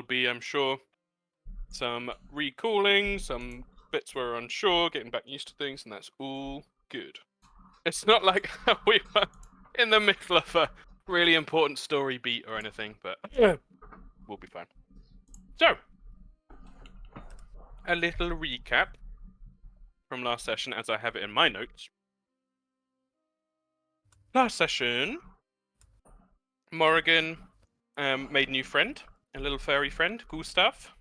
there'll be, I'm sure, some recalling, some bits where we're unsure, getting back used to things, and that's all good. It's not like we were in the middle of a really important story beat or anything, but we'll be fine. So, a little recap from last session as I have it in my notes. Last session, Morrigan made a new friend, a little furry friend, Gustav,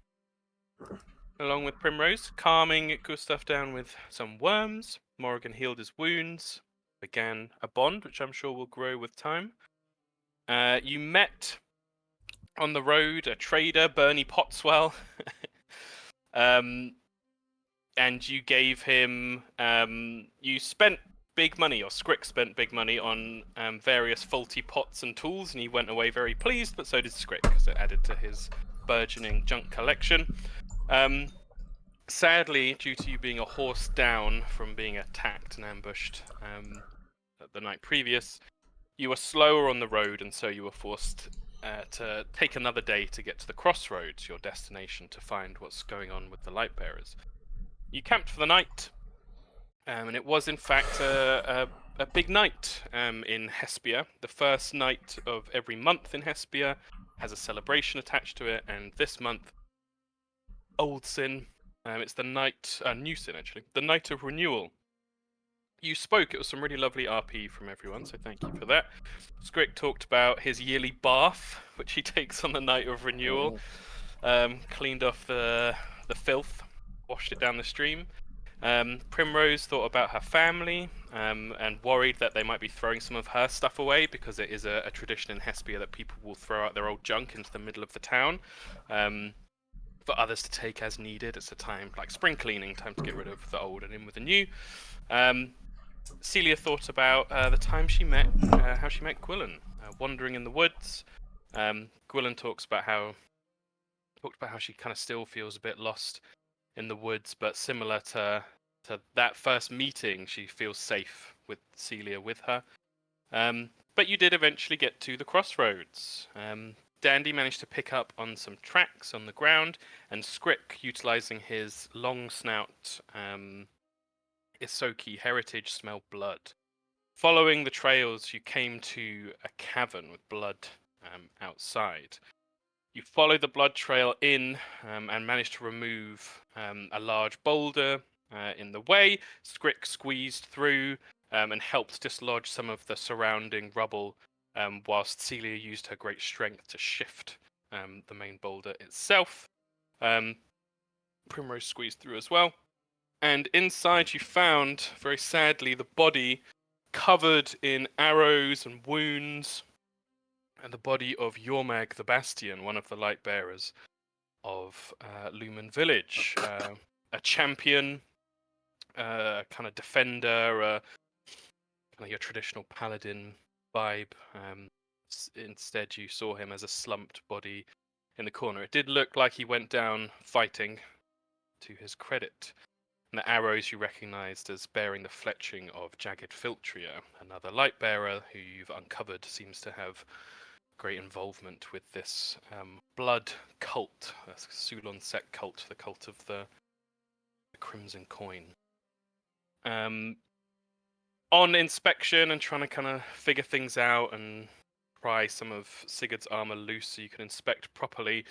along with Primrose, calming Gustav down with some worms. Morrigan healed his wounds, began a bond, which I'm sure will grow with time. You met on the road a trader, Bernie Pottswell, and you gave him, you spent big money, or Scrick spent big money on various faulty pots and tools, and he went away very pleased, but so did Scrick, because it added to his burgeoning junk collection. Sadly, due to you being a horse down from being attacked and ambushed the night previous, you were slower on the road, and so you were forced to take another day to get to the crossroads, your destination, to find what's going on with the light bearers. You camped for the night, and it was in fact a big night in Hespia. The first night of every month in Hespia has a celebration attached to it, and this month, Old Sin, it's the night, New Sin actually, the night of renewal. You spoke, it was some really lovely RP from everyone, so thank you for that. Scrick talked about his yearly bath, which he takes on the night of renewal, cleaned off the filth, washed it down the stream. Primrose thought about her family and worried that they might be throwing some of her stuff away, because it is a tradition in Hespia that people will throw out their old junk into the middle of the town for others to take as needed. It's a time like spring cleaning, time to get rid of the old and in with the new. Celia thought about the time she met, how she met Gwilyn, wandering in the woods. Gwilyn talks about how she kind of still feels a bit lost in the woods, but similar to that first meeting, she feels safe with Celia with her. But you did eventually get to the crossroads. Dandy managed to pick up on some tracks on the ground, and Scrick, utilizing his long snout, Isoki heritage, smelled blood. Following the trails, you came to a cavern with blood outside. You follow the blood trail in and managed to remove a large boulder in the way. Scrick squeezed through and helped dislodge some of the surrounding rubble, whilst Celia used her great strength to shift the main boulder itself. Primrose squeezed through as well. And inside you found, very sadly, the body covered in arrows and wounds, and the body of Yormag the Bastion, one of the light bearers of Lumen Village, a champion, kind of defender, kind of your traditional paladin vibe. Instead, you saw him as a slumped body in the corner. It did look like he went down fighting, to his credit. And the arrows you recognized as bearing the fletching of Jagged Filtria, another light bearer who you've uncovered seems to have great involvement with this blood cult, a Sulon sect cult, the cult of the Crimson Coin. On inspection and trying to kind of figure things out and pry some of Sigurd's armor loose so you can inspect properly,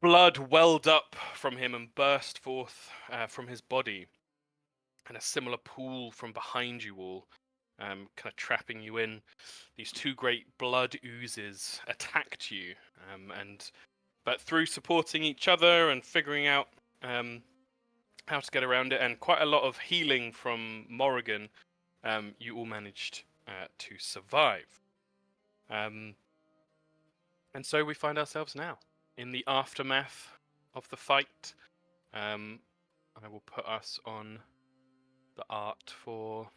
blood welled up from him and burst forth from his body, and a similar pool from behind you all, kind of trapping you in. These two great blood oozes attacked you, but through supporting each other and figuring out how to get around it, and quite a lot of healing from Morrigan, you all managed to survive. And so we find ourselves now in the aftermath of the fight. I will put us on the art for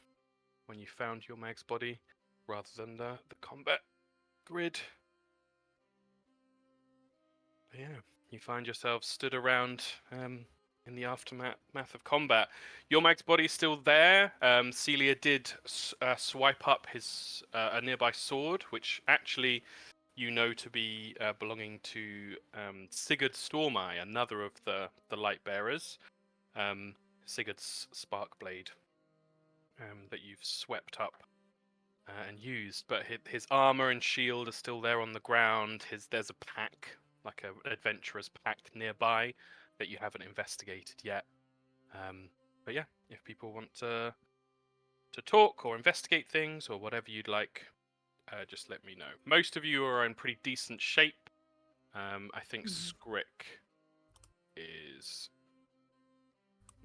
when you found your Mag's body, rather than the combat grid. But yeah, you find yourselves stood around in the aftermath of combat. Your Mag's body is still there. Celia did swipe up his a nearby sword, which actually you know to be belonging to Sigurd Stormeye, another of the light bearers. Sigurd's Sparkblade that you've swept up and used, but his armor and shield are still there on the ground. There's a pack, like an adventurer's pack nearby that you haven't investigated yet. But yeah, if people want to talk or investigate things or whatever you'd like, just let me know. Most of you are in pretty decent shape. I think Scrick is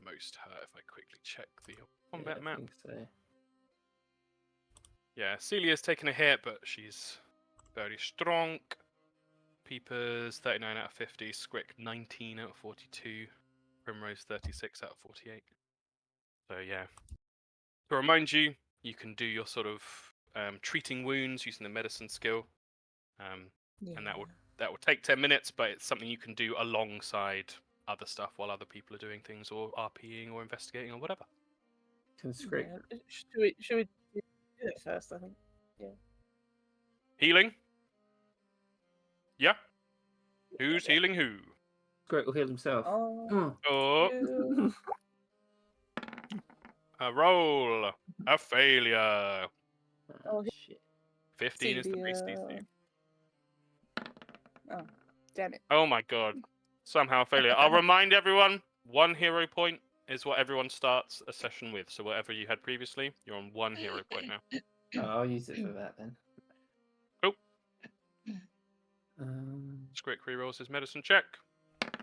most hurt. If I quickly check the combat map. I think so. Yeah, Celia's taken a hit, but she's very strong. Peepers 39 out of 50, Squick 19 out of 42, Primrose 36 out of 48. So yeah. To remind you, you can do your sort of treating wounds using the medicine skill, and that will take 10 minutes, but it's something you can do alongside other stuff while other people are doing things or RPing or investigating or whatever. Can Scrick... Should we do it first, I think? Yeah. Healing? Yeah. Who's healing who? Scrick will heal himself. Oh. A roll. A failure. Oh, shit. 15 is the base DC. Oh, damn it. Oh my god. Somehow a failure. I'll remind everyone, 1 hero point is what everyone starts a session with. So whatever you had previously, you're on 1 hero point now. Oh, I'll use it for that then. Cool. Um, Scrick rerolls his medicine check.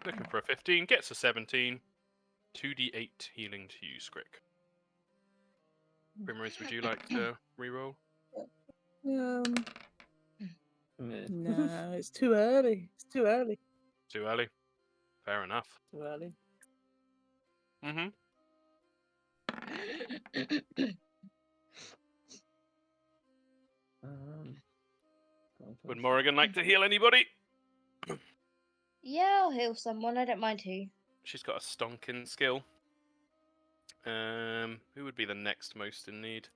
Looking for a 15, gets a 17. 2d8 healing to you, Scrick. Primrose, would you like to reroll? No, it's too early. It's too early. Too early. Fair enough. Too early. Mm-hmm. Would Morrigan like to heal anybody? Yeah, I'll heal someone. I don't mind who. She's got a stonking skill. Who would be the next most in need?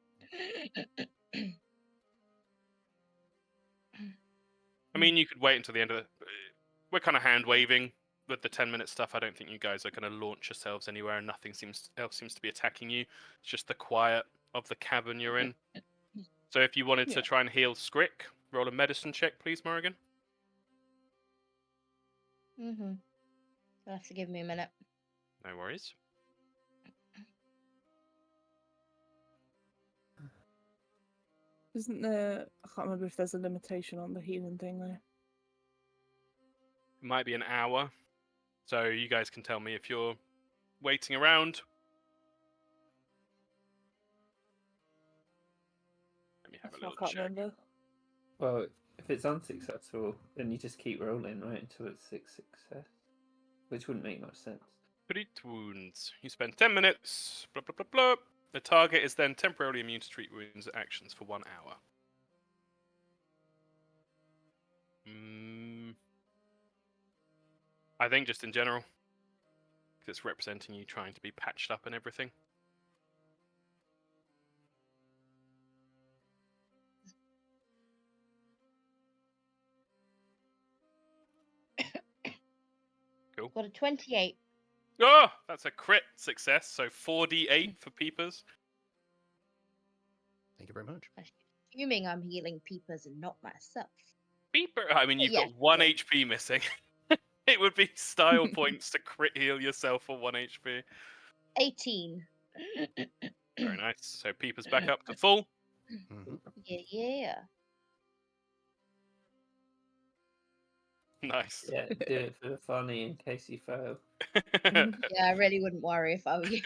I mean, you could wait until the end of the... We're kind of hand-waving with the 10-minute stuff. I don't think you guys are going to launch yourselves anywhere, and nothing else seems to be attacking you. It's just the quiet of the cavern you're in. So if you wanted to try and heal Scrick, roll a medicine check, please, Morrigan. You'll have to give me a minute. No worries. Isn't there... I can't remember if there's a limitation on the healing thing, though. It might be an hour. So you guys can tell me if you're waiting around. Let me have a I little can't check. remember. well, if it's unsuccessful, then you just keep rolling, right, until it's 6 success. Which wouldn't make much sense. 3 wounds. You spend 10 minutes. Blah, blah, blah, blah. The target is then temporarily immune to treat wounds actions for 1 hour. I think just in general. Because it's representing you trying to be patched up and everything. Cool. Got a 28. Oh, that's a crit success. So 4d8 for Peepers. Thank you very much. Assuming I'm healing Peepers and not myself. Peeper. I mean, you've Yeah. got 1 HP missing. It would be style points to crit heal yourself for 1 HP. 18. Very nice. So Peepers back up to full. Mm-hmm. Yeah. Nice. Yeah, do it for the funny in case you fail. Yeah, I really wouldn't worry if I were you.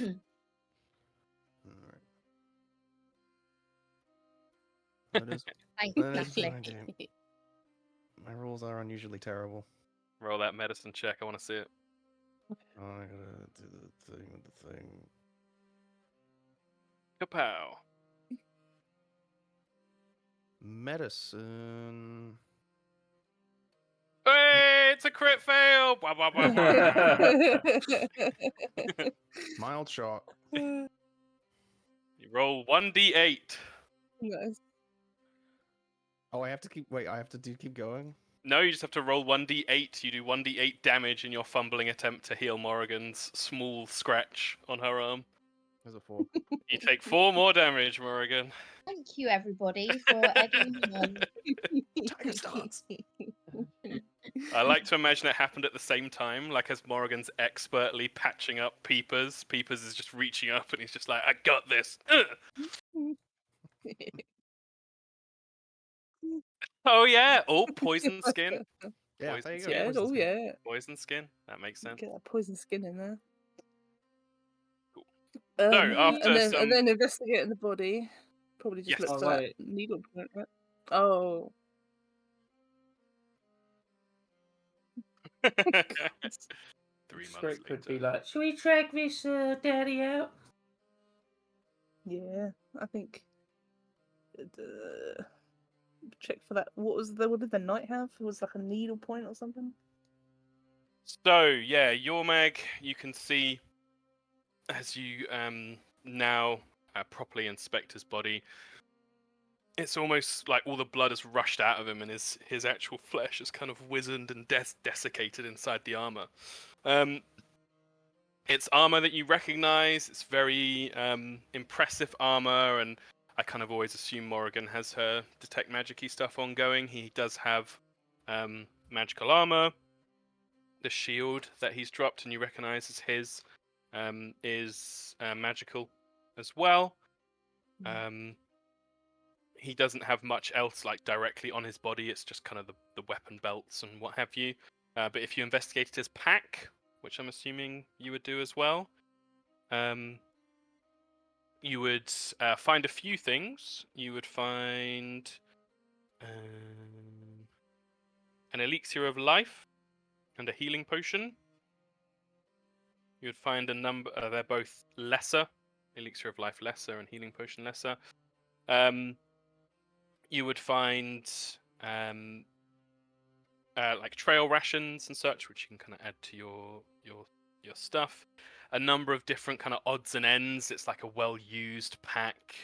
All right. That is Thanks, That is Natalie. what I do. My rolls are unusually terrible. Roll that medicine check. I want to see it. Oh, I gotta do the thing with the thing. Kapow. Medicine. Hey, it's a crit fail. Blah, blah, blah, blah. Mild shot. You roll 1d8. Nice. Oh, I have to keep. Wait, I have to keep going. No, you just have to roll 1d8. You do 1d8 damage in your fumbling attempt to heal Morrigan's small scratch on her arm. There's a 4. You take 4 more damage, Morrigan. Thank you, everybody, for egging me on. Tiger starts. I like to imagine it happened at the same time, like as Morrigan's expertly patching up Peepers. Peepers is just reaching up and he's just like, I got this. Oh yeah. Oh, poison skin. Yeah, Poison there you go. skin. Yeah, poison oh skin. yeah. Poison skin. That makes sense. Get that poison skin in there. Cool. So after and then investigating the body. Probably just Yes. look Oh, for that right. needle point, right? Oh. 3 months Script would be later. like, should we drag this daddy out? Yeah, I think. Check for that. What did the knight have? It was like a needle point or something. So yeah, your mag, you can see as you now properly inspect his body. It's almost like all the blood has rushed out of him, and his actual flesh is kind of wizened and desiccated inside the armor. It's armor that you recognize. It's very impressive armor, and I kind of always assume Morrigan has her detect magic-y stuff ongoing. He does have magical armor. The shield that he's dropped and you recognize as his is magical as well. He doesn't have much else like directly on his body. It's just kind of the weapon belts and what have you. But if you investigated his pack, which I'm assuming you would do as well, you would find a few things. You would find an elixir of life and a healing potion. You would find a number. They're both lesser. Elixir of life lesser and healing potion lesser. You would find like trail rations and such, which you can kind of add to your stuff. A number of different kind of odds and ends. It's like a well-used pack.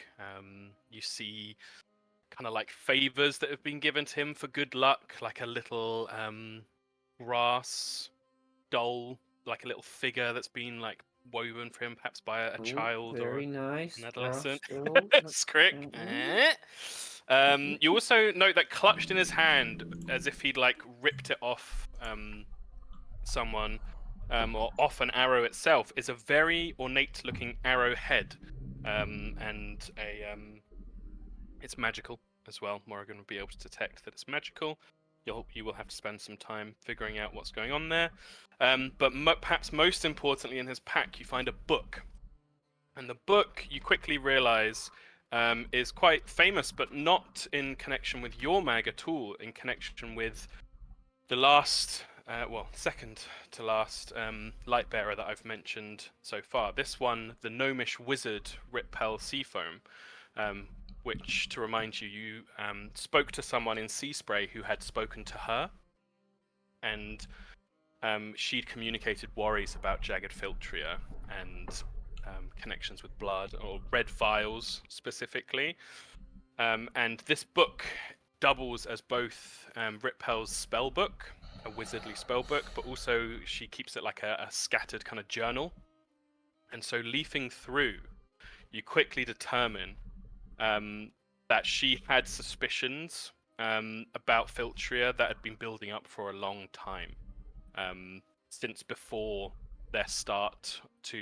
You see kind of like favors that have been given to him for good luck, like a little brass doll, like a little figure that's been like woven for him, perhaps by a Ooh, child or very nice. an adolescent. Rascal. Scrick. You also note that clutched in his hand, as if he'd like ripped it off someone or off an arrow itself, is a very ornate-looking arrowhead, and it's magical as well. Morrigan will be able to detect that it's magical. You will have to spend some time figuring out what's going on there. But perhaps most importantly, in his pack, you find a book. And the book, you quickly realize, is quite famous, but not in connection with your mag at all, in connection with the last, second to last Lightbearer that I've mentioned so far. This one, the Gnomish Wizard Ritpel Seafoam, which, to remind you, you spoke to someone in Seaspray who had spoken to her, and she'd communicated worries about Jagged Filtria and connections with blood, or red vials specifically. And this book doubles as both Ritpel's spell book, a wizardly spell book, but also she keeps it like a scattered kind of journal. And so leafing through, you quickly determine that she had suspicions about Filtria that had been building up for a long time, since before their start to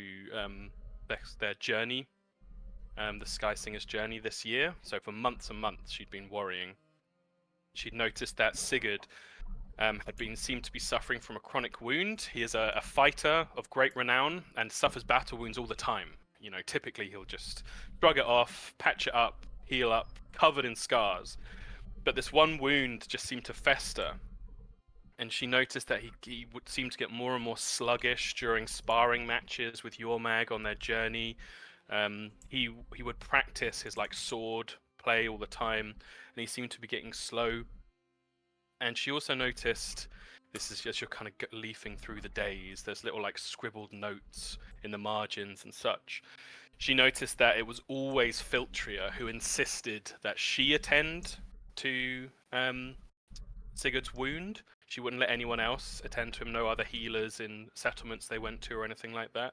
their journey, the Sky Singer's journey this year. So for months and months, she'd been worrying. She'd noticed that Sigurd seemed to be suffering from a chronic wound. He is a fighter of great renown and suffers battle wounds all the time. You know, typically he'll just shrug it off, patch it up, heal up, covered in scars. But this one wound just seemed to fester. And she noticed that he would seem to get more and more sluggish during sparring matches with Yormag on their journey. He would practice his like sword play all the time, and he seemed to be getting slow. And she also noticed, this is just you're kind of leafing through the days, there's little like scribbled notes in the margins and such. She noticed that it was always Filtria who insisted that she attend to Sigurd's wound. She wouldn't let anyone else attend to him, no other healers in settlements they went to or anything like that.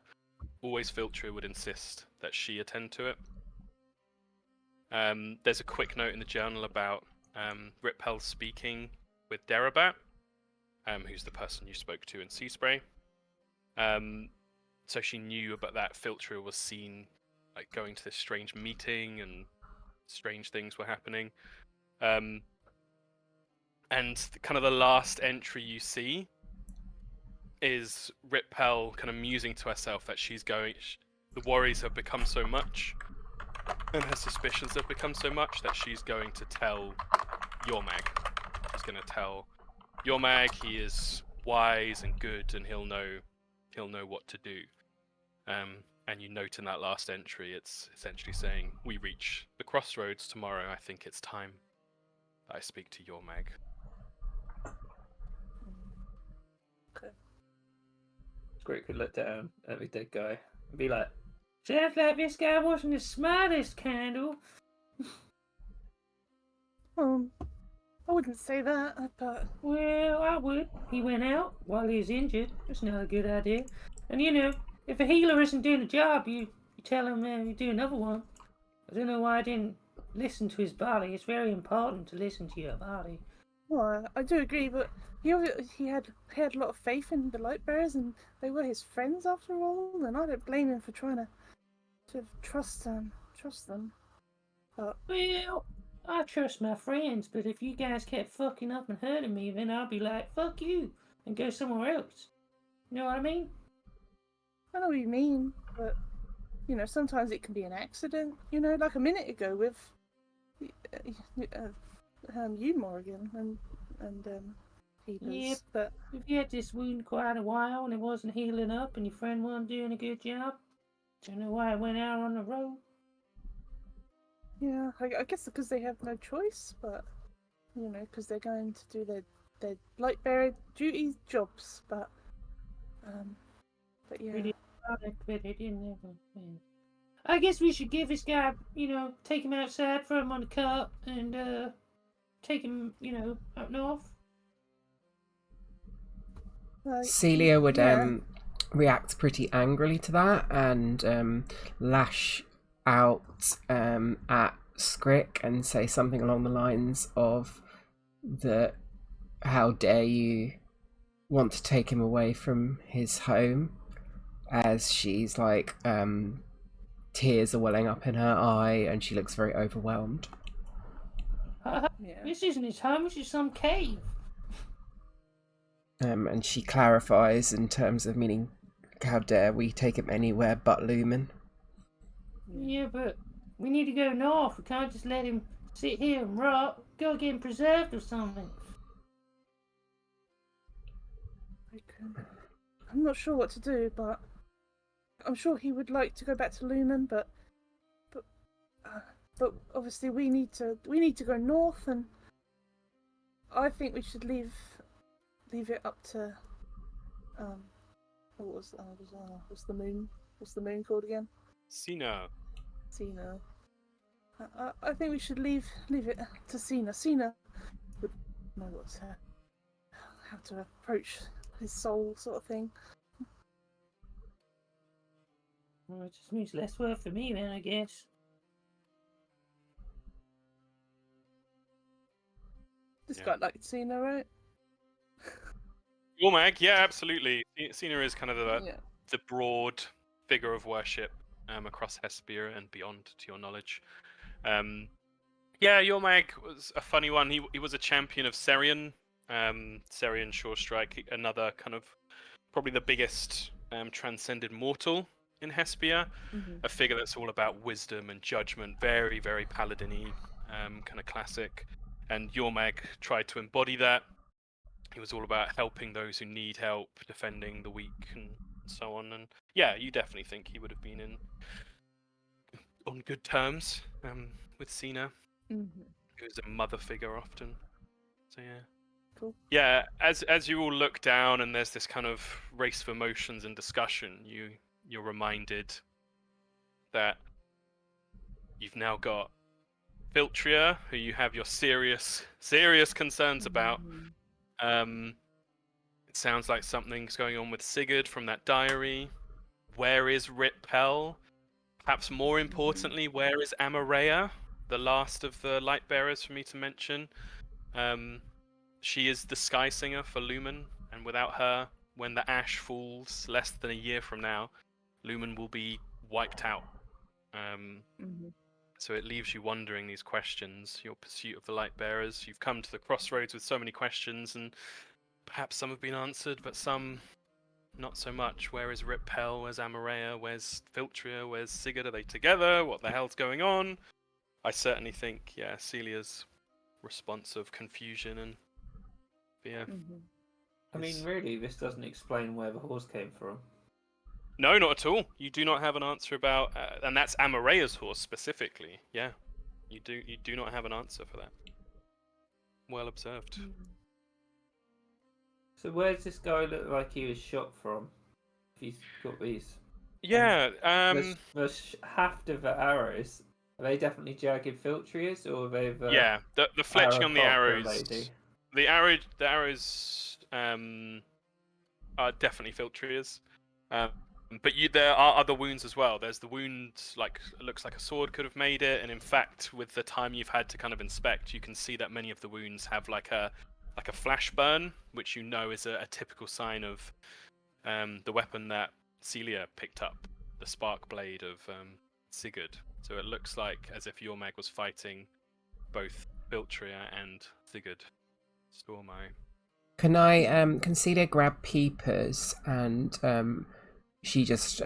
Always Filtria would insist that she attend to it. There's a quick note in the journal about Riphel speaking with Derabat, who's the person you spoke to in Sea Spray. So she knew about that. Filtria was seen like going to this strange meeting and strange things were happening. And kind of the last entry you see is Riphel kind of musing to herself that she's going. The worries have become so much, and her suspicions have become so much that she's going to tell Yormag. She's going to tell Yormag he is wise and good, and he'll know what to do. And you note in that last entry, it's essentially saying, "We reach the crossroads tomorrow. I think it's time that I speak to Yormag." Squid could look down at the dead guy and be like, "Sounds like this guy wasn't the smartest, Candle." I wouldn't say that, but Well, I would. He went out while he was injured. That's not a good idea. And you know, if a healer isn't doing a job, you tell him you do another one. I don't know why I didn't listen to his body. It's very important to listen to your body. well, I do agree. But he had a lot of faith in the light bearers, and they were his friends after all. And I don't blame him for trying to trust them. But Well, I trust my friends, but if you guys kept fucking up and hurting me, then I'll be like, fuck you, and go somewhere else. You know what I mean? I know what you mean. But you know, sometimes it can be an accident. You know, like a minute ago with you, Morgan, and Peepers. Yep. But If you had this wound quite a while and it wasn't healing up and your friend wasn't doing a good job, don't know why it went out on the road. yeah, I guess because they have no choice. But you know, because they're going to do their light bearer duty jobs. But yeah. Really ironic, but it didn't ever win. I guess we should give this guy, take him outside, throw him on the cart, and take him, up north. Celia would yeah. react pretty angrily to that and lash out at Scrick and say something along the lines of how dare you want to take him away from his home, as she's like tears are welling up in her eye and she looks very overwhelmed. Yeah. This isn't his home, this is some cave. And she clarifies in terms of meaning, how dare we take him anywhere but Lumen. Yeah, but we need to go north. We can't just let him sit here and rot. Go get him preserved or something. I'm not sure what to do, but I'm sure he would like to go back to Lumen, but obviously we need to go north, and I think we should leave it up to what's the moon called again? Sina. Cena. I think we should leave it to Cena. Cena would know how to approach his soul, sort of thing. Well, it just means less work for me then, I guess. This Yeah. guy liked Cena, right? Yormag, yeah, absolutely. Sina is kind of Yeah. the broad figure of worship across Hesperia and beyond, to your knowledge. Yeah, Yormag was a funny one. He was a champion of Serion, Serion Shorestrike, another kind of probably the biggest transcended mortal in Hesperia. Mm-hmm. A figure that's all about wisdom and judgment, very, very paladin-y, kind of classic. And Yormag tried to embody that. He was all about helping those who need help, defending the weak, and so on. And yeah, you definitely think he would have been on good terms with Cena, Mm-hmm. who is a mother figure often. So yeah. Cool. Yeah, as you all look down and there's this kind of race of emotions and discussion, you're reminded that you've now got Filtria, who you have your serious concerns about. It sounds like something's going on with Sigurd from that diary. Where is Rip Pell? Perhaps more importantly, where is Amareya, the last of the light bearers for me to mention? She is the Sky Singer for Lumen, and without her, when the ash falls less than a year from now, Lumen will be wiped out. So it leaves you wondering these questions, your pursuit of the light bearers. You've come to the crossroads with so many questions, and perhaps some have been answered, but some not so much. Where is Rip Pell? Where's Amareya? Where's Filtria? Where's Sigurd? Are they together? What the hell's going on? I certainly think, yeah, Celia's response of confusion and fear. I mean, really, this doesn't explain where the horse came from. No, not at all. You do not have an answer about, and that's Amareya's horse specifically. Yeah, you do not have an answer for that. Well observed. So where does this guy look like he was shot from? If he's got these, Yeah. the haft of the arrows. Are they definitely jagged Filtrias, or are they the Yeah. The fletching on the arrow arrows. lady? The arrows are definitely Filtrias. But there are other wounds as well. There's the wound, like it looks like a sword could have made it, and in fact, with the time you've had to kind of inspect, you can see that many of the wounds have like a flash burn, which you know is a typical sign of the weapon that Celia picked up, the spark blade of Sigurd. So it looks like as if your mag was fighting both Filtria and Sigurd. Stormeye. Can Celia grab Peepers and she just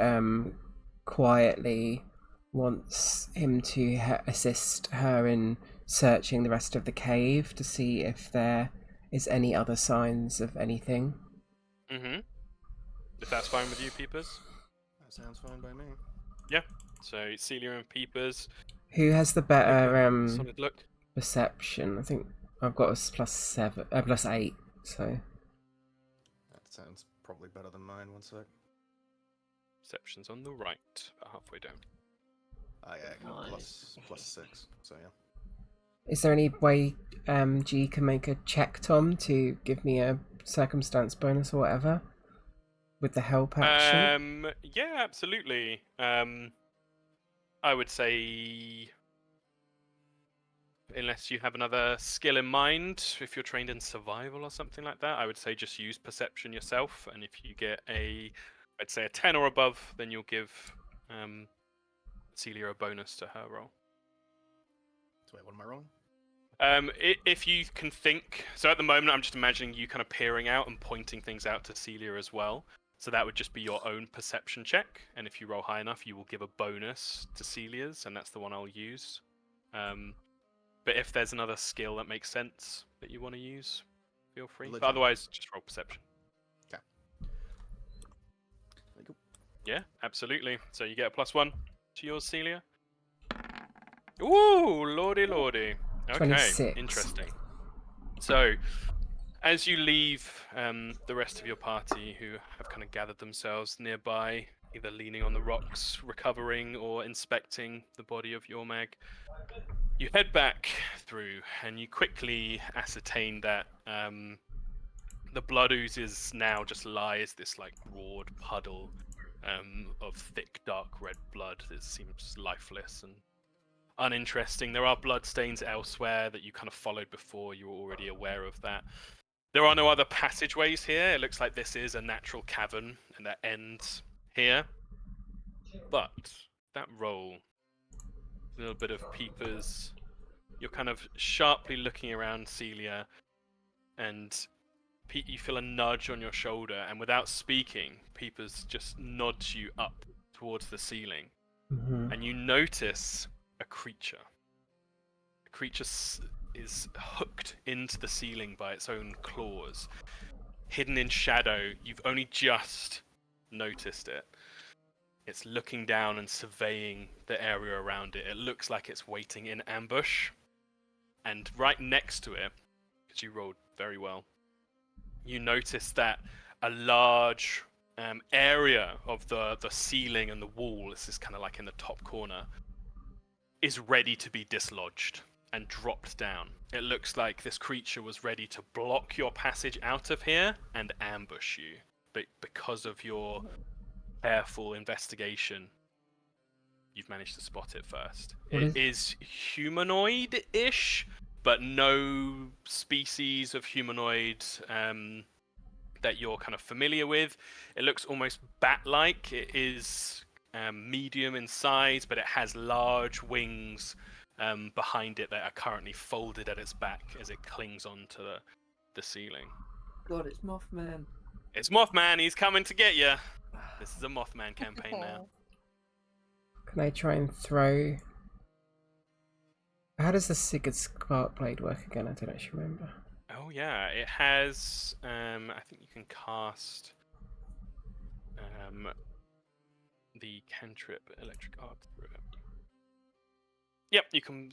quietly wants him to assist her in searching the rest of the cave to see if there is any other signs of anything. If that's fine with you, Peepers. That sounds fine by me. Yeah. So Celia and Peepers. Who has the better solid look. perception? I think I've got a +8. So That sounds probably better than mine. One sec. Perception's on the right, about halfway down. Ah, yeah, I got Nice. +6. So yeah. is there any way G can make a check, Tom, to give me a circumstance bonus or whatever with the help action? Yeah, absolutely. I would say, unless you have another skill in mind, if you're trained in survival or something like that, I would say just use perception yourself. And if you get I'd say a 10 or above, then you'll give Celia a bonus to her roll. So wait, what am I rolling? If you can think, so at the moment I'm just imagining you kind of peering out and pointing things out to Celia as well. So that would just be your own perception check, and if you roll high enough, you will give a bonus to Celia's, and that's the one I'll use. But if there's another skill that makes sense that you want to use, feel free. But Religion. otherwise, just roll perception. Okay. There you go. Yeah, absolutely. So you get a +1 to yours, Celia. Ooh, lordy. Okay, 26. interesting. So, as you leave the rest of your party, who have kind of gathered themselves nearby, either leaning on the rocks, recovering, or inspecting the body of your mag, you head back through, and you quickly ascertain that the blood oozes now just lies this like broad puddle of thick, dark red blood that seems lifeless and uninteresting. There are blood stains elsewhere that you kind of followed before. You were already aware of that. There are no other passageways here. It looks like this is a natural cavern, and that ends here. But that roll, a little bit of Peepers, you're kind of sharply looking around Celia, and Pete, you feel a nudge on your shoulder, and without speaking, Peepers just nods you up towards the ceiling, and you notice a creature. The creature is hooked into the ceiling by its own claws, hidden in shadow. You've only just noticed it. It's looking down and surveying the area around it. It looks like it's waiting in ambush. And right next to it, because you rolled very well, you notice that a large area of the ceiling and the wall, this is kind of like in the top corner, is ready to be dislodged. and dropped down. It looks like this creature was ready to block your passage out of here and ambush you. But because of your careful investigation, you've managed to spot it first. It is humanoid-ish, but no species of humanoid that you're kind of familiar with. It looks almost bat-like. It is medium in size, but it has large wings behind it that are currently folded at its back as it clings onto the ceiling. God, it's Mothman. It's Mothman. He's coming to get you. This is a Mothman campaign now. Can I try and throw? How does the Sigurd Sparkblade work again? I don't actually remember. Oh yeah, it has. I think you can cast the cantrip electric arc through it. Yep, you can.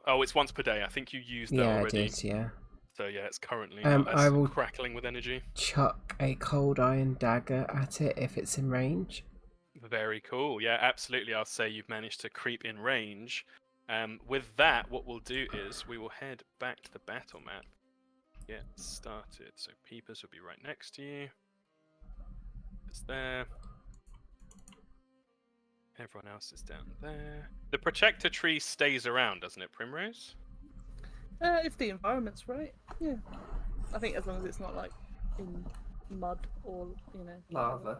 Oh, it's once per day. I think you used that already. Yeah, I did. Yeah. So yeah, it's currently I will crackling with energy. chuck a cold iron dagger at it if it's in range. Very cool. Yeah, absolutely. I'll say you've managed to creep in range. With that, what we'll do is we will head back to the battle map. Get started. So Peepers will be right next to you. It's there. Everyone else is down there. The protector tree stays around, doesn't it, Primrose? If the environment's right, yeah. I think as long as it's not like in mud or Lava.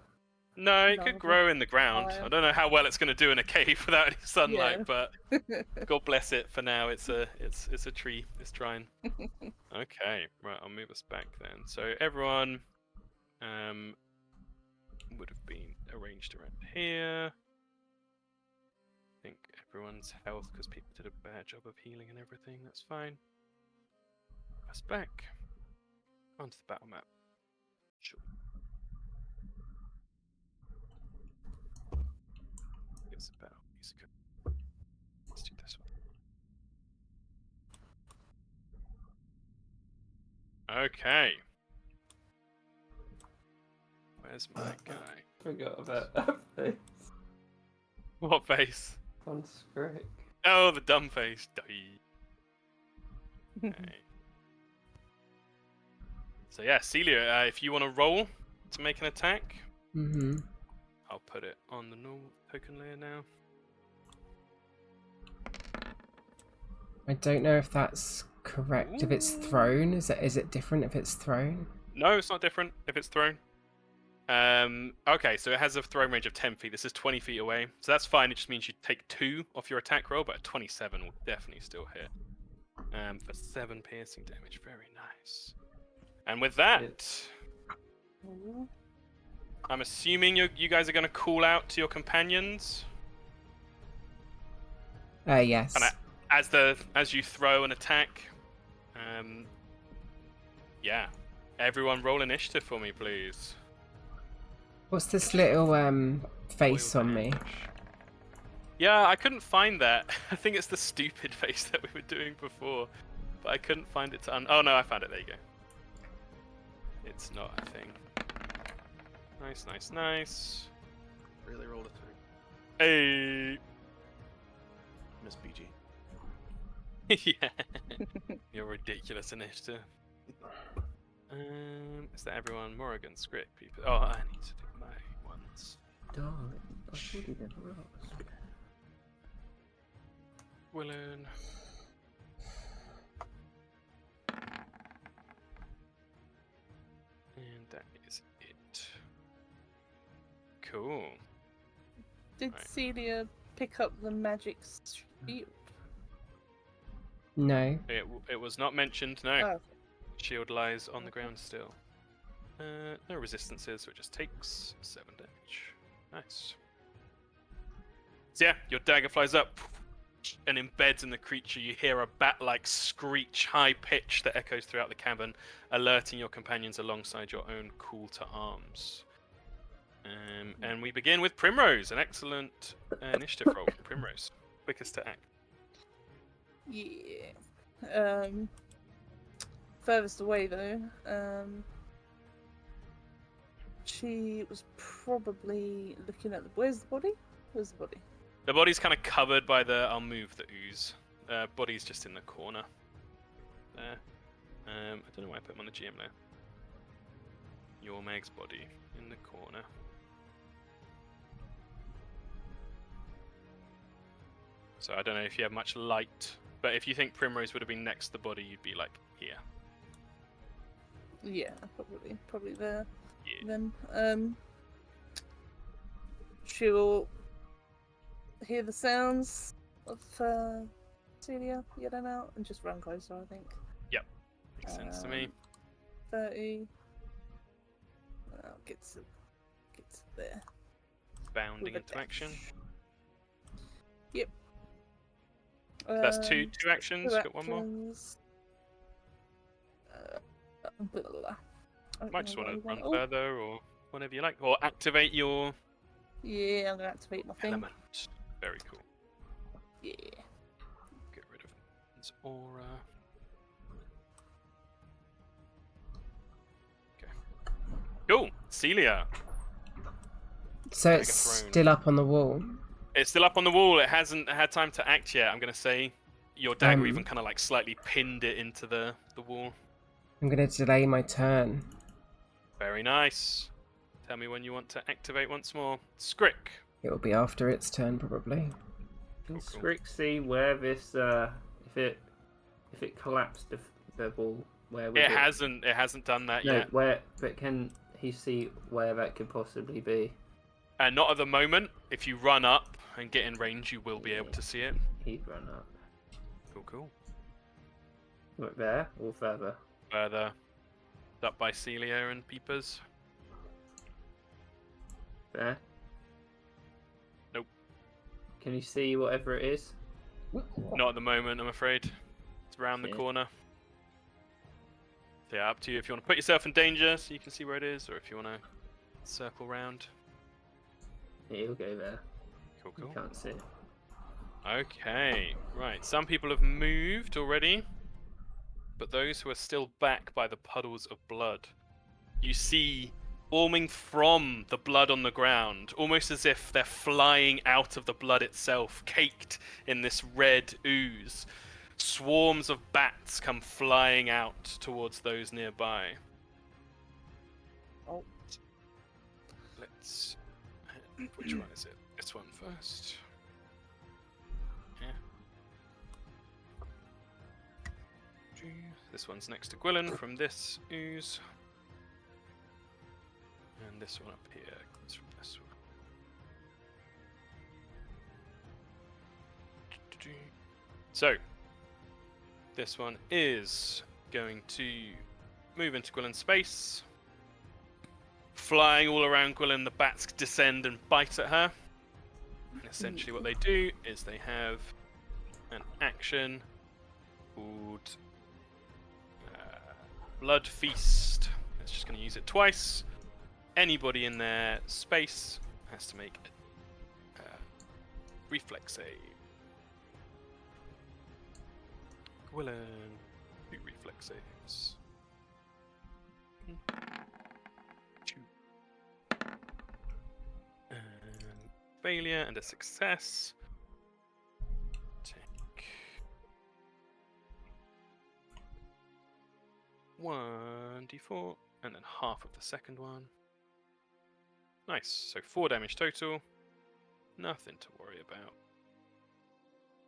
No, it No, could grow in the ground. fire. I don't know how well it's going to do in a cave without any sunlight, Yeah. but God bless it. For now, it's a tree. It's trying. Okay, right. I'll move us back then. So everyone would have been arranged around here. I think everyone's health, because people did a bad job of healing and everything. That's fine. Us back onto the battle map. Sure. It's about music. Let's do this one. Okay. Where's my guy? Forgot about that face. What face? On Scrick. Oh, the dumb face. Okay. So yeah, Celia, if you want to roll to make an attack, Mm-hmm. I'll put it on the normal token layer now. I don't know if that's correct. If it's thrown, is it different if it's thrown? No, it's not different if it's thrown. Okay, so it has a throw range of 10 feet. This is 20 feet away, so that's fine. It just means you take 2 off your attack roll, but 27 will definitely still hit. For 7 piercing damage. Very nice. And with that, I'm assuming you guys are going to call out to your companions. Yes. And as you throw an attack, yeah, everyone roll initiative for me, please. What's this little face Foil on me? damage. Yeah, I couldn't find that. I think it's the stupid face that we were doing before, but I couldn't find it to oh no, I found it. There you go. It's not a thing. Nice, nice, nice. Really rolled a 3. Hey. Miss BG. Yeah. Your ridiculous initiative. Is that everyone? Morrigan, script people. Oh, I need to do my ones. Darling, I thought you never asked. Willen. And that is it. Cool. Did Right. Celia pick up the magic shield? No. It was not mentioned, no. Oh. Shield lies on the ground still. No resistances, so it just takes 7 damage. Nice. So yeah, your dagger flies up and embeds in the creature. You hear a bat-like screech, high pitch that echoes throughout the cavern, alerting your companions alongside your own call to arms. And we begin with Primrose, an excellent initiative roll from Primrose. Quickest to act. Yeah. Furthest away though. She was probably looking at where's the body? Where's the body? The body's kind of covered by the. I'll move the ooze. Body's just in the corner. There. I don't know why I put him on the GM there. Your Meg's body in the corner. So I don't know if you have much light, but if you think Primrose would have been next to the body, you'd be like here. Yeah, probably there. Yeah. Then she will hear the sounds of Celia yelling out and just run closer, I think. Makes sense to me. 30. Get to there. Bounding with a into action. dash. Yep. That's two actions. Two Got one more. actions. Blah, blah, blah. I don't Might just know want to what I run want. further or whatever you like, or activate your Yeah, I'm gonna activate my thing. element. Very cool. Yeah. Get rid of his aura. Okay. Cool. Celia. So it's Megathrone. still up on the wall. It's still up on the wall. It hasn't had time to act yet. I'm gonna say your dagger even Um, kind of like slightly pinned it into the wall. I'm going to delay my turn. Very nice. Tell me when you want to activate once more. Scrick. It will be after its turn, probably. Can Cool. Scrick see where this if it collapsed the ball, where would It hasn't done that no yet. but can he see where that could possibly be? Not at the moment. If you run up and get in range, you will be able to see it. He'd run up. Cool. Right there or further. Further up by Celia and Peepers. There. Nope. Can you see whatever it is? Not at the moment, I'm afraid. It's around the Yeah. corner. So yeah, up to you if you want to put yourself in danger so you can see where it is, or if you want to circle round. Yeah, he'll go there. Cool. You can't see it. Okay, right. Some people have moved already, but those who are still back by the puddles of blood, you see forming from the blood on the ground, almost as if they're flying out of the blood itself, caked in this red ooze. Swarms of bats come flying out towards those nearby. Oh. Let's... Which one is it? This one first. Yeah. This one's next to Gwilyn from this ooze. And this one up here comes from this one. So, this one is going to move into Gwilyn's space. Flying all around Gwilyn, the bats descend and bite at her. And essentially what they do is they have an action called Blood Feast. It's just going to use it twice. Anybody in their space has to make a reflex save. Gwilyn, 2 reflex saves. 2. And failure and a success. Take 1d4 and then half of the second one. Nice, so 4 damage total. Nothing to worry about.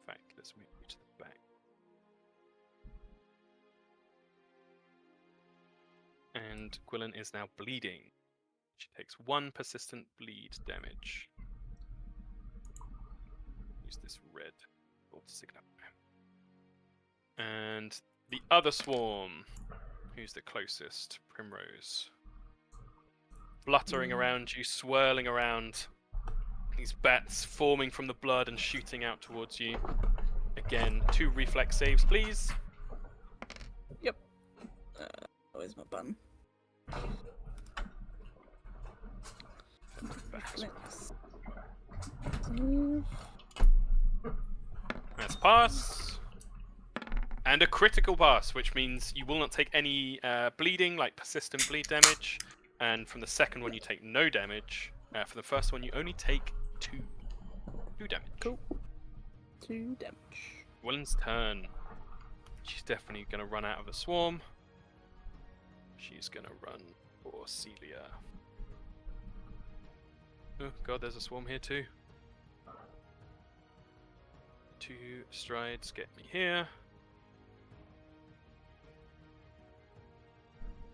In fact, let's move you to the back. And Gwilyn is now bleeding. She takes 1 persistent bleed damage. Use this red gold signal. And the other swarm, who's the closest? Primrose. Fluttering around you, swirling around. These bats forming from the blood and shooting out towards you. Again, 2 reflex saves, please. Yep. Where's my button? Reflex. That's pass. And a critical pass, which means you will not take any bleeding, like persistent bleed damage. And from the second one, you take no damage. For the first one, you only take 2 damage. Cool. 2 damage. Willen's turn. She's definitely going to run out of the swarm. She's going to run for Celia. Oh god, there's a swarm here too. 2 strides get me here.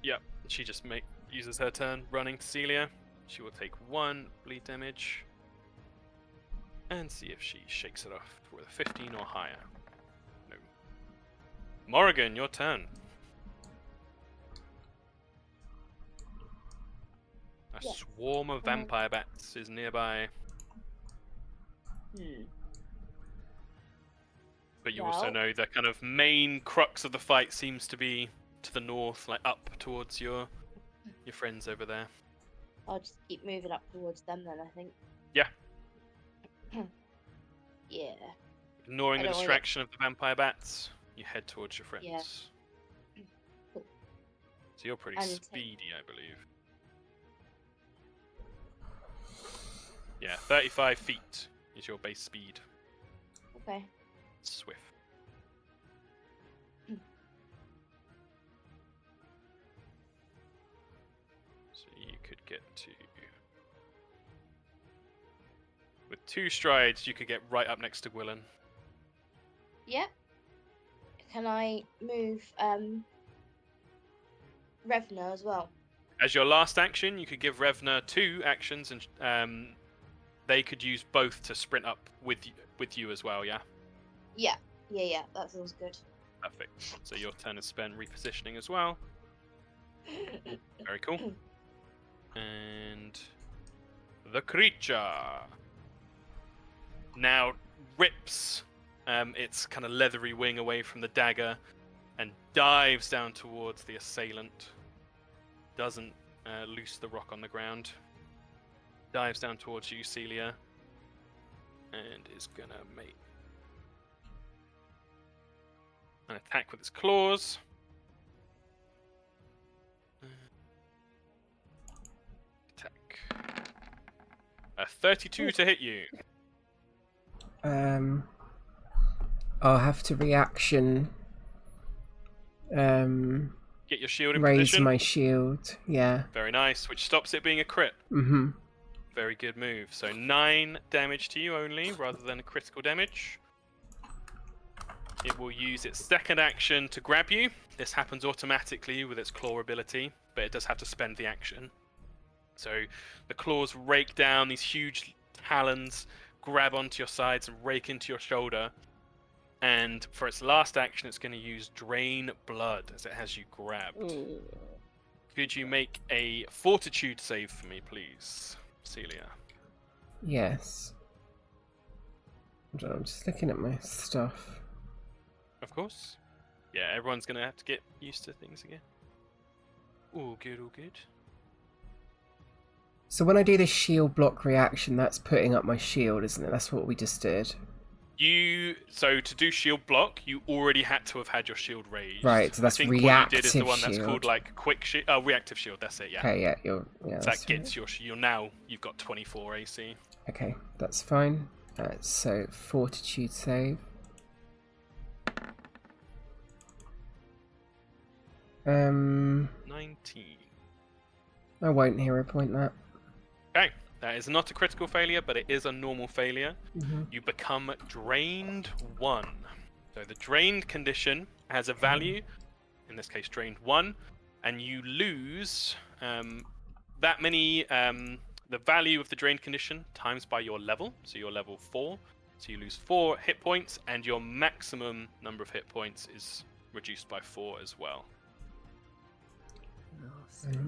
Yep, she just uses her turn running to Celia. She will take 1 bleed damage. And see if she shakes it off with a 15 or higher. No. Morrigan, your turn. A Yes. swarm of vampire bats is nearby. But you also Well- know the kind of main crux of the fight seems to be to the north, like up towards your friends over there. I'll just keep moving up towards them then, I think. Yeah. Yeah. Ignoring I the don't wanna get- distraction of the vampire bats, you head towards your friends. Yeah. Cool. So you're pretty I need to- speedy, I believe. Yeah, 35 feet is your base speed. Okay. Swift. So you could get to... With 2 strides, you could get right up next to Willen. Yep. Can I move Revna as well? As your last action, you could give Revna 2 actions, and they could use both to sprint up with you as well, yeah? Yeah. Yeah, that sounds good. Perfect. So your turn is spent repositioning as well. Very cool. And the creature now rips its kind of leathery wing away from the dagger and dives down towards the assailant. Doesn't loose the rock on the ground. Dives down towards you, Celia, and is gonna make an attack with its claws. Attack. A 32 to hit you. I'll have to reaction. Get your shield in Raise position. my shield. Yeah. Very nice, which stops it being a crit. Mhm. Very good move. So 9 damage to you only, rather than a critical damage. It will use its second action to grab you. This happens automatically with its claw ability, but it does have to spend the action. So the claws rake down, these huge talons grab onto your sides and rake into your shoulder. And for its last action, it's going to use Drain Blood as it has you grabbed. Could you make a Fortitude save for me, please, Celia? Yes. Hold on, I'm just looking at my stuff. Of course. Yeah, everyone's going to have to get used to things again. All good, all good. So when I do this shield block reaction, that's putting up my shield, isn't it? That's what we just did. So to do shield block, you already had to have had your shield raised. Right, so that's I think what you did is the reactive one that's called shield. like quick shield. Reactive shield. That's it. Yeah. Okay, yeah, So that's that gets right. your shield. Now you've got 24 AC. Okay, that's fine. So fortitude save. 19. I won't hero point that. Okay, that is not a critical failure, but it is a normal failure. Mhm. You become drained 1. So the drained condition has a value, in this case drained 1, and you lose that many, the value of the drained condition times by your level, so you're level 4, so you lose 4 hit points, and your maximum number of hit points is reduced by 4 as well.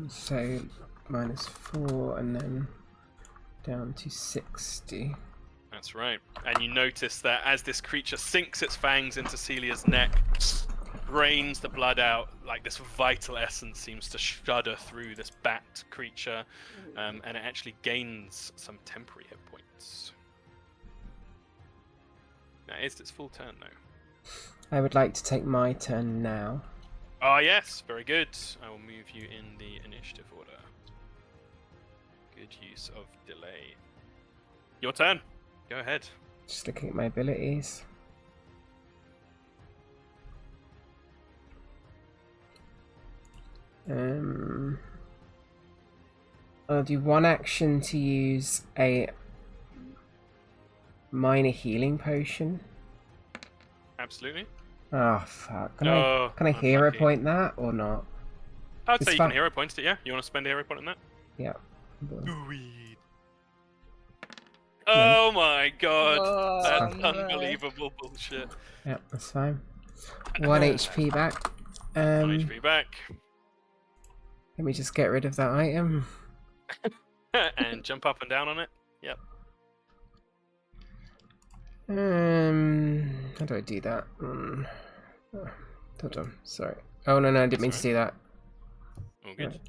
So -4 and then down to 60. That's right. And you notice that as this creature sinks its fangs into Celia's neck, drains the blood out, like this vital essence seems to shudder through this bat creature, and it actually gains some temporary hit points. That is its full turn, though. I would like to take my turn now. Ah, yes, very good. I will move you in the initiative order. Good use of delay. Your turn. Go ahead. Just looking at my abilities. I'll do one action to use a minor healing potion. Absolutely. Oh fuck! Can Oh, I hero unlucky. point that or not? I'd It's say you fine. can hero point it, yeah? You want to spend a hero point on that? Yeah. Sweet. Oh my god. Oh, That's no. unbelievable bullshit. Yeah, that's fine. 1 HP back. 1 Um, HP back. Let me just get rid of that item. And jump up and down on it. Yep. How do I do that? Hold on, sorry. Oh no, I didn't mean to That's do that. All good.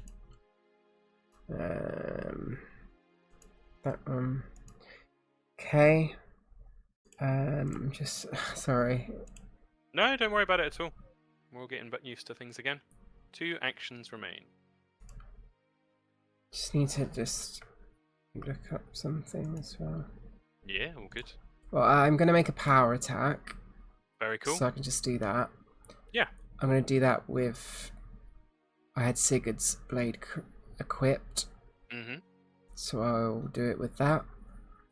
That one. Okay. Just sorry. No, don't worry about it at all. We're all getting used to things again. 2 actions remain. Just need to just look up something as well. Yeah, all good. Well, I'm gonna make a power attack. Very cool. So I can just do that. Yeah. I'm gonna do that with. I had Sigurd's blade equipped, Mm-hmm. so I'll do it with that.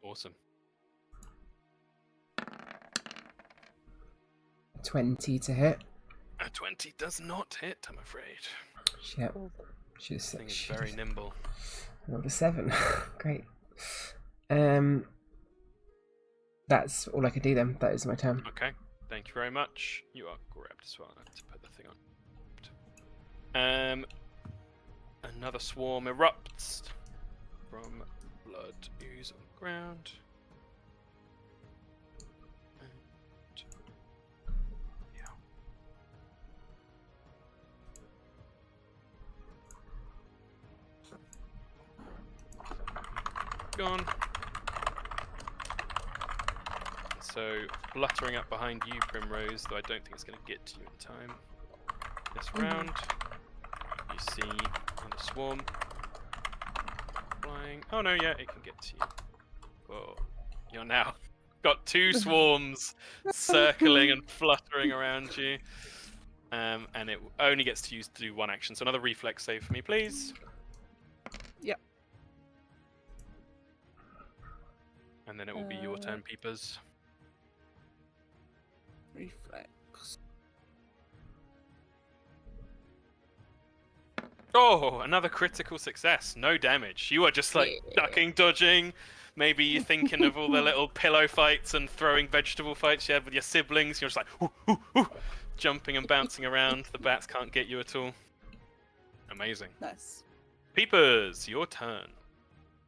Awesome. 20 to hit. A 20 does not hit, I'm afraid. Yep. She's This thing is very nimble. Rolled a 7. Great. That's all I could do then. That is my turn. Okay, thank you very much. You are grabbed as well. I have to put the thing on. Another swarm erupts from blood ooze on the ground. And, yeah. Gone. So, fluttering up behind you, Primrose, though I don't think it's going to get to you in time. This round, you see another swarm flying. Oh no, yeah, it can get to you. Whoa. You're now got 2 swarms circling and fluttering around you. And it only gets to use to do 1 action. So another reflex save for me, please. Yep. And then it will be your turn, Peepers. Reflex. Oh, another critical success. No damage. You are just like ducking, dodging. Maybe you're thinking of all the little pillow fights and throwing vegetable fights you had with your siblings. You're just like, ooh, ooh, ooh, jumping and bouncing around. The bats can't get you at all. Amazing. Nice. Peepers, your turn.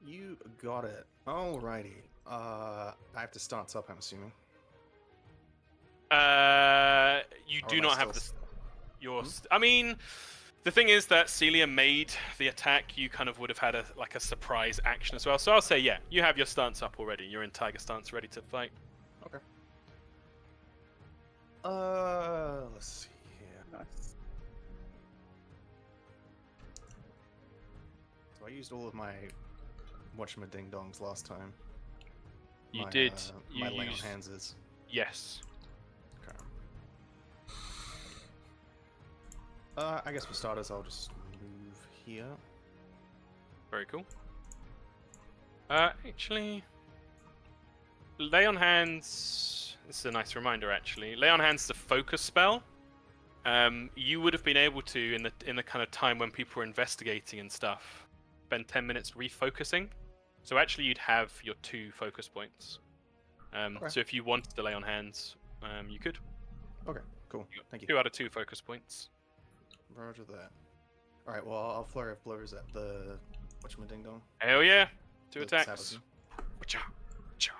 You got it. Alrighty. I have to stance up, I'm assuming. You Or do am I not have still this. I mean, the thing is that Celia made the attack. You kind of would have had a surprise action as well. So I'll say, yeah, you have your stance up already. You're in tiger stance, ready to fight. Okay. Let's see here. Nice. So I used all of my whatchamading-dongs last time. You did. My You lay on used. hands is. Yes. Okay. I guess for starters, I'll just move here. Very cool. Actually, lay on hands. This is a nice reminder. Actually, lay on hands is a focus spell. You would have been able to in the kind of time when people were investigating and stuff, spend 10 minutes refocusing. So actually, you'd have your 2 focus points. Okay. So if you wanted to lay on hands, you could. Okay, cool. Thank you. 2 out of 2 focus points. Roger that. Alright, well, I'll flurry of blows at the whatchamading-dong. Hell yeah! 2 The attacks. Sabaton. Wacha, wacha.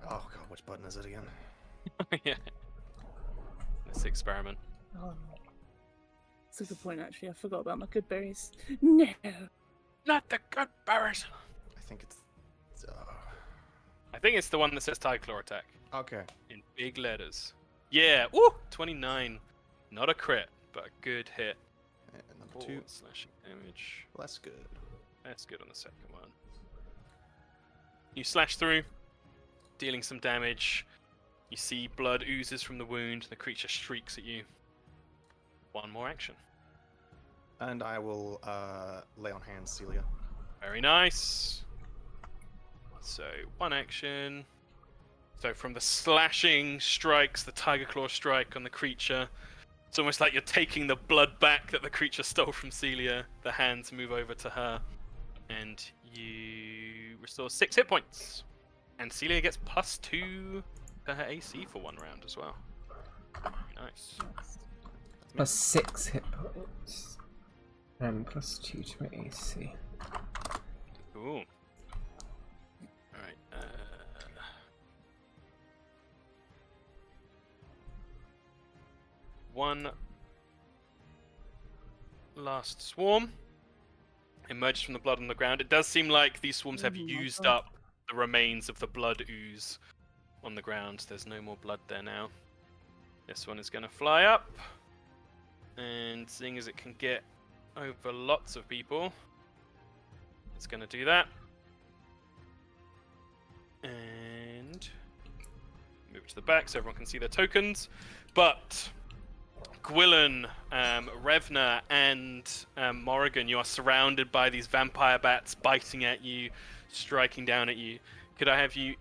Oh god, which button is it again? Yeah. Let's experiment. Oh no. That's a good point, actually. I forgot about my good berries. No. Not the good berries. I think it's. I think it's the one that says Tyclor attack Okay. in big letters. Yeah. Woo! 29. Not a crit, but a good hit. And number 4 2. slashing damage. Well, that's good. That's good on the second one. You slash through, dealing some damage. You see blood oozes from the wound. The creature shrieks at you. One more action. And I will lay on hands Celia. Very nice. So, one action. So, from the slashing strikes, the Tiger Claw strike on the creature, it's almost like you're taking the blood back that the creature stole from Celia. The hands move over to her, and you restore 6 hit points. And Celia gets +2 to her AC for 1 round as well. Nice. Plus 6 hit points. And plus 2 to my AC. Cool. Alright, one last swarm emerges from the blood on the ground. It does seem like these swarms have Oh my used God. up the remains of the blood ooze on the ground. There's no more blood there now. This one is going to fly up, and seeing as it can get over lots of people, it's going to do that. And move to the back so everyone can see their tokens. But Gwilyn, Revna, and Morrigan, you are surrounded by these vampire bats biting at you, striking down at you. Could I have you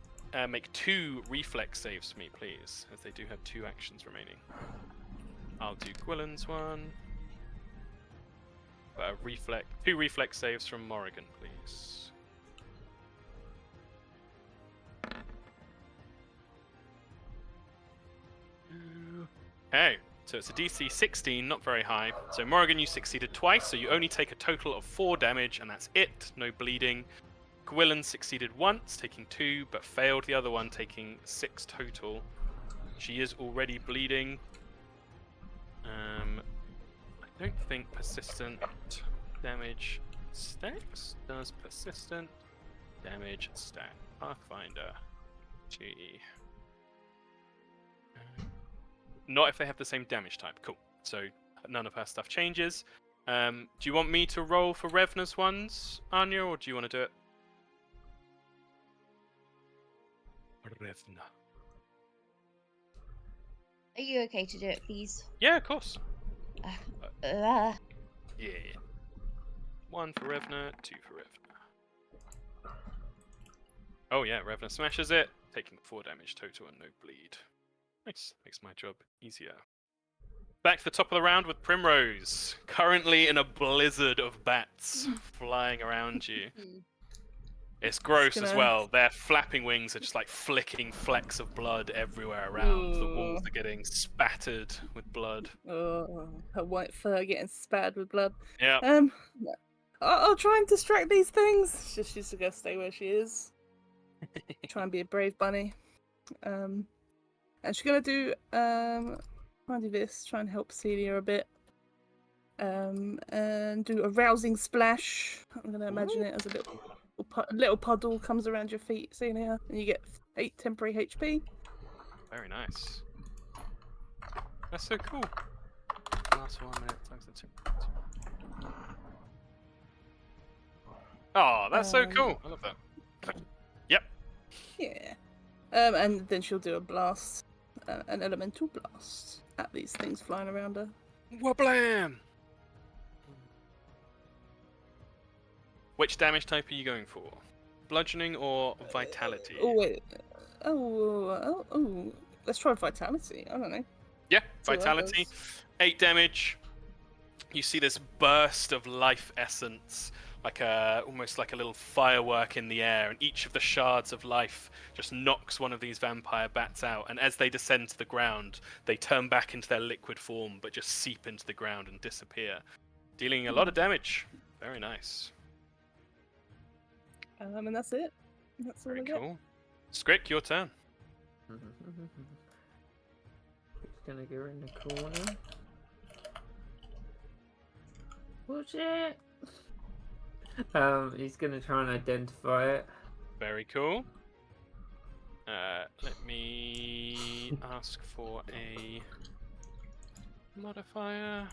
make 2 reflex saves for me, please, as they do have 2 actions remaining. I'll do Gwilyn's one. But 2 reflex saves from Morrigan, please. Okay, so it's a DC 16, not very high. So Morrigan, you succeeded twice, so you only take a total of 4 damage, and that's it. No bleeding. Gwilyn succeeded once, taking 2, but failed the other one, taking 6 total. She is already bleeding. I don't think persistent damage stacks. Does persistent damage stack? Pathfinder. Gee. Not if they have the same damage type. Cool. So none of her stuff changes. Do you want me to roll for Revna's ones, Anya, or do you want to do it? Revna. Are you okay to do it, please? Yeah, of course. Uh, Yeah. 1 for Revna, 2 for Revna. Oh yeah, Revna smashes it, taking 4 damage total and no bleed. Nice, makes my job easier. Back to the top of the round with Primrose, currently in a blizzard of bats flying around you. It's gross as gonna- well. Their flapping wings are just like flicking flecks of blood everywhere around. The walls Ooh. are getting spattered with blood. Oh, her white fur getting spattered with blood. Yeah. I'll try and distract these things. She's just gonna stay where she is. Try and be a brave bunny. And she's gonna do try and do this. Try and help Celia a bit. And do a rousing splash. I'm gonna imagine it as a little puddle comes around your feet, Celia, and you get 8 temporary HP. Very nice. That's so cool. Last 1 minute times the 2. Oh, that's so cool. I love that. Yep. Yeah. And then she'll do a blast, an elemental blast at these things flying around her. Wablam! Which damage type are you going for? Bludgeoning or vitality? Oh wait. Oh. Let's try vitality. I don't know. Yeah, See what that vitality. does. 8 damage. You see this burst of life essence, almost like a little firework in the air, and each of the shards of life just knocks one of these vampire bats out. And as they descend to the ground, they turn back into their liquid form, but just seep into the ground and disappear, dealing a lot of damage. Very nice. And that's it. That's all Very I get. cool. Skrick, your turn. He's gonna go in the corner. Watch it. He's gonna try and identify it. Very cool. Let me ask for a modifier.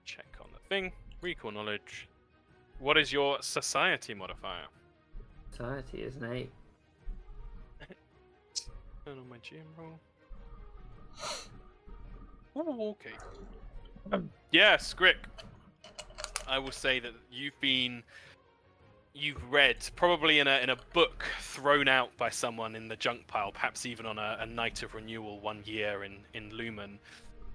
Check on the thing. Recall knowledge. What is your society modifier? Society is an 8. Turn on my GM roll. Oh, okay. Yes, Grick. I will say that you've read probably in a book thrown out by someone in the junk pile, perhaps even on a night of renewal one year in Lumen,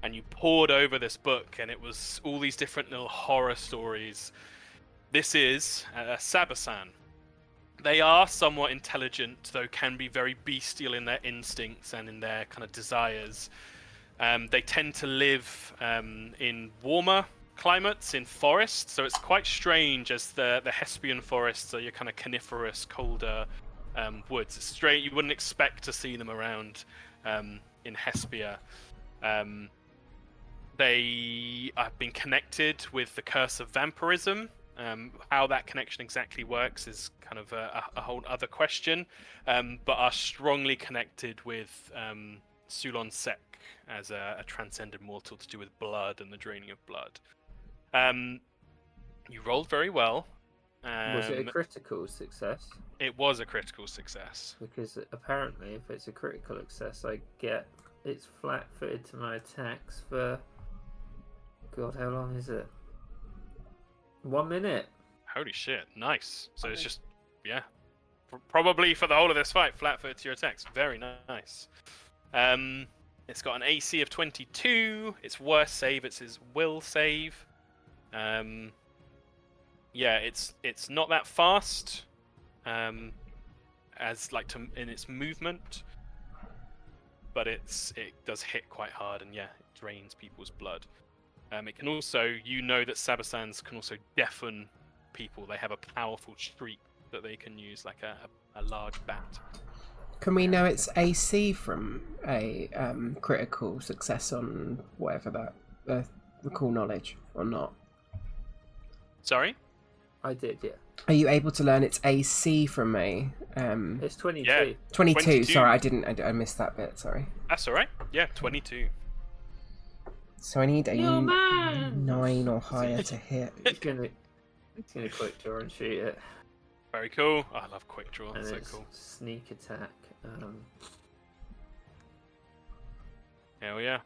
and you pored over this book, and it was all these different little horror stories. This is Sabasan. They are somewhat intelligent, though can be very bestial in their instincts and in their kind of desires. They tend to live in warmer climates, in forests, so it's quite strange as the Hespian forests are your kind of coniferous, colder woods. It's strange, you wouldn't expect to see them around in Hespia. They have been connected with the curse of vampirism. How that connection exactly works is kind of a whole other question, but are strongly connected with Sulon Sec as a transcended mortal to do with blood and the draining of blood. You rolled very well. Was it a critical success? It was a critical success. Because apparently, if it's a critical success, I get it's flat-footed to my attacks for. God, how long is it? 1 minute. Holy shit! Nice. So it's just probably for the whole of this fight, flat-footed to your attacks. Very nice. It's got an AC of 22. Its worst save, it's his will save. It's not that fast, as like in its movement, but it does hit quite hard, and it drains people's blood. It can also, that Sabasans can also deafen people. They have a powerful shriek that they can use, like a large bat. Can we know its AC from a critical success on whatever that recall knowledge or not? Sorry? I did, yeah. Are you able to learn its AC from me? It's 22. Yeah. 22. Sorry, I missed that bit. Sorry. That's all right. Yeah, 22. So I need a Yo, man! 9 or higher to hit. It's gonna quick draw and shoot it. Very cool. Oh, I love quick draw. And That's so it's cool. sneak attack. Hell yeah.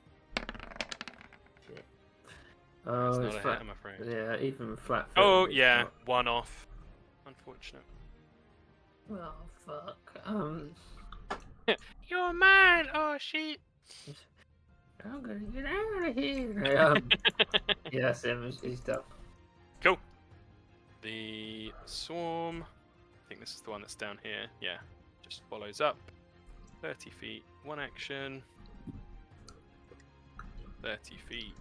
Shit. Oh, It's it's not a flat. hit, I'm afraid. Yeah, even flat. Oh, yeah. One off. Unfortunate. Oh fuck. You're mine! Oh, shit. I'm gonna get out of here. Yes, he's done. Cool. The swarm. I think this is the one that's down here. Yeah. Just follows up. 30 feet. One action. 30 feet.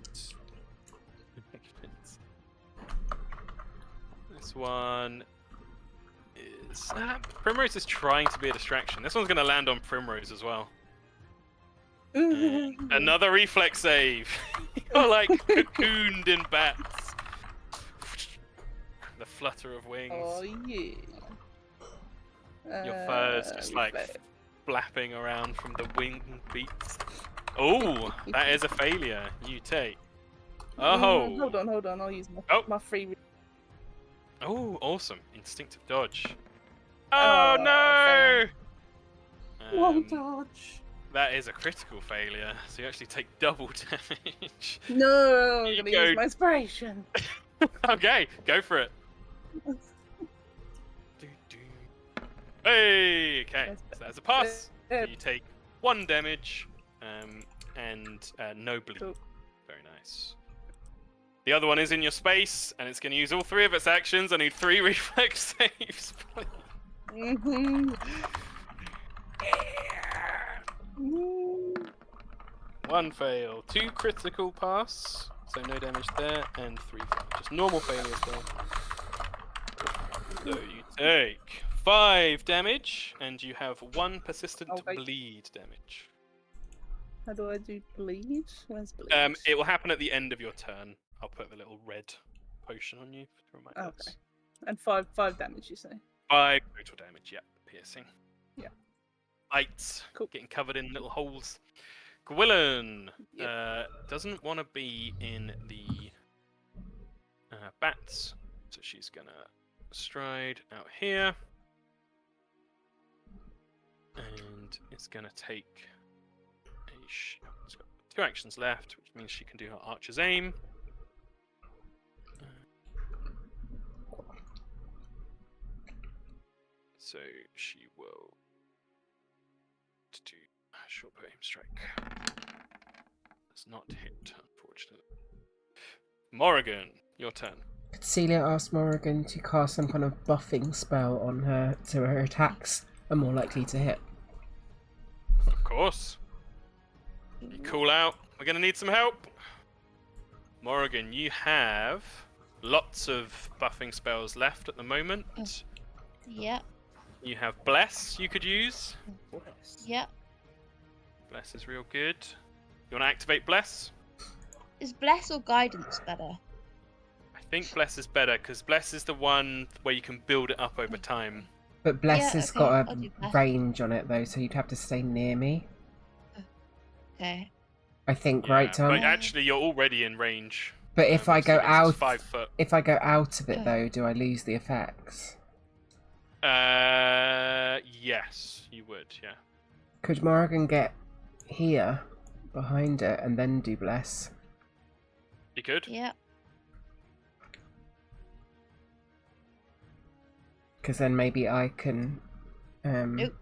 This one is... Primrose is trying to be a distraction. This one's going to land on Primrose as well. Another reflex save. You're like cocooned in bats. The flutter of wings. Oh yeah. Your fur's just like flapping around from the wing beats. Oh, that is a failure. You take. Oh. Hold on. I'll use my free. Oh, awesome. Instinctive dodge. Oh, no! Whoa, dodge. That is a critical failure, so you actually take double damage. No, I'm You gonna go. use my inspiration. Okay, go for it. Hey, okay, so that's a pass. So you take 1 damage and no bleed. Cool. Very nice. The other one is in your space, and it's going to use all 3 of its actions. I need 3 reflex saves, please. Mm-hmm. 1 fail, 2 critical pass, so no damage there, and 3 fail. Just normal failures there. So you take 5 damage, and you have 1 persistent Okay. bleed damage. How do I do bleed? Where's bleed? It will happen at the end of your turn. I'll put the little red potion on you to remind us. Okay. And five damage, you say? 5 total damage, yeah, piercing. Yeah. Lights, Cool. getting covered in little holes. Gwilyn Yep. doesn't want to be in the bats, so she's gonna stride out here, and it's gonna take a it's got 2 actions left, which means she can do her Archer's Aim. So she will do a short bow aim strike. Does not hit, unfortunately. Morrigan, your turn. Could Celia ask Morrigan to cast some kind of buffing spell on her so her attacks are more likely to hit? Of course. You cool out. We're going to need some help. Morrigan, you have lots of buffing spells left at the moment. Yep. You have Bless you could use. Yep. Bless is real good. You want to activate Bless? Is bless or guidance better? I think Bless is better because Bless is the one where you can build it up over time. But Bless Yeah, has okay, got I'll a do Bless. range on it though, so you'd have to stay near me. Okay. I think, right, Tom? But actually, you're already in range. But if I go so this is out, 5 foot. if I go out of it though, do I lose the effects? Yes, you would. Yeah. Could Morrigan get here, behind it, and then do Bless? You could. Yep. Because then maybe I can, Nope.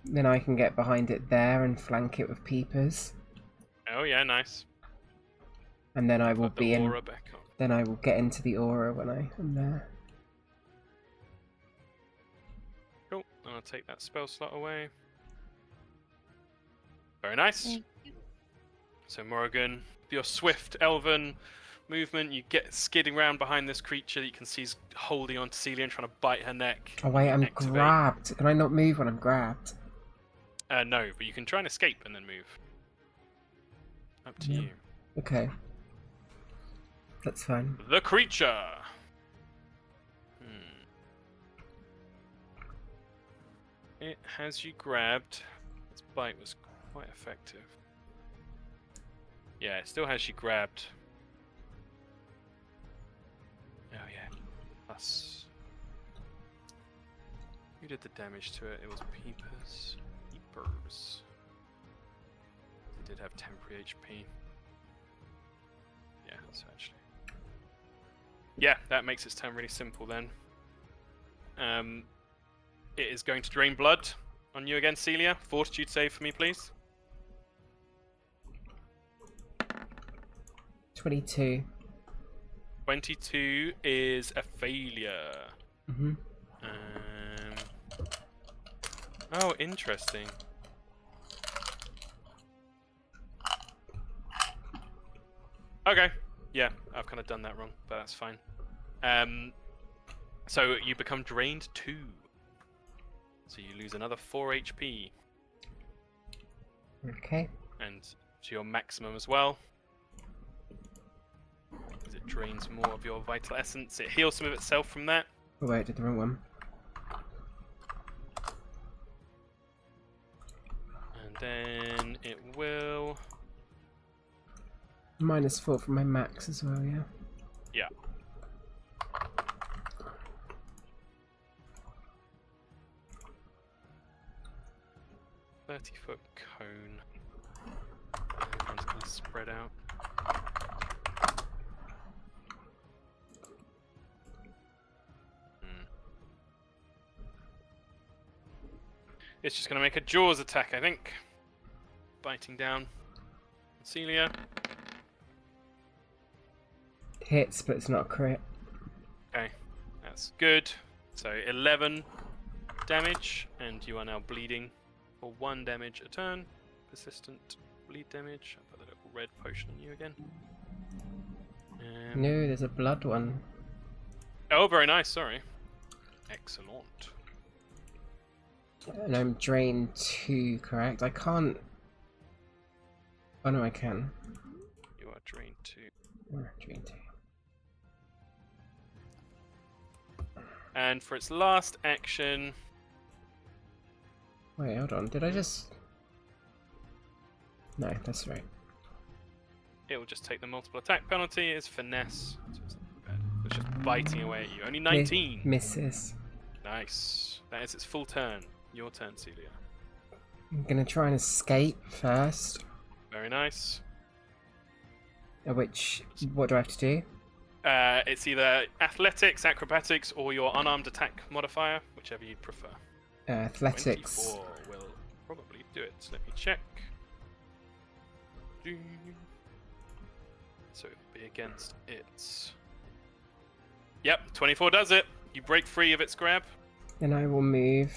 then I can get behind it there and flank it with peepers, Oh yeah, nice. and then I will Put the be in. aura back on. Then I will get into the aura when I am there. Cool. And I'll take that spell slot away. Very nice. Thank you. So Morrigan, with your swift elven movement, you get skidding around behind this creature that you can see is holding on to Celia and trying to bite her neck. Oh wait, I'm Activate. grabbed. Can I not move when I'm grabbed? No, but you can try and escape and then move. Up to Yeah. you. Okay. That's fine. The creature. It has you grabbed. Its bite was quite effective. Yeah, it still has you grabbed. Oh yeah. Plus. Who did the damage to it? It was Peepers. Peepers. It did have temporary HP. Yeah, so actually. Yeah, that makes its turn really simple then. It is going to drain blood on you again, Celia. Fortitude save for me, please. 22. 22 is a failure. Mhm. Oh, interesting. Okay. Yeah, I've kind of done that wrong, but that's fine. So you become drained 2. So you lose another 4 HP. Okay. And to your maximum as well. Because it drains more of your vital essence. It heals some of itself from that. Oh wait, I did the wrong one. And then it will... -4 from my max as well, yeah. Yeah. a 30-foot cone. Everyone's kind of spread out. It's just going to make a Jaws attack, I think. Biting down. Celia. Hits, but it's not a crit. Okay, that's good. So 11 damage, and you are now bleeding for 1 damage a turn. Persistent bleed damage. I'll put the little red potion on you again. No, there's a blood one. Oh, very nice, sorry. Excellent. And I'm drained 2, correct? I can't... Oh no, I can. You are drained 2. Drained 2. And for its last action... Wait, hold on. Did I just... No, that's right. It will just take the multiple attack penalty. It's finesse. So it's not bad. It's just biting away at you. Only 19. Misses. Nice. That is its full turn. Your turn, Celia. I'm gonna try and escape first. Very nice. What do I have to do? It's either athletics, acrobatics, or your unarmed attack modifier, whichever you prefer. Athletics. 24 will probably do it. Let me check. So it'll be against its. Yep, 24 does it. You break free of its grab. Then I will move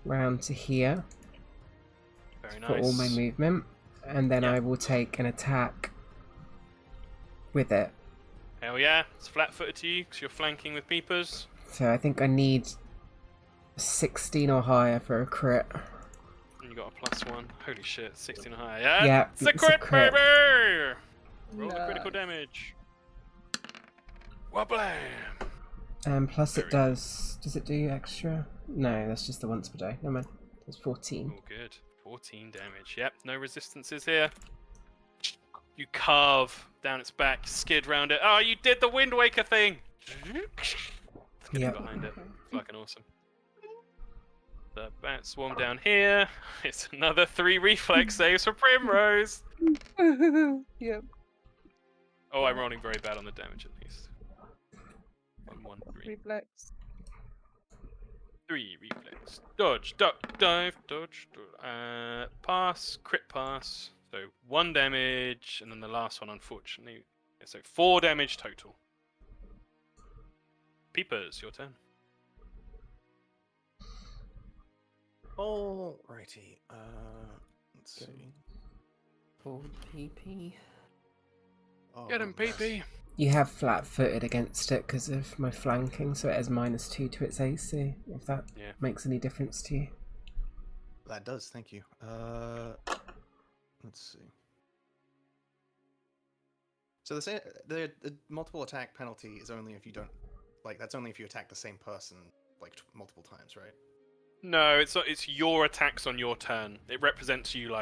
round to here Very nice. for all my movement, and then Yep. I will take an attack with it. Hell yeah, it's flat-footed to you because you're flanking with peepers. So I think I need 16 or higher for a crit. And you got a +1. Holy shit, 16 or higher. Yeah, Yeah, it's a it's a crit, crit. baby! Roll the critical Nice. damage. Wablam! Plus it Very does it do extra? No, that's just the once per day. Never mind. It's 14. Oh, good. 14 damage. Yep, no resistances here. You carve down its back, skid round it. Oh, you did the Wind Waker thing! Getting Yep. behind it. Fucking awesome. The bat swarm down here. It's another 3 reflex saves for Primrose. Yep. Oh, I'm rolling very bad on the damage at least. 1, 1, 3. Reflex. 3 reflex. Dodge, duck, dive, dodge, pass, crit pass. So 1 damage, and then the last one, unfortunately. So 4 damage total. Peepers, your turn. Alrighty. Let's see. Old PP. Oh, Get him, goodness. PP. You have flat-footed against it because of my flanking, so it has -2 to its AC. If that Yeah. makes any difference to you. That does. Thank you. Let's see. So the multiple attack penalty is only if you don't that's only if you attack the same person multiple times, right? No, it's your attacks on your turn. It represents you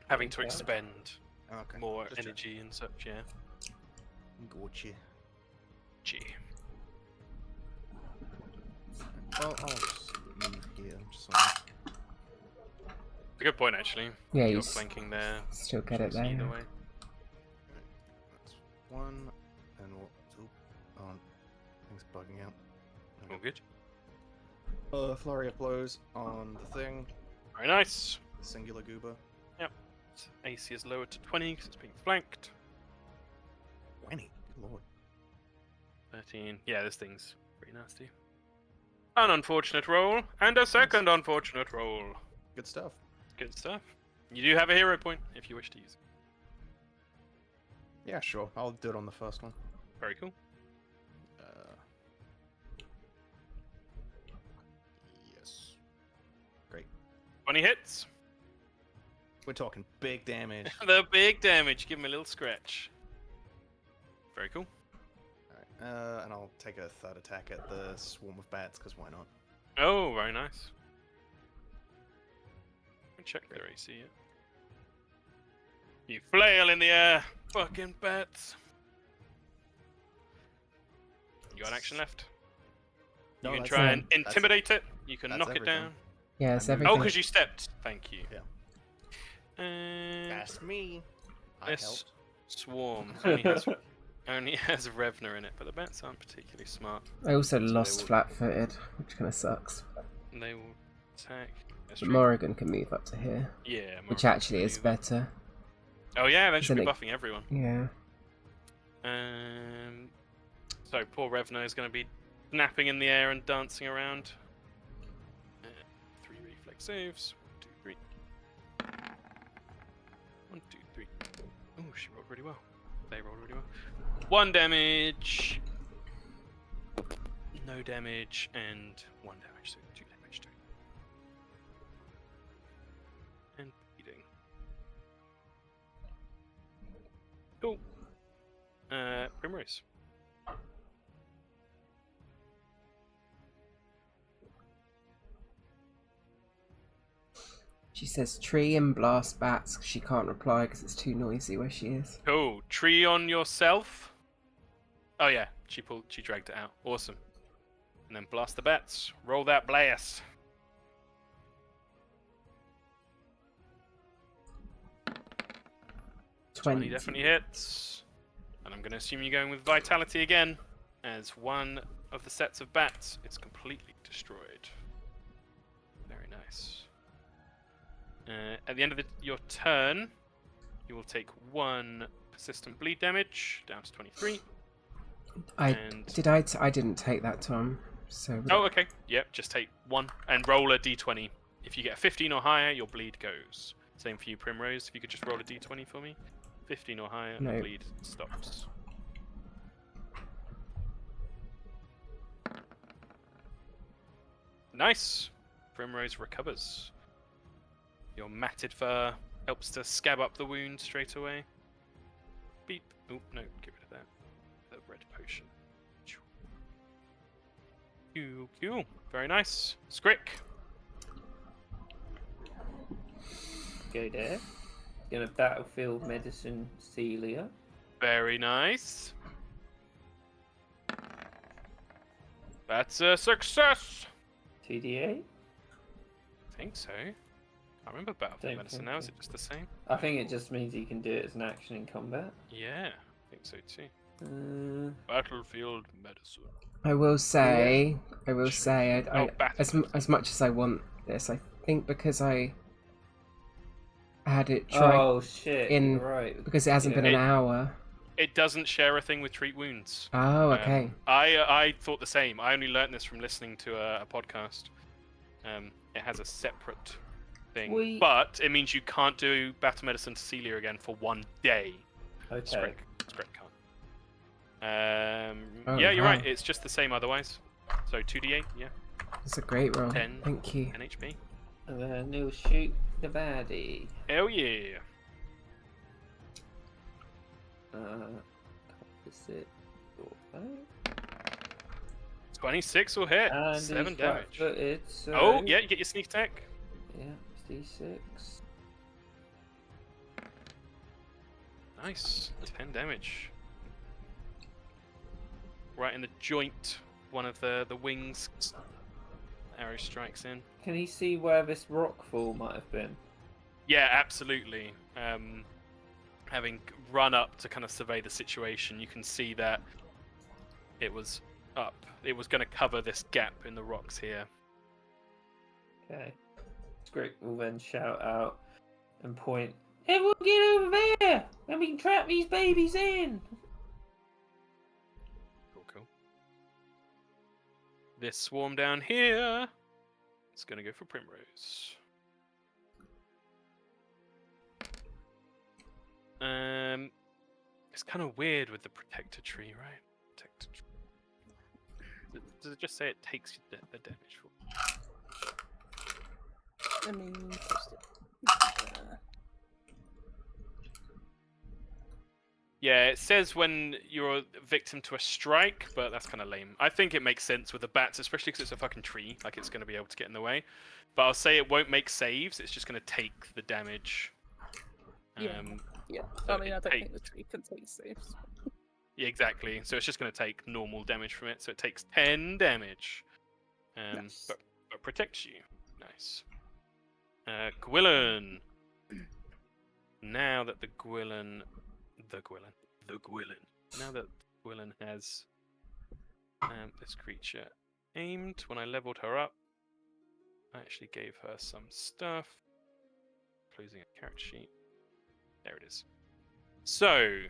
having to Okay. expend Okay. more just energy and such. Yeah. Gotcha. Gee. Well, I'll just move here. Just so It's a good point, actually. Yeah, You're you flanking there. still get it there. Either yeah. way. that's 1, and we'll. Oh, things bugging out. All good. Flurry of blows on the thing. Very nice. Singular goober. Its AC is lowered to 20 because it's being flanked. 20. Good lord. 13. Yeah, this thing's pretty nasty. An unfortunate roll, and a second unfortunate roll. Good stuff. Good stuff. You do have a hero point if you wish to use it. Yeah, sure. I'll do it on the first one. Very cool. Yes. Great. 20 hits. We're talking big damage. The big damage. Give him a little scratch. Very cool. Alright, and I'll take a third attack at the swarm of bats, because why not? Oh, very nice. Check their AC yet. You flail in the air. Fucking bats. You got an action left. You No, can that's try it. and intimidate it. You can that's knock it everything. down. Yeah, it's I'm moving. Oh, everything. because you stepped. Thank you. Yeah. And That's me. I this helped. swarm only has Revner in it, but the bats aren't particularly smart. I also they lost will- flat-footed, which kind of sucks. They will attack. That's But true. Morrigan can move up to here, Yeah, which Morrigan actually can is move. better. Oh yeah, that should be Isn't it- buffing everyone. Yeah. So poor Revner is going to be snapping in the air and dancing around. 3 reflex saves. 1, 2, 3. 1, 2, 3. Oh, she rolled really well. They rolled really well. 1 damage. No damage and 1 damage, so 2 damage total. And bleeding. Cool. Primrose. She says tree and blast bats. She can't reply because it's too noisy where she is. Cool. Tree on yourself. Oh yeah, she dragged it out. Awesome. And then blast the bats. Roll that blast. 20 definitely hits. And I'm going to assume you're going with Vitality again, as one of the sets of bats is completely destroyed. Very nice. At the end of your turn, you will take 1 persistent bleed damage, down to 23. I didn't take that, Tom. So. Oh, okay. Yep, just take 1 and roll a d20. If you get a 15 or higher, your bleed goes. Same for you, Primrose. If you could just roll a d20 for me. 15 or higher, No. bleed stops. Nice. Primrose recovers. Your matted fur helps to scab up the wound straight away. Beep. Oh, no, get rid of that. The red potion. Cool. Very nice. Scrick. Go there. Gonna battlefield medicine Celia. Very nice. That's a success. 2d8. I think so. I remember battlefield Don't medicine think now. Is so. it just the same? I think it just means you can do it as an action in combat. Yeah, I think so too. Battlefield medicine. I will say, Oh, as much as I want this, I think because I had it tried Oh shit! in You're right. because it hasn't been an hour. It doesn't share a thing with treat wounds. Oh, okay. I thought the same. I only learnt this from listening to a podcast. It has a separate thing, but it means you can't do battle medicine to Celia again for 1 day. Okay. Scrick can't. Oh, yeah, you're wow. right. It's just the same otherwise. So 2d8, yeah. It's a great roll. 10. Thank you. 10 HP. And then he'll shoot the baddie. Hell yeah. Is it? 26 will hit. And 7 he's damage. flat-footed, so... Oh, yeah, you get your sneak attack. Yeah, it's d6. Nice. 10 damage. Right in the joint, one of the wings. Arrow strikes in. Can he see where this rock fall might have been? Yeah, absolutely. Having run up to kind of survey the situation, you can see that it was up. It was going to cover this gap in the rocks here. Okay. Scrick will then shout out and point. Everyone get over there, and we can trap these babies in. Cool. This swarm down here is going to go for Primrose. It's kind of weird with the protector tree, right? Protector tree. Does it just say it takes the damage? Let me post it. Yeah, it says when you're a victim to a strike, but that's kind of lame. I think it makes sense with the bats, especially because it's a fucking tree, like it's going to be able to get in the way. But I'll say it won't make saves, it's just going to take the damage. Yeah, so I mean, I it don't think takes- the tree can take saves. Yeah, exactly. So it's just going to take normal damage from it. So it takes 10 damage. Nice. But protects you. Nice. Gwilyn. Now that the Gwilyn. Now that Gwilyn has this creature aimed, when I leveled her up, I actually gave her some stuff. Closing a character sheet. There it is. So,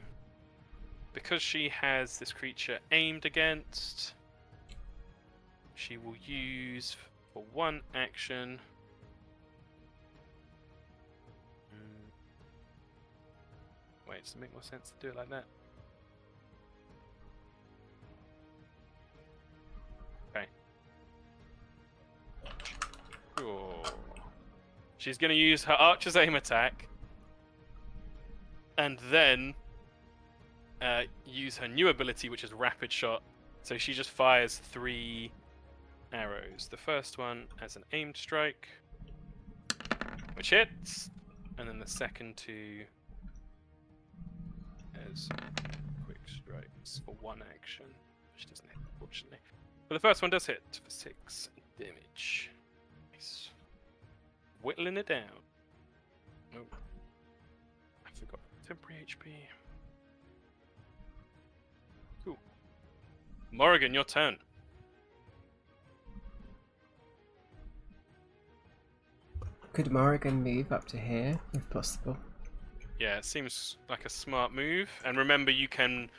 because she has this creature aimed against, she will use for 1 action. Wait, does it make more sense to do it like that? Okay. Sure. She's going to use her Archer's Aim attack. And then use her new ability, which is Rapid Shot. So she just fires 3 arrows. The first one as an aimed strike, which hits. And then the second 2 as quick strikes for 1 action, which doesn't hit, unfortunately. But the first one does hit for 6 damage. Nice. Whittling it down. Oh, I forgot Temporary HP. Cool. Morrigan, your turn. Could Morrigan move up to here, if possible? Yeah, it seems like a smart move. And remember, you can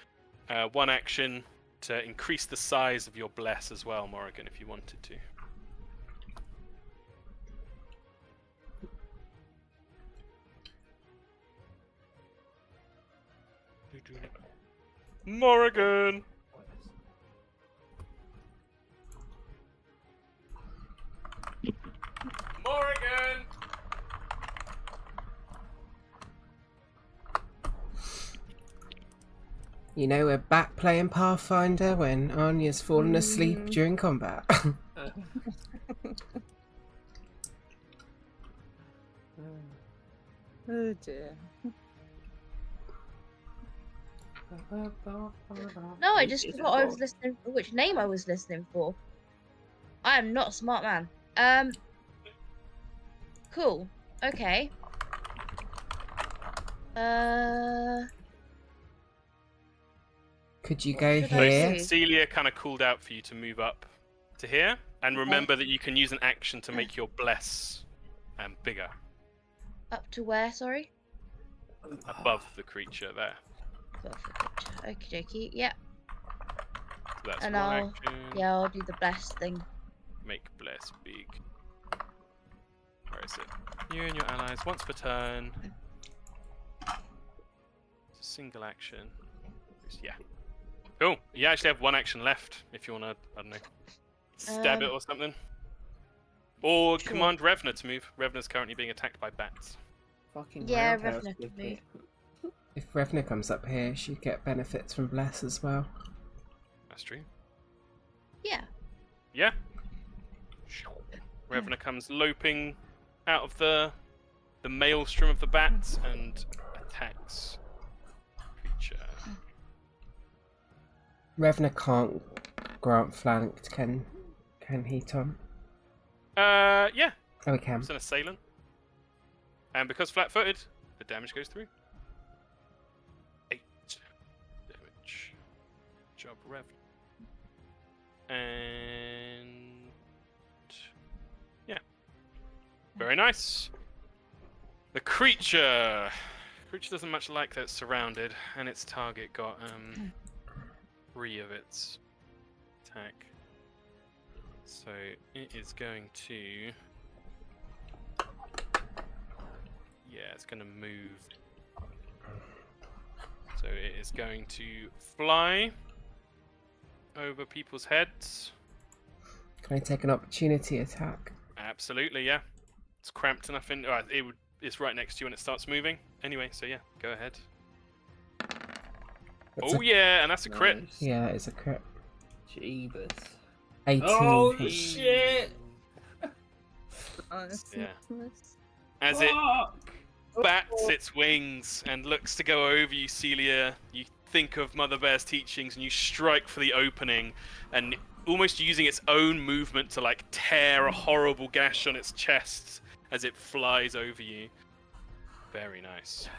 one action to increase the size of your bless as well, Morrigan, if you wanted to. Morrigan! Morrigan! You know, we're back playing Pathfinder when Anya's fallen asleep during combat. Oh dear. No, I just forgot I was listening. Which name I was listening for? I am not a smart man. Cool. Okay. Could you go should I here? do? Celia kind of called out for you to move up to here. And remember that you can use an action to make your bless bigger. Up to where? Sorry. Above the creature there. Okie dokie. Yeah. So that's And one I'll action. yeah, I'll do the blessed thing. Make bless big. Where is it? You and your allies once per turn. It's a single action. Yeah. Cool. You actually have one action left if you want to, I don't know, stab it or something. Or Sure. command Revna to move. Revna's currently being attacked by bats. Fucking Yeah, roundhouse Revna kick can it. If Revna comes up here, she'd get benefits from Bless as well. That's true. Yeah. Yeah. Revna comes loping out of the maelstrom of the bats and attacks creature. Revna can't grant flanked, can he, Tom? Yeah. Oh, he can. It's an assailant. And because flat-footed, the damage goes through. 8 damage. Job Rev. And yeah. Very nice. The creature doesn't much like that it's surrounded, and its target got 3 of its attack. So it is going to it's going to move. So it is going to fly over people's heads. Can I take an opportunity attack? Absolutely, yeah. It's cramped enough in. It's right next to you when it starts moving. Anyway, so yeah, go ahead. That's Oh yeah, and that's a crit. Nice. Yeah, it's a crit. Jeebus. 18. Oh shit! Yeah. As it Fuck! bats its wings and looks to go over you, Celia, you think of Mother Bear's teachings and you strike for the opening, and almost using its own movement to like tear a horrible gash on its chest as it flies over you. Very nice.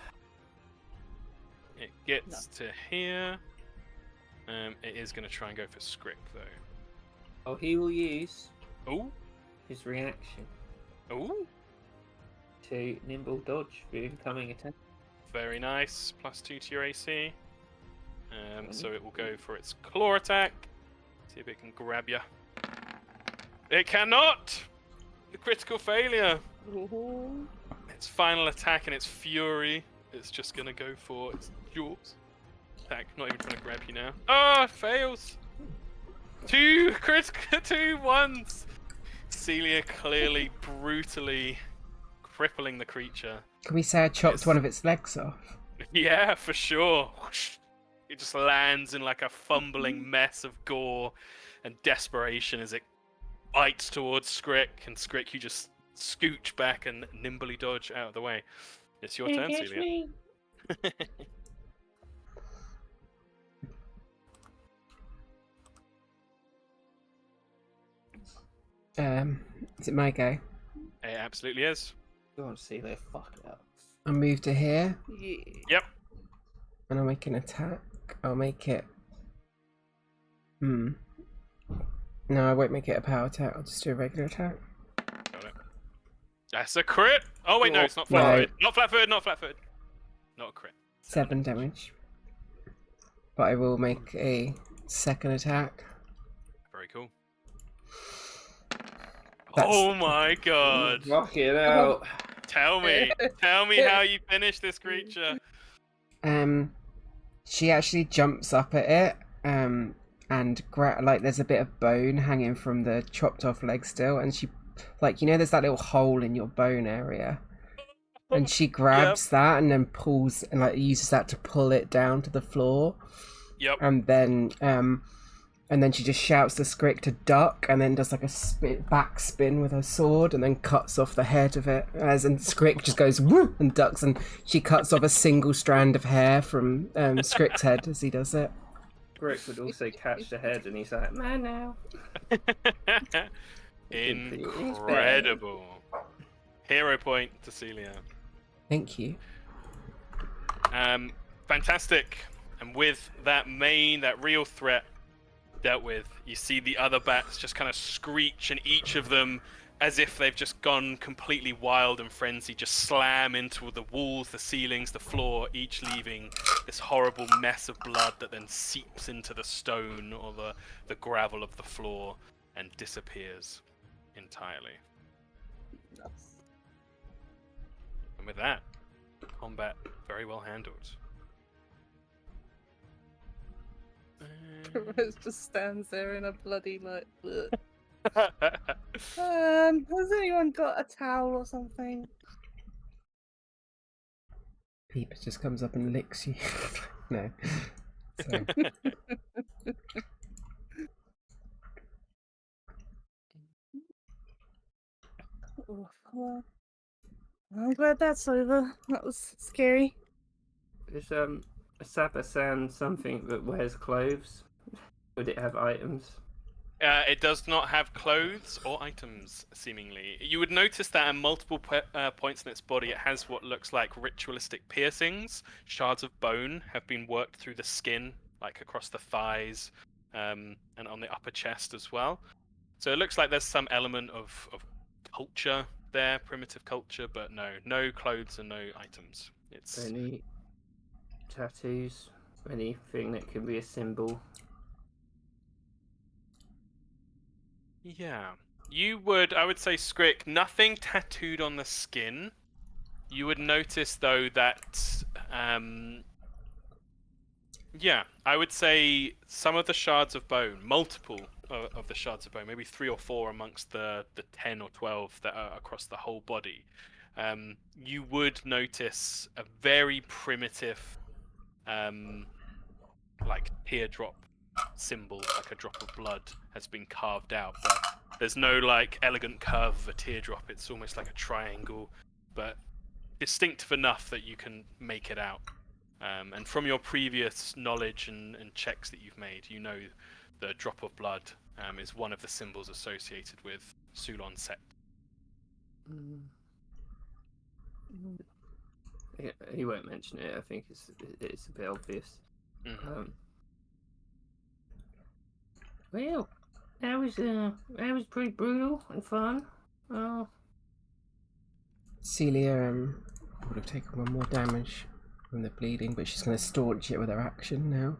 It gets to here. It is going to try and go for Scrick though. Oh, he will use Oh, his reaction oh, to nimble dodge for incoming attack. very nice. +2 to your AC. So it will go for its claw attack. See if it can grab you. It cannot! The critical failure. Its final attack and its fury. It's just going to go for its jaws. Attack, not even trying to grab you now. Oh, it fails! 2 critical 2 ones! Celia clearly brutally crippling the creature. Can we say I chopped Yes. one of its legs off? Yeah, for sure. It just lands in like a fumbling mess of gore and desperation as it bites towards Scrick, and Scrick, you just scooch back and nimbly dodge out of the way. It's your turn, Can't catch Celia. me. Is it my go? It absolutely is. Go on, Celia, fuck it up. I'll move to here, Yeah. Yep. and I'll make an attack. I'll make it... No, I won't make it a power attack. I'll just do a regular attack. Got it. That's a crit. Oh wait, no, it's not No. flat-footed. Not flat-footed. Not flat-footed. Not a crit. 7 damage. But I will make a second attack. Very cool. That's- Oh my god! Fucking hell. Tell me how you finish this creature. She actually jumps up at it, and like there's a bit of bone hanging from the chopped off leg still, and she, like, you know, there's that little hole in your bone area, and she grabs that and then pulls and like uses that to pull it down to the floor. Yep. And then she just shouts to Skrick to duck, and then does like a back spin with her sword, and then cuts off the head of it. And Skrick just goes woo and ducks, and she cuts off a single strand of hair from Skrick's head as he does it. Grick would also catch the head, and he's like, "Man, now." Incredible. Hero point to Celia. Thank you. Fantastic. And with that real threat dealt with, you see the other bats just kind of screech, and each of them, as if they've just gone completely wild and frenzied, just slam into the walls, the ceilings, the floor, each leaving this horrible mess of blood that then seeps into the stone or the gravel of the floor and disappears entirely. And with that, combat very well handled. Rose just stands there in a bloody like. Ugh. Has anyone got a towel or something? Peeper just comes up and licks you. No. So. Oh, well, I'm glad that's over. That was scary. Is a Sabasan something that wears clothes? Would it have items? It does not have clothes or items, seemingly. You would notice that at multiple points in its body, it has what looks like ritualistic piercings. Shards of bone have been worked through the skin, like across the thighs, and on the upper chest as well. So it looks like there's some element of culture there, primitive culture, but no clothes and no items. It's Any tattoos? Anything that can be a symbol? yeah. I would say, Skrick, nothing tattooed on the skin. You would notice though that I would say some of the shards of bone, multiple of the shards of bone, maybe 3 or 4 amongst the 10 or 12 that are across the whole body. You would notice a very primitive, like teardrop symbol, like a drop of blood has been carved out, but there's no like elegant curve of a teardrop. It's almost like a triangle, but distinctive enough that you can make it out. And from your previous knowledge and checks that you've made, you know the drop of blood is one of the symbols associated with Sulon sect. Yeah, he won't mention it. I think it's a bit obvious. Mhm. Well, that was pretty brutal and fun. Celia would have taken 1 more damage from the bleeding, but she's going to staunch it with her action now.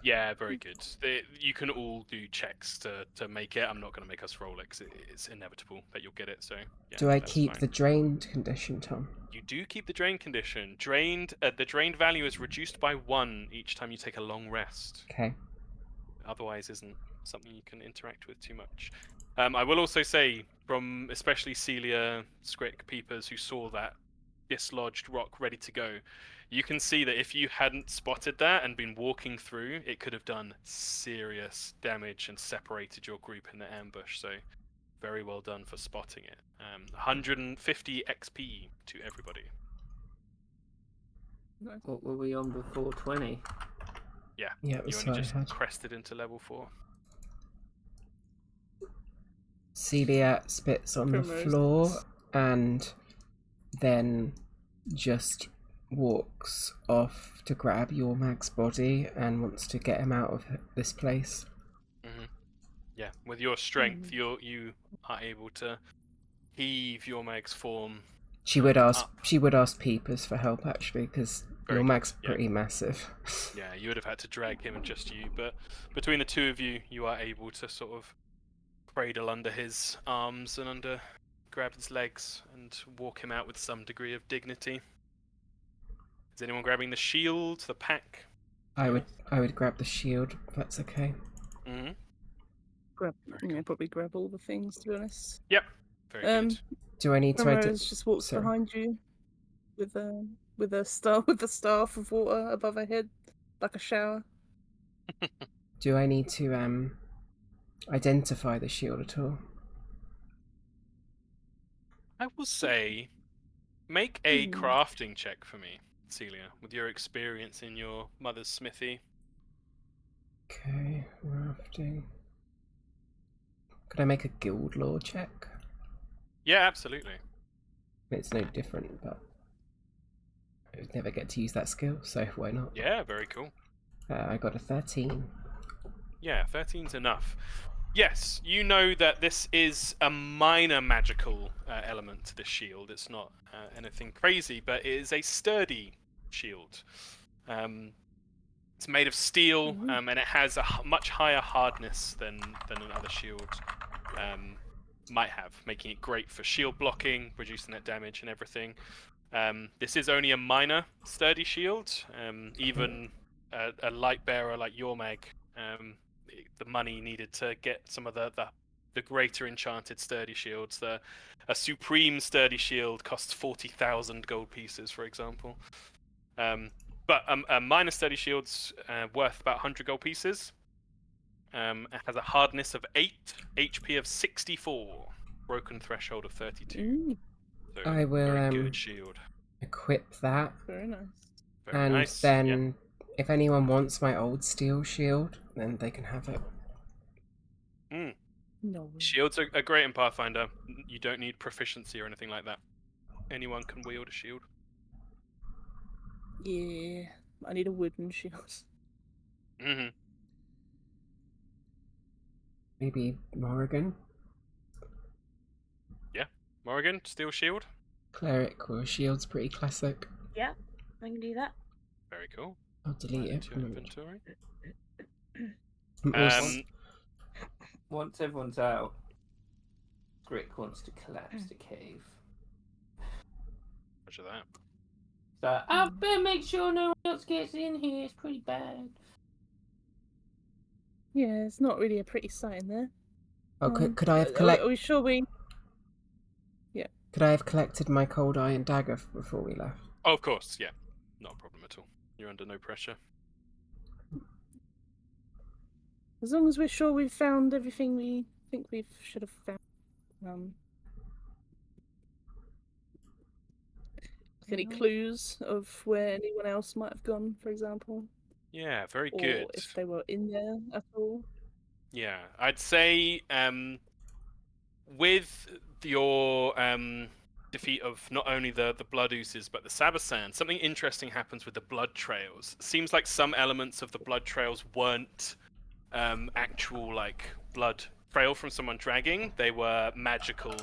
Yeah, very good. You can all do checks to make it. I'm not going to make us roll it because it's inevitable that you'll get it. So yeah, Do I that's keep fine. the drained condition, Tom? You do keep the drain condition. The drained value is reduced by 1 each time you take a long rest. Okay. Otherwise, isn't something you can interact with too much. I will also say, from especially Celia, Skrick, Peepers, who saw that dislodged rock ready to go, you can see that if you hadn't spotted that and been walking through, it could have done serious damage and separated your group in the ambush. So very well done for spotting it. 150 XP to everybody. What were we on before? 20? Yeah, Yeah, it you was only what I just had. crested into level 4. Celia spits on the Primrose floor does. and then just walks off to grab your mag's body and wants to get him out of this place. Hmm. Yeah, with your strength, you are able to heave your mag's form. She would ask. Up. She would ask Peepers for help actually, because Very your good, mag's yeah. pretty massive. Yeah, you would have had to drag him and just you, but between the two of you, you are able to sort of cradle under his arms and grab his legs and walk him out with some degree of dignity. Is anyone grabbing the shield, the pack? I would grab the shield if that's okay. Mm-hmm. Probably grab all the things, to be honest. Yep. Very good. Do I need to? Primrose just walks Sorry. behind you with a staff of water above her head, like a shower. Do I need to identify the shield at all? I will say, make a crafting check for me, Celia, with your experience in your mother's smithy. Okay, rafting. Could I make a guild law check? Yeah, absolutely. It's no different, but I would never get to use that skill, so why not? Yeah, very cool. I got a 13. Yeah, 13's enough. Yes, you know that this is a minor magical element to this shield. It's not anything crazy, but it is a sturdy shield. It's made of steel, and it has a much higher hardness than another shield might have, making it great for shield blocking, reducing that damage and everything. This is only a minor sturdy shield. Even a light bearer like your mag, the money needed to get some of the greater enchanted sturdy shields. A supreme sturdy shield costs 40,000 gold pieces, for example. But a minor sturdy shield's worth about 100 gold pieces. It has a hardness of 8, HP of 64, broken threshold of 32. So I will very good shield. equip that. Very nice. Very And nice. then if anyone wants my old steel shield, then they can have it. No. Shields are great in Pathfinder. You don't need proficiency or anything like that. Anyone can wield a shield. Yeah, I need a wooden shield. Mm-hmm. Maybe Morrigan? Yeah. Morrigan, steel shield. Cleric with a shield's pretty classic. Yeah, I can do that. Very cool. I'll delete it Into from inventory. Once everyone's out, Grick wants to collapse the cave. Roger that. So, I better make sure no one else gets in here. It's pretty bad. Yeah, it's not really a pretty sight in there. Oh, could I have collected? Are we sure we? Could I have collected my cold iron dagger before we left? Oh, of course, yeah. Not a problem at all. You're under no pressure. As long as we're sure we've found everything we think we should have found. Any clues of where anyone else might have gone, for example? Yeah, very Or good. if they were in there at all? Yeah, I'd say with your defeat of not only the blood oozes but the Sabasan, something interesting happens with the blood trails. It seems like some elements of the blood trails weren't actual like blood trail from someone dragging. They were magical,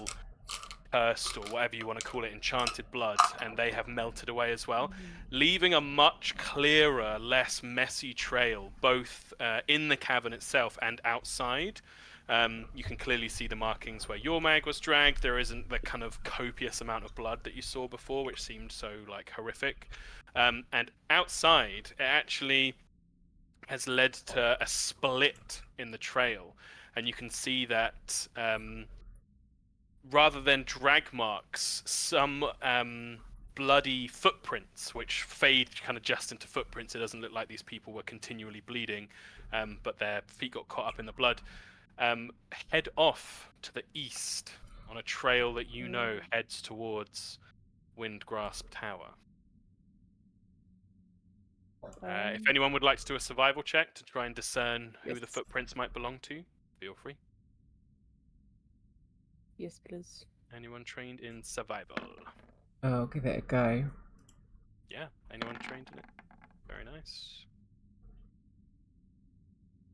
cursed, or whatever you want to call it, enchanted blood, and they have melted away as well, leaving a much clearer, less messy trail, both in the cavern itself and outside. You can clearly see the markings where your mag was dragged. There isn't the kind of copious amount of blood that you saw before, which seemed so like horrific. And outside, it actually has led to a split in the trail, and you can see that rather than drag marks, some bloody footprints, which fade kind of just into footprints. It doesn't look like these people were continually bleeding, but their feet got caught up in the blood. Head off to the east on a trail that you know heads towards Windgrasp Tower. If anyone would like to do a survival check to try and discern who the footprints might belong to, feel free. Yes, please. Anyone trained in survival? I'll give it a go. Yeah, anyone trained in it? Very nice.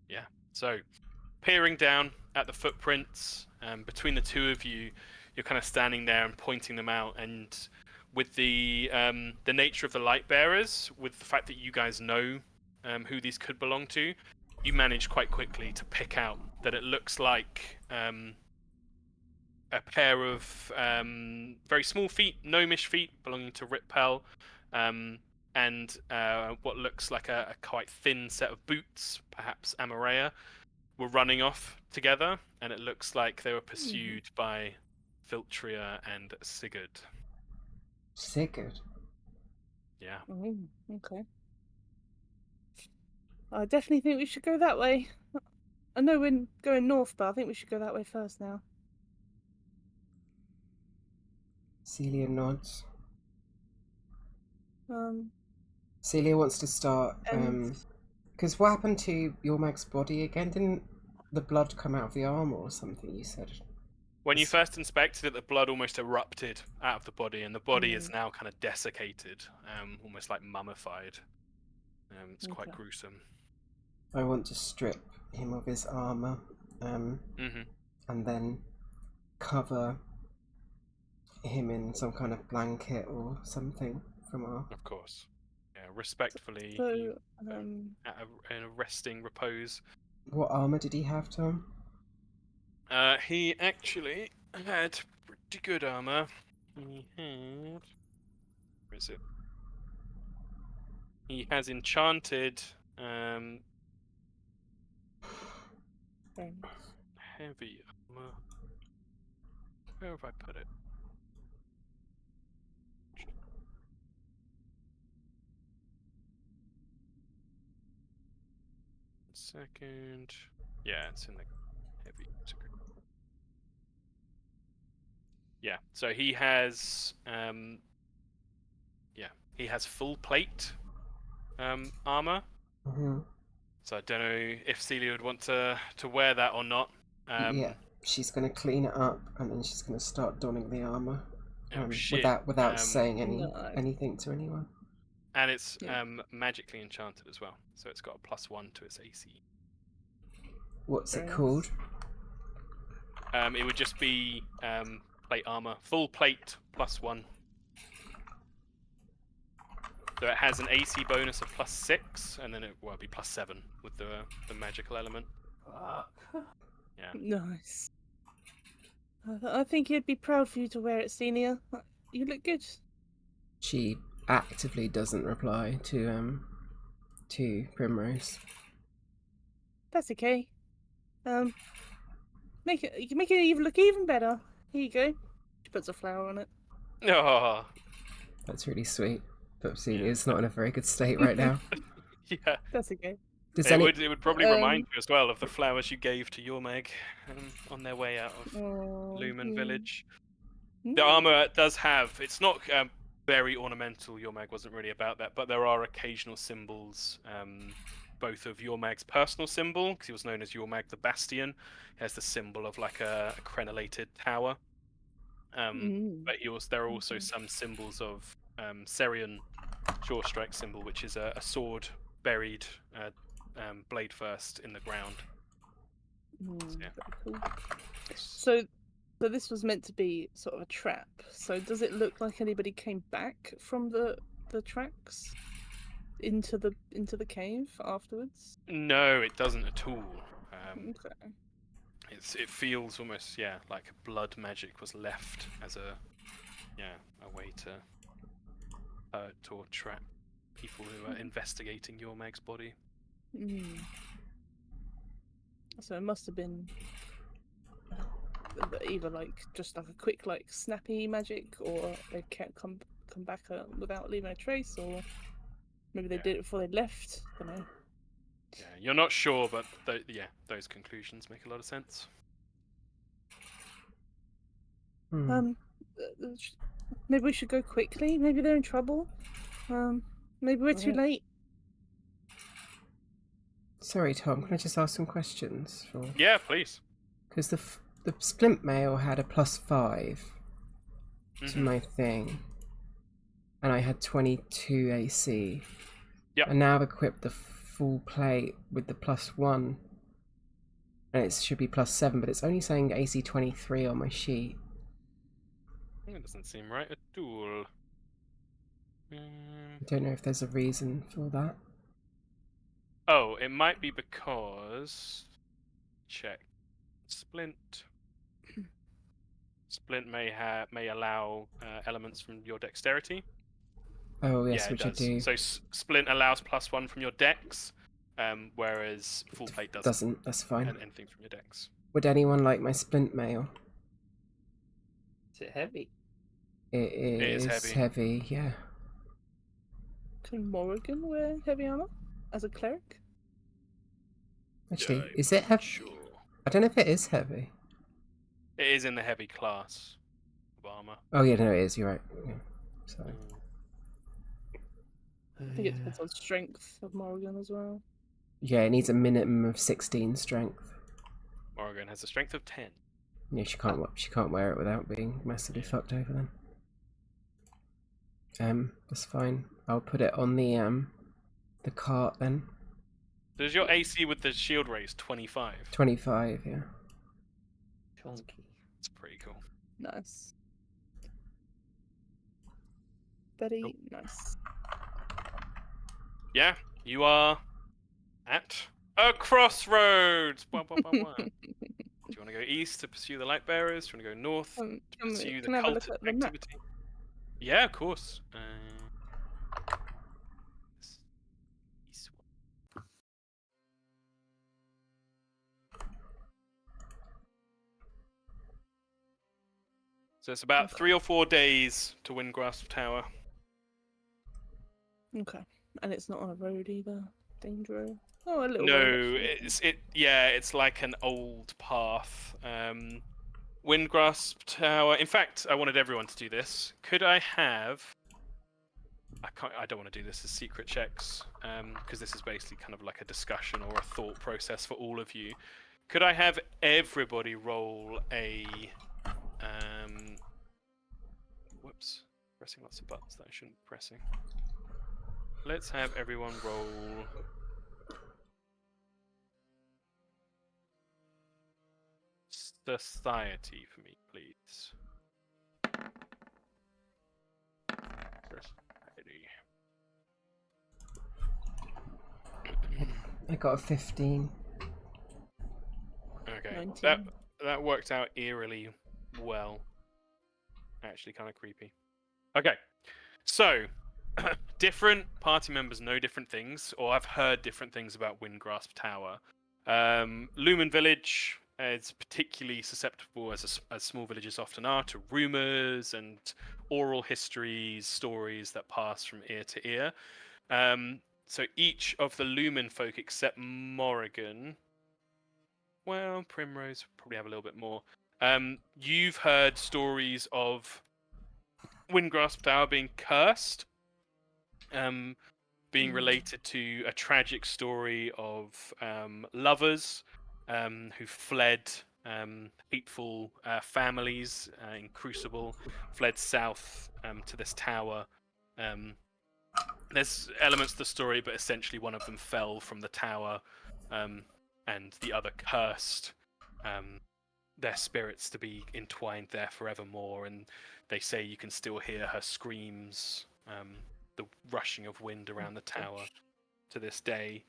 Yeah, so peering down at the footprints, between the two of you, you're kind of standing there and pointing them out. And with the nature of the light bearers, with the fact that you guys know who these could belong to, you manage quite quickly to pick out that it looks like a pair of very small feet, gnomish feet belonging to Ripel, and what looks like a quite thin set of boots, perhaps Amarea, were running off together, and it looks like they were pursued by Filtria and Sigurd. Sigurd. Yeah. Oh, okay. I definitely think we should go that way. I know we're going north, but I think we should go that way first now. Celia nods. Um, Celia wants to start. And- Because what happened to your Mag's body again? Didn't the blood come out of the armor or something? You said. When you first inspected it, the blood almost erupted out of the body, and the body is Mm. now kind of desiccated, almost like mummified. It's quite Okay. gruesome. I want to strip him of his armor, Mm-hmm. and then cover him in some kind of blanket or something from our. Of course. Yeah, respectfully, so, you, in a resting repose. What armor did he have, Tom? He actually had pretty good armor. He had. Where is it? He has enchanted Thanks. heavy armor. Where have I put it? Second. Yeah, it's in the heavy. Yeah, so he has he has full plate armor. Mm-hmm. So I don't know if Celia would want to wear that or not. Yeah, she's gonna clean it up and then she's gonna start donning the armor. Oh shit. Without saying No. anything to anyone. And it's Yeah. Magically enchanted as well, so it's got a +1 to its AC. What's Very it nice. called? It would just be plate armor, full plate +1. So it has an AC bonus of +6, and then it will be +7 with the magical element. Yeah. Nice. I think he'd be proud for you to wear it, Senior. You look good. She actively doesn't reply to Primrose. That's okay. You can make it even look even better. Here you go. She puts a flower on it. Oh, That's really sweet. But Celia's not in a very good state right now. yeah. That's okay. Does It would probably remind you as well of the flowers you gave to your Meg on their way out of Lumen Village. The armor does have. It's not very ornamental. Your Mag wasn't really about that, but there are occasional symbols. Both of your Mag's personal symbol, because he was known as your Mag the Bastion, has the symbol of like a crenellated tower. But there are also some symbols of Serian Shorestrike symbol, which is a sword buried blade first in the ground. Yeah. Very cool. So this was meant to be sort of a trap. So does it look like anybody came back from the tracks into the cave afterwards? No, it doesn't at all. Okay. It feels almost like blood magic was left as a way to hurt or trap people who are investigating your Meg's body. So it must have been either just like a quick snappy magic, or they can't come back without leaving a trace, or maybe they did it before they left. I don't know. Yeah, you're not sure, but those conclusions make a lot of sense. Maybe we should go quickly. Maybe they're in trouble. Maybe we're too late. Sorry, Tom. Can I just ask some questions? Yeah, please. Because the splint mail had a +5 to Mhm. my thing. and I had 22 AC. Yep. And now I've equipped the full plate with the +1. And it should be +7, but it's only saying AC 23 on my sheet. That doesn't seem right at all. I don't know if there's a reason for that. Oh, it might be because... Check. Splint. Splint may allow elements from your dexterity. Oh yes, Yeah, it which I does. do. So Splint allows +1 from your dex, whereas full plate doesn't. That's fine. And anything from your dex. Would anyone like my splint mail? Is it heavy? It is heavy, yeah. Can Morrigan wear heavy armor as a cleric? Actually, is it heavy? Sure. I don't know if it is heavy. It is in the heavy class of armor. Oh yeah, no, it is. You're right. Yeah. Sorry. I think it depends on strength of Morrigan as well. Yeah, it needs a minimum of 16 strength. Morrigan has a strength of 10. Yeah, she can't wear it without being massively fucked over then. That's fine. I'll put it on the cart then. Does your AC with the shield raise 25? 25, yeah. Chunky. It's pretty cool. Nice. Very nice. Yeah, you are at a crossroads. Blah, blah, blah, blah. Do you want to go east to pursue the light bearers? Do you want to go north to pursue the can I have a look cult at the map? activity? Yeah, of course. East one. So it's about 3 or 4 days to Windgrasp Tower. Okay. And it's not on a road either. Dangerous. Oh, a little No, road, actually. it's like an old path. Windgrasp Tower. In fact, I wanted everyone to do this. Could I have? I don't want to do this as secret checks, because this is basically kind of like a discussion or a thought process for all of you. Could I have everybody roll a? Whoops, pressing lots of buttons that I shouldn't be pressing. Let's have everyone roll. Society for me, please. Society. I got a 15. Okay, 19. that worked out eerily well. Actually, kind of creepy. Okay, so different party members know different things, or I've heard different things about Windgrasp Tower. Lumen Village is particularly susceptible, as small villages often are, to rumors and oral histories, stories that pass from ear to ear. So each of the Lumen folk, except Morrigan, well, Primrose probably have a little bit more. You've heard stories of Windgrasp Tower being cursed, being related to a tragic story of lovers who fled hateful families in Crucible, fled south to this tower. There's elements of the story, but essentially one of them fell from the tower, and the other cursed their spirits to be entwined there forevermore. And they say you can still hear her screams, the rushing of wind around the tower to this day.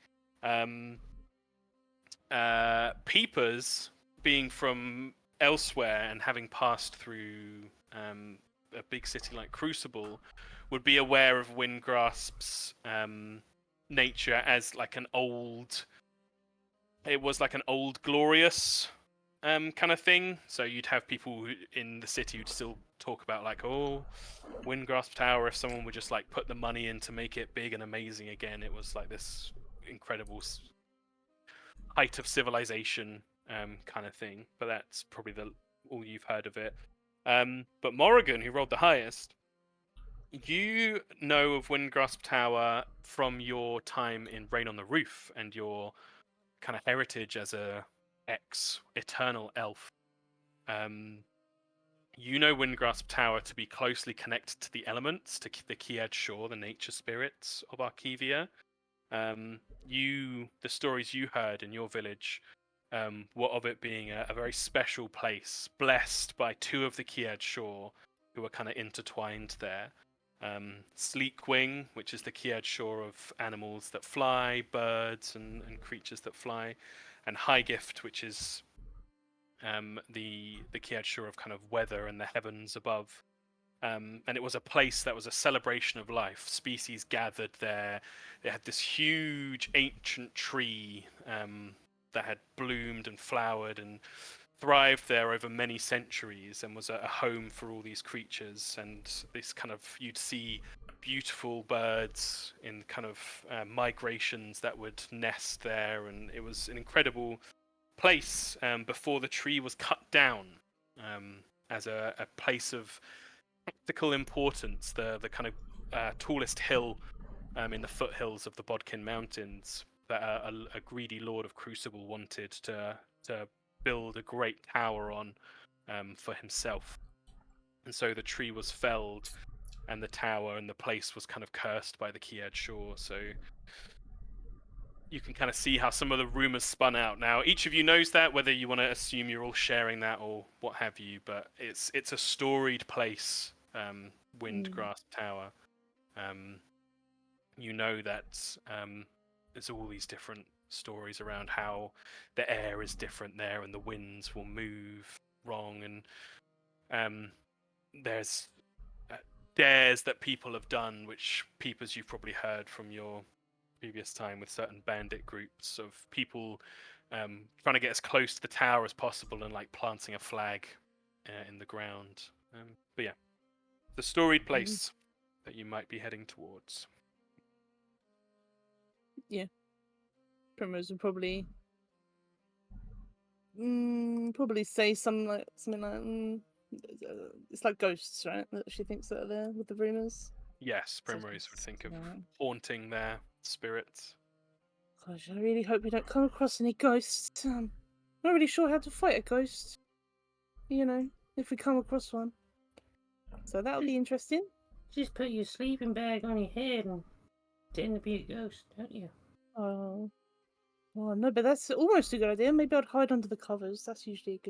Peepers, being from elsewhere and having passed through a big city like Crucible, would be aware of Windgrasp's nature as like an old. It was like an old glorious kind of thing. So you'd have people in the city who'd still talk about like, oh, Windgrasp Tower. If someone would just like put the money in to make it big and amazing again, it was like this incredible height of civilization kind of thing. But that's probably all you've heard of it. But Morrigan, who rolled the highest, you know of Windgrasp Tower from your time in Rain on the Roof and your kind of heritage as a ex-eternal elf. You know Windgrasp Tower to be closely connected to the elements, to the Kiad Shore, the nature spirits of Archivia. The stories you heard in your village were of it being a very special place, blessed by two of the Kiad Shore who are kind of intertwined there. Sleekwing, which is the Kiad Shore of animals that fly, birds and creatures that fly, and High Gift, which is the Kiad Shore of kind of weather and the heavens above. And it was a place that was a celebration of life. Species gathered there. They had this huge ancient tree that had bloomed and flowered and thrived there over many centuries and was a home for all these creatures. And this kind of, you'd see beautiful birds in kind of migrations that would nest there. And it was an incredible place before the tree was cut down as a place of practical importance. The kind of tallest hill in the foothills of the Bodkin Mountains that a greedy lord of Crucible wanted to build a great tower on for himself. And so the tree was felled, and the tower and the place was kind of cursed by the Kiad Shore. So you can kind of see how some of the rumors spun out. Now, each of you knows that, whether you want to assume you're all sharing that or what have you, but it's a storied place, Windgrasp Tower. You know that there's all these different stories around how the air is different there and the winds will move wrong, and there's dares that people have done, which peepers you've probably heard from your previous time with certain bandit groups of people trying to get as close to the tower as possible and like planting a flag in the ground. But yeah, the storied place that you might be heading towards. Primrose would probably say something like it's like ghosts, right? That she thinks that are there with the rumors. Yes, Primrose would think of haunting their spirits. Gosh, I really hope we don't come across any ghosts. I'm not really sure how to fight a ghost. You know, if we come across one. So that'll be interesting. Just put your sleeping bag on your head and pretend to be a ghost, don't you? Oh, no, but that's almost a good idea. Maybe I'd hide under the covers. That's usually a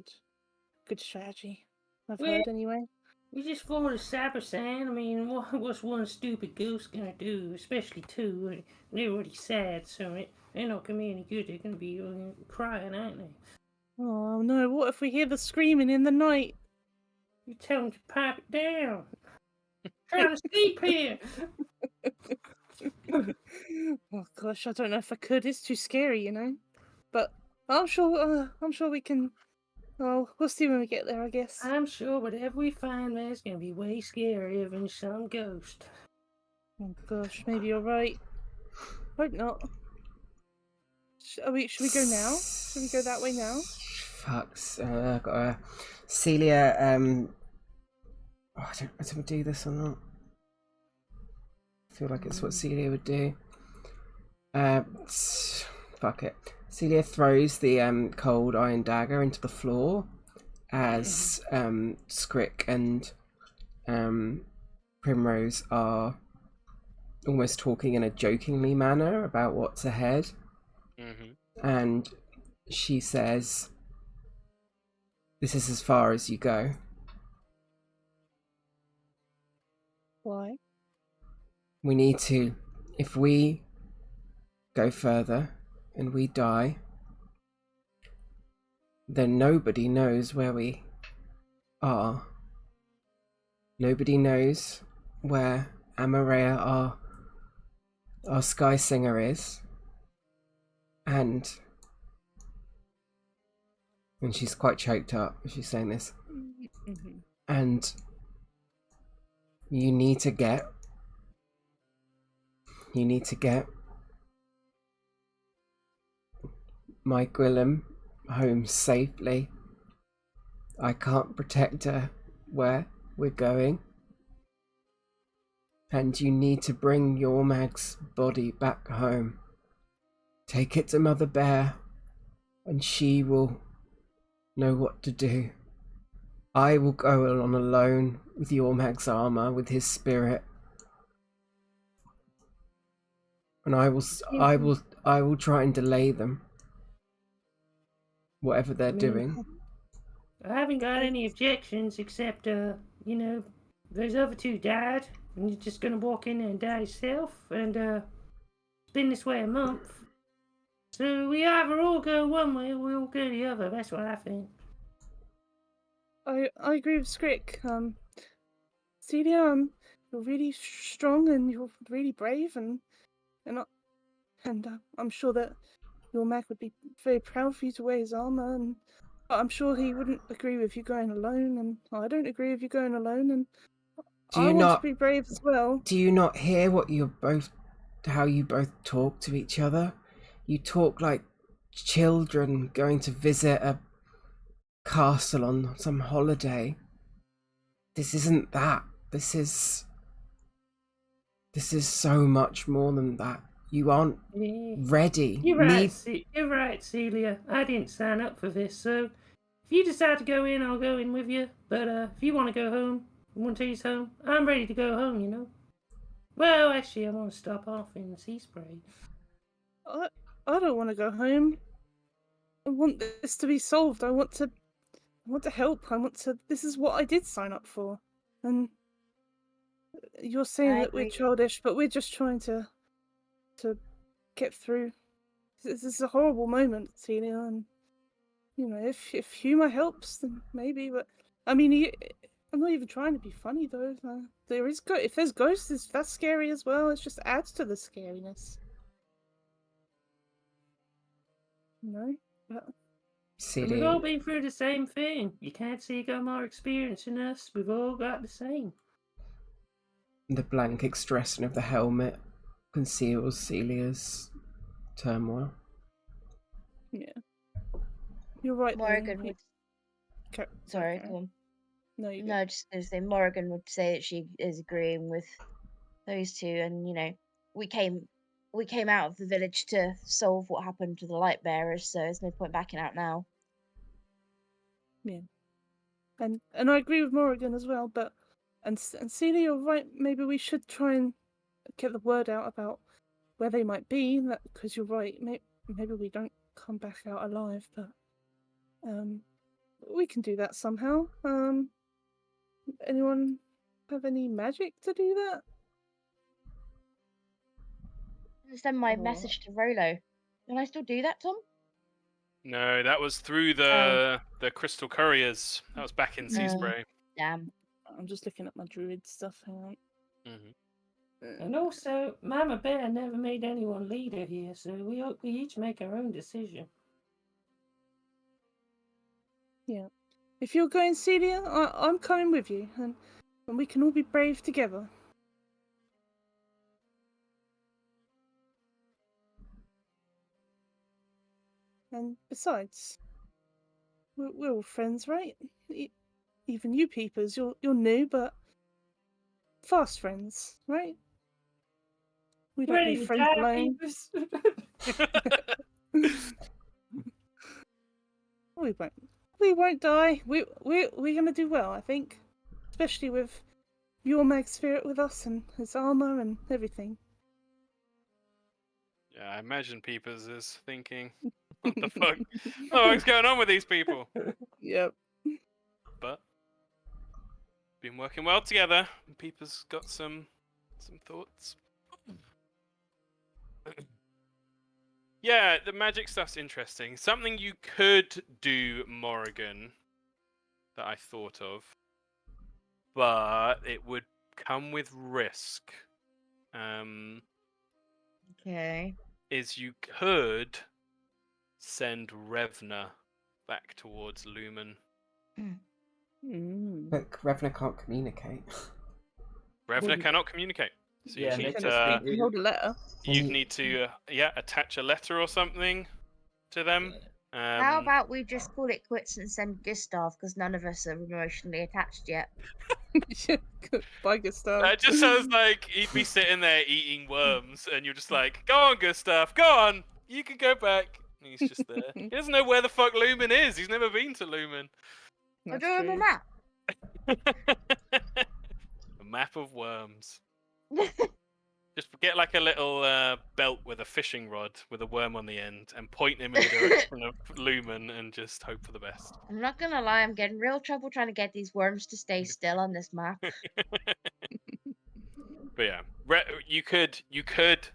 good strategy. I've heard anyway. We just fought a Sabersan. I mean, what's one stupid ghost gonna do? Especially two. And they're already sad, so they're not gonna be any good. They're gonna be crying, aren't they? Oh no! What if we hear the screaming in the night? You tell them to pipe it down. Trying to sleep here. Oh gosh, I don't know if I could. It's too scary, you know. But I'm sure we can. Oh, we'll see when we get there, I guess. I'm sure whatever we find there's gonna be way scarier than some ghost. Oh gosh, maybe you're right. Hope not. Should we go now? Should we go that way now? Fucks. Got Celia. I don't know if I do this or not. I feel like it's what Celia would do. Fuck it. Celia throws the cold iron dagger into the floor as Scrick and Primrose are almost talking in a jokingly manner about what's ahead. And she says, "This is as far as you go." Why? We need to, if we go further and we die, then nobody knows where we are. Nobody knows where Amarea, our Sky Singer, is. And she's quite choked up as she's saying this. And you need to get my Gwillem home safely. I can't protect her where we're going. And you need to bring your Mag's body back home. Take it to Mother Bear, and she will know what to do. I will go on alone with Yormag's armor, with his spirit, and I will try and delay them, whatever they're doing. I haven't got any objections except, you know, those other two died, and you're just gonna walk in there and die yourself, and, it's been this way a month. So we either all go one way or we all go the other, that's what I think. I agree with Skrick. Celia, you're really strong and you're really brave, and I'm sure that your Mac would be very proud for you to wear his armor, and I'm sure he wouldn't agree with you going alone, and I don't agree with you going alone, and I want to be brave as well. Do you not hear how you both talk to each other? You talk like children going to visit a castle on some holiday. This isn't that. This is so much more than that. You aren't ready. You're right, Celia. I didn't sign up for this, so if you decide to go in, I'll go in with you. But if you want to go home, Monty's home, I'm ready to go home, you know. Well, actually, I want to stop off in Sea Spray. I don't want to go home. I want this to be solved. I want to help. This is what I did sign up for. And you're saying that we're childish, but we're just trying to get through. This is a horrible moment, Celia, and you know, if humor helps, then maybe. But I mean, I'm not even trying to be funny though. If there's ghosts, that's scary as well. It just adds to the scariness. You know, but we've all been through the same thing. You can't say you got more experience than us. We've all got the same. The blank expression of the helmet conceals Celia's turmoil. Yeah. You're right. Morrigan would... Sorry, okay. go on. No, just going to say Morrigan would say that she is agreeing with those two, and you know, we came out of the village to solve what happened to the light bearers, so there's no point backing out now. Yeah. And I agree with Morrigan as well, but and Celia, you're right, maybe we should try and get the word out about where they might be, because you're right, maybe we don't come back out alive, but we can do that somehow. Anyone have any magic to do that? Send my message to Rolo. Can I still do that, Tom? No, that was through the crystal couriers. That was back in Sea Spray. Damn. I'm just looking at my druid stuff. Hang on. And also, Mama Bear never made anyone leader here, so we each make our own decision. Yeah. If you're going, Celia, I'm coming with you, and we can all be brave together. And besides, we're all friends, right? Even you peepers, you're new, but fast friends, right? We don't leave friends alone. We won't die. We're gonna do well, I think. Especially with your mag spirit with us and his armor and everything. Yeah, I imagine Peepers is thinking, what the fuck? Oh, what's going on with these people? Yep. But been working well together. Peepers got some thoughts. Yeah, the magic stuff's interesting. Something you could do, Morrigan, that I thought of, but it would come with risk. Okay. Is you could send Revna back towards Lumen. But Revna can't communicate. Revna cannot communicate. So Yeah, you need hold a letter. you need to attach a letter or something to them. How about we just call it quits and send Gustav, because none of us are emotionally attached yet. Bye, Gustav. That just sounds like he'd be sitting there eating worms, and you're just like, "Go on, Gustav, go on, you can go back." And he's just there. He doesn't know where the fuck Lumen is. He's never been to Lumen. I draw him a map. A map of worms. Just get like a little belt with a fishing rod with a worm on the end and point him in the direction of Lumen and just hope for the best. I'm not gonna lie, I'm getting real trouble trying to get these worms to stay still on this map. But yeah, you could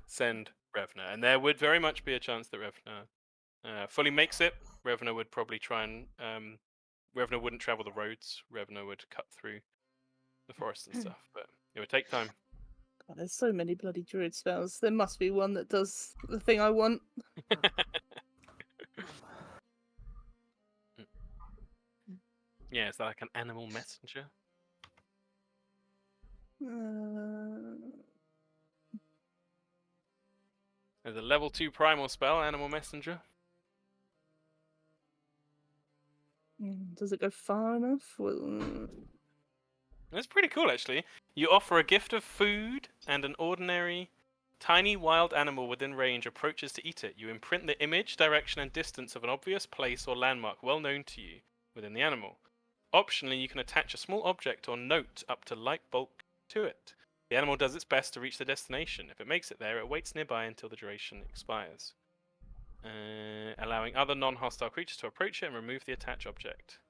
send Revna, and there would very much be a chance that Revna fully makes it. Revna would probably try and Revna wouldn't travel the roads. Revna would cut through the forest and stuff, but it would take time. God, there's so many bloody druid spells. There must be one that does the thing I want. Yeah, is that like an animal messenger? There's a level 2 primal spell, Animal Messenger. Does it go far enough? Well, That's pretty cool, actually. You offer a gift of food, and an ordinary, tiny wild animal within range approaches to eat it. You imprint the image, direction, and distance of an obvious place or landmark well known to you within the animal. Optionally, you can attach a small object or note up to light bulk to it. The animal does its best to reach the destination. If it makes it there, it waits nearby until the duration expires, allowing other non-hostile creatures to approach it and remove the attached object.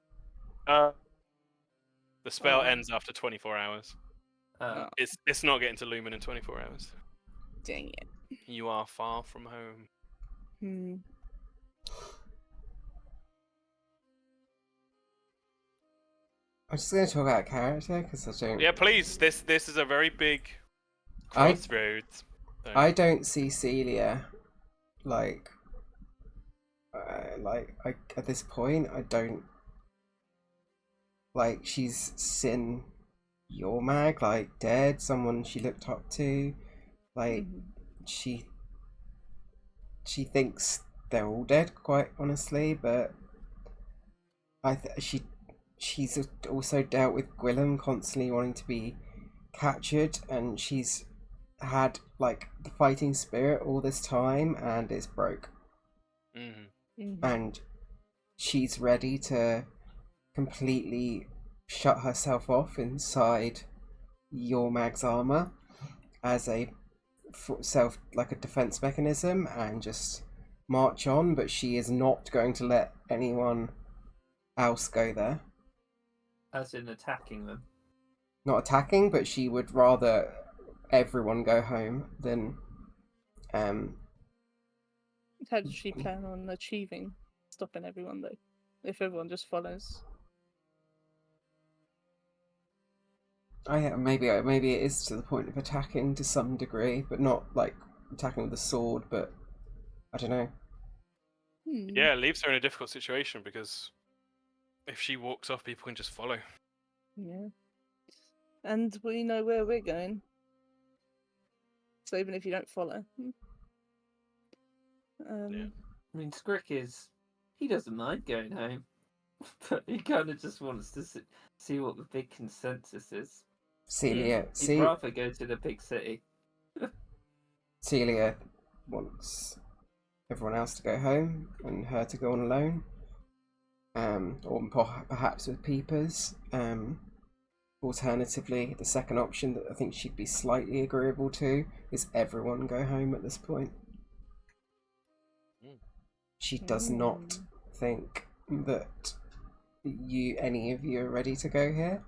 The spell ends after 24 hours. It's not getting to Lumen in 24 hours. dang it. You are far from home. I'm just going to talk out of character because I don't. Yeah, please. This is a very big crossroads. I don't see Celia at this point. I don't she's Sin Yormag, dead, someone she looked up to, she thinks they're all dead, quite honestly, but she's also dealt with Gwillem constantly wanting to be captured, and she's had the fighting spirit all this time, and it's broke. And she's ready to completely shut herself off inside Yormag's armor as a defense mechanism and just march on, but she is not going to let anyone else go there. As in attacking them? Not attacking, but she would rather everyone go home than How does she plan on achieving stopping everyone, though? If everyone just follows? Maybe it is to the point of attacking to some degree, but not attacking with a sword, but I don't know. Yeah, it leaves her in a difficult situation because if she walks off, people can just follow. Yeah. And we know where we're going. So even if you don't follow. Yeah. I mean, he doesn't mind going home, but he kind of just wants to see what the big consensus is. Celia, He'd rather go to the big city. Celia wants everyone else to go home and her to go on alone, or perhaps with peepers. Alternatively, the second option that I think she'd be slightly agreeable to is everyone go home at this point. She does not think that any of you are ready to go here,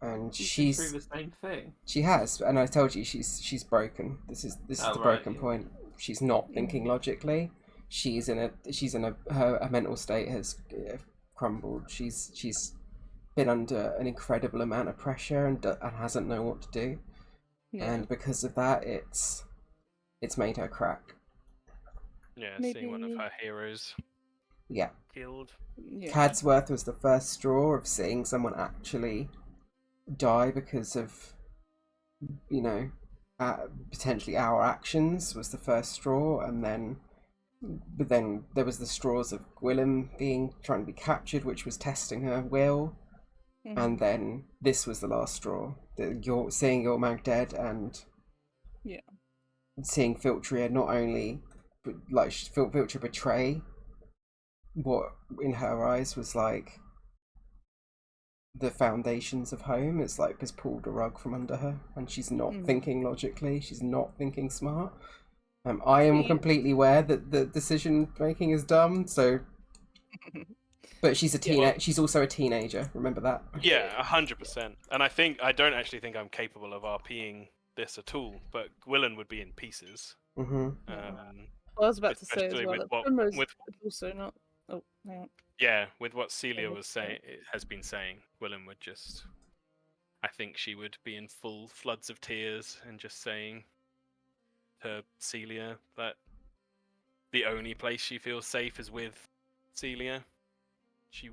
and she's through the same thing. She has, and I told you she's broken. This is the broken point. She's not thinking logically. Her mental state has crumbled. She's been under an incredible amount of pressure and hasn't known what to do, and because of that, it's made her crack. Yeah, seeing one of her heroes killed. Yeah. Cadsworth was the first straw of seeing someone actually die because of, potentially our actions was the first straw, but then there was the straws of Gwillem trying to be captured, which was testing her will, and then this was the last straw. Seeing Yormag dead and seeing Filtria not only Filtria betray what in her eyes was the foundations of home. It's like has pulled a rug from under her, and she's not thinking logically. She's not thinking smart. I am completely aware that the decision making is dumb. So, but she's a She's also a teenager. Remember that. Yeah, 100%. And I don't actually think I'm capable of RPing this at all. But Gwilyn would be in pieces. Mm-hmm. I was about to say as especially well with that what Primrose with would also not. Oh, hang on. yeah, with what Celia was Okay. has been saying, Gwilyn would just. I think she would be in full floods of tears and just saying to Celia that the only place she feels safe is with Celia. She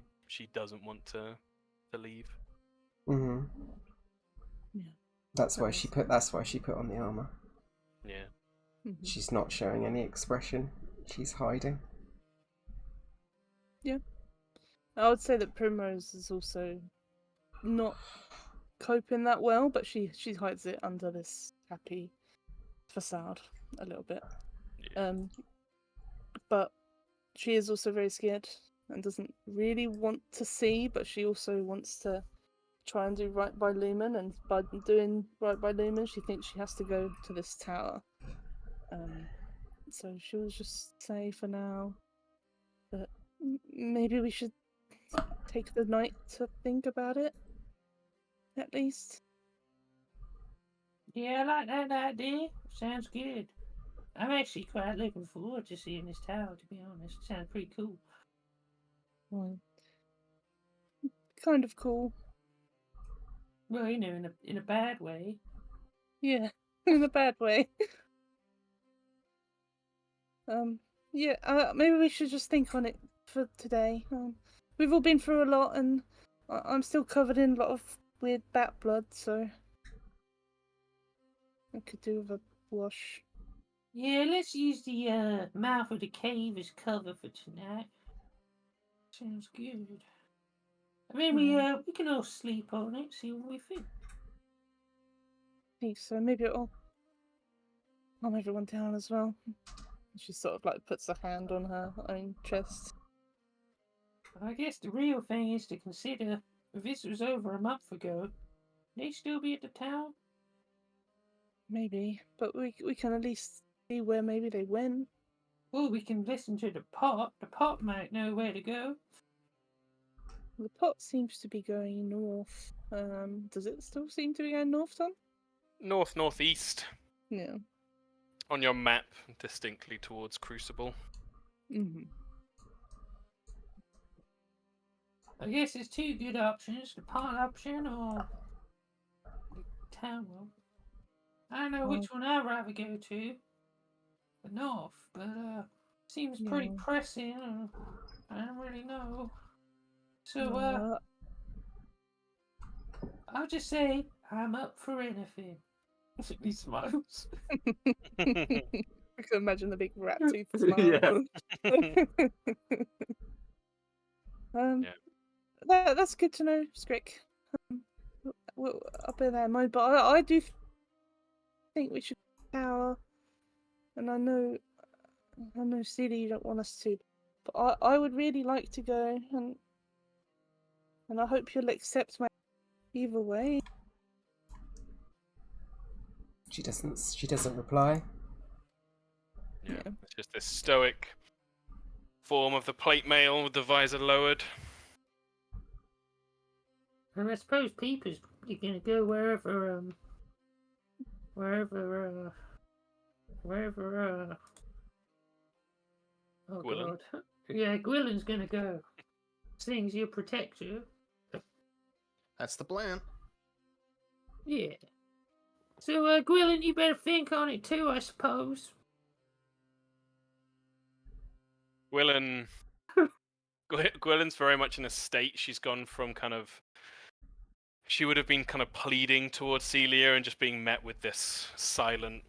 doesn't want to leave. Mm-hmm. Yeah. That's That why makes she put. That's why she put on the armor. Yeah. She's not showing any expression. She's hiding. Yeah. I would say that Primrose is also not coping that well, but she hides it under this happy facade a little bit. Yeah. But she is also very scared and doesn't really want to see, but she also wants to try and do right by Lumen, and by doing right by Lumen, she thinks she has to go to this tower. So she'll just say for now that maybe we should take the night to think about it, at least. Yeah, I like that idea. Sounds good. I'm actually quite looking forward to seeing this tower, to be honest. It sounds pretty cool. Well, kind of cool. Well, in a bad way. Yeah, in a bad way. Yeah, maybe we should just think on it for today. We've all been through a lot, and I'm still covered in a lot of weird bat blood, so I could do with a wash. Yeah, let's use the mouth of the cave as cover for tonight. Sounds good. I mean, we can all sleep on it, see what we think. So maybe it'll calm everyone down as well. She sort of like puts a hand on her own chest. I guess the real thing is to consider if this was over a month ago, they still be at the town? Maybe, but we can at least see where maybe they went. Well, we can listen to the pot. The pot might know where to go. The pot seems to be going north. Does it still seem to be going north, Tom? Northeast. Yeah. On your map, distinctly towards Crucible. I guess there's two good options: the pot option or the town one. I don't know which one I'd rather go to. The north, but seems pretty pressing. I don't really know. So I'll just say I'm up for anything. He smiles. I can imagine the big rat tooth smile. That's good to know, Skrick. I'll bear that in mind. But I do think we should tower. And I know, Celia, you don't want us to, but I would really like to go, and I hope you'll accept my either way. She doesn't reply. Yeah, it's just this stoic form of the plate mail with the visor lowered. And I suppose Peeper's probably gonna go wherever oh Gwilyn? God. Yeah, Gwilyn's gonna go. Seeing as your protector. That's the plan. Yeah. So, Gwilyn, you better think on it too, I suppose. Gwilyn's very much in a state. She's gone from she would have been kind of pleading towards Celia and just being met with this silent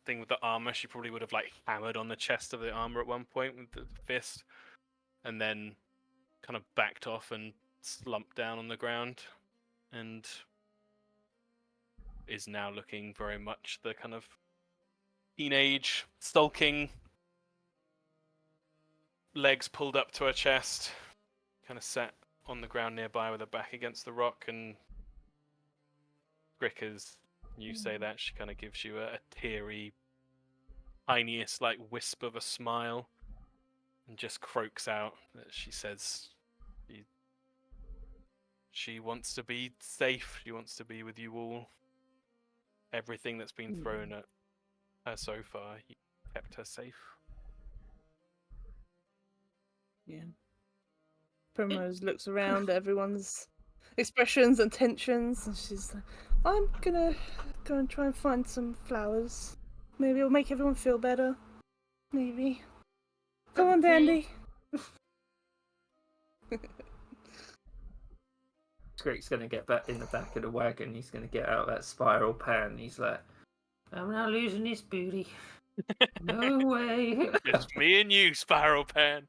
thing with the armor. She probably would have like hammered on the chest of the armor at one point with the fist, and then kind of backed off and slumped down on the ground, and is now looking very much the kind of teenage, sulking, legs pulled up to her chest, kind of sat on the ground nearby with her back against the rock, and Crick, as you say that, she kind of gives you a teary, tiniest like wisp of a smile, and just croaks out that she says she wants to be safe. She wants to be with you all. Everything that's been thrown at her so far, you kept her safe. Yeah. Primrose looks around at everyone's expressions and tensions, and she's like, I'm gonna go and try and find some flowers. Maybe it'll make everyone feel better. Maybe. Come on, Dandy. Scrick's gonna get back in the back of the wagon. He's gonna get out that spiral pan. He's like, I'm not losing this booty. No way. Just me and you, Spiral Pan.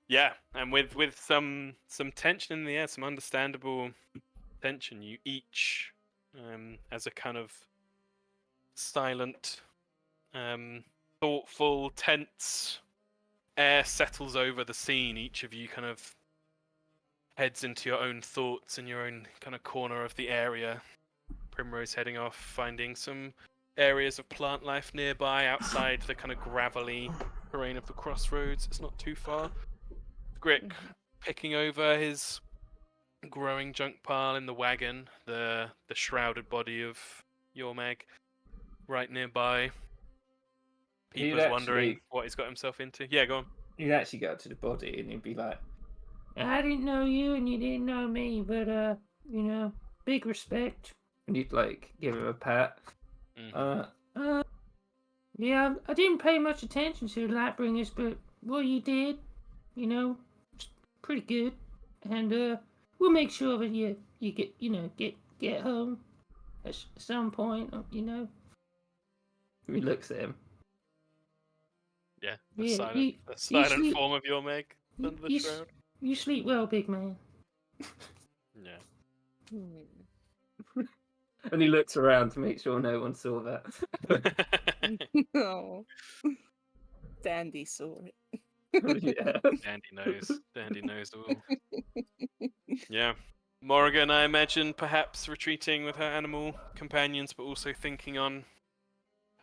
Yeah, and with some tension in the air, some understandable tension, you each, as a kind of silent, thoughtful, tense air settles over the scene, each of you kind of heads into your own thoughts in your own kind of corner of the area. Primrose heading off, finding some areas of plant life nearby outside the kind of gravelly terrain of the crossroads. It's not too far. Grick picking over his growing junk pile in the wagon, the shrouded body of Yormeg right nearby. Peeper's wondering what he's got himself into. Yeah, go on. he'd actually go up to the body and he'd be like, I didn't know you and you didn't know me, but you know, big respect. and you'd like give him a pat. Yeah, I didn't pay much attention to the Lightbringers, but what you did, you know, it's pretty good. And we'll make sure that you get home at some point, you know. He looks at him. Yeah, the Yeah, silent, you silent sleep- form of Yormeg under the shroud. You sleep well, big man. Yeah. And he looks around to make sure no one saw that. Oh. Dandy saw it. Yeah. Dandy knows all. Yeah. Morrigan, I imagine, perhaps retreating with her animal companions, but also thinking on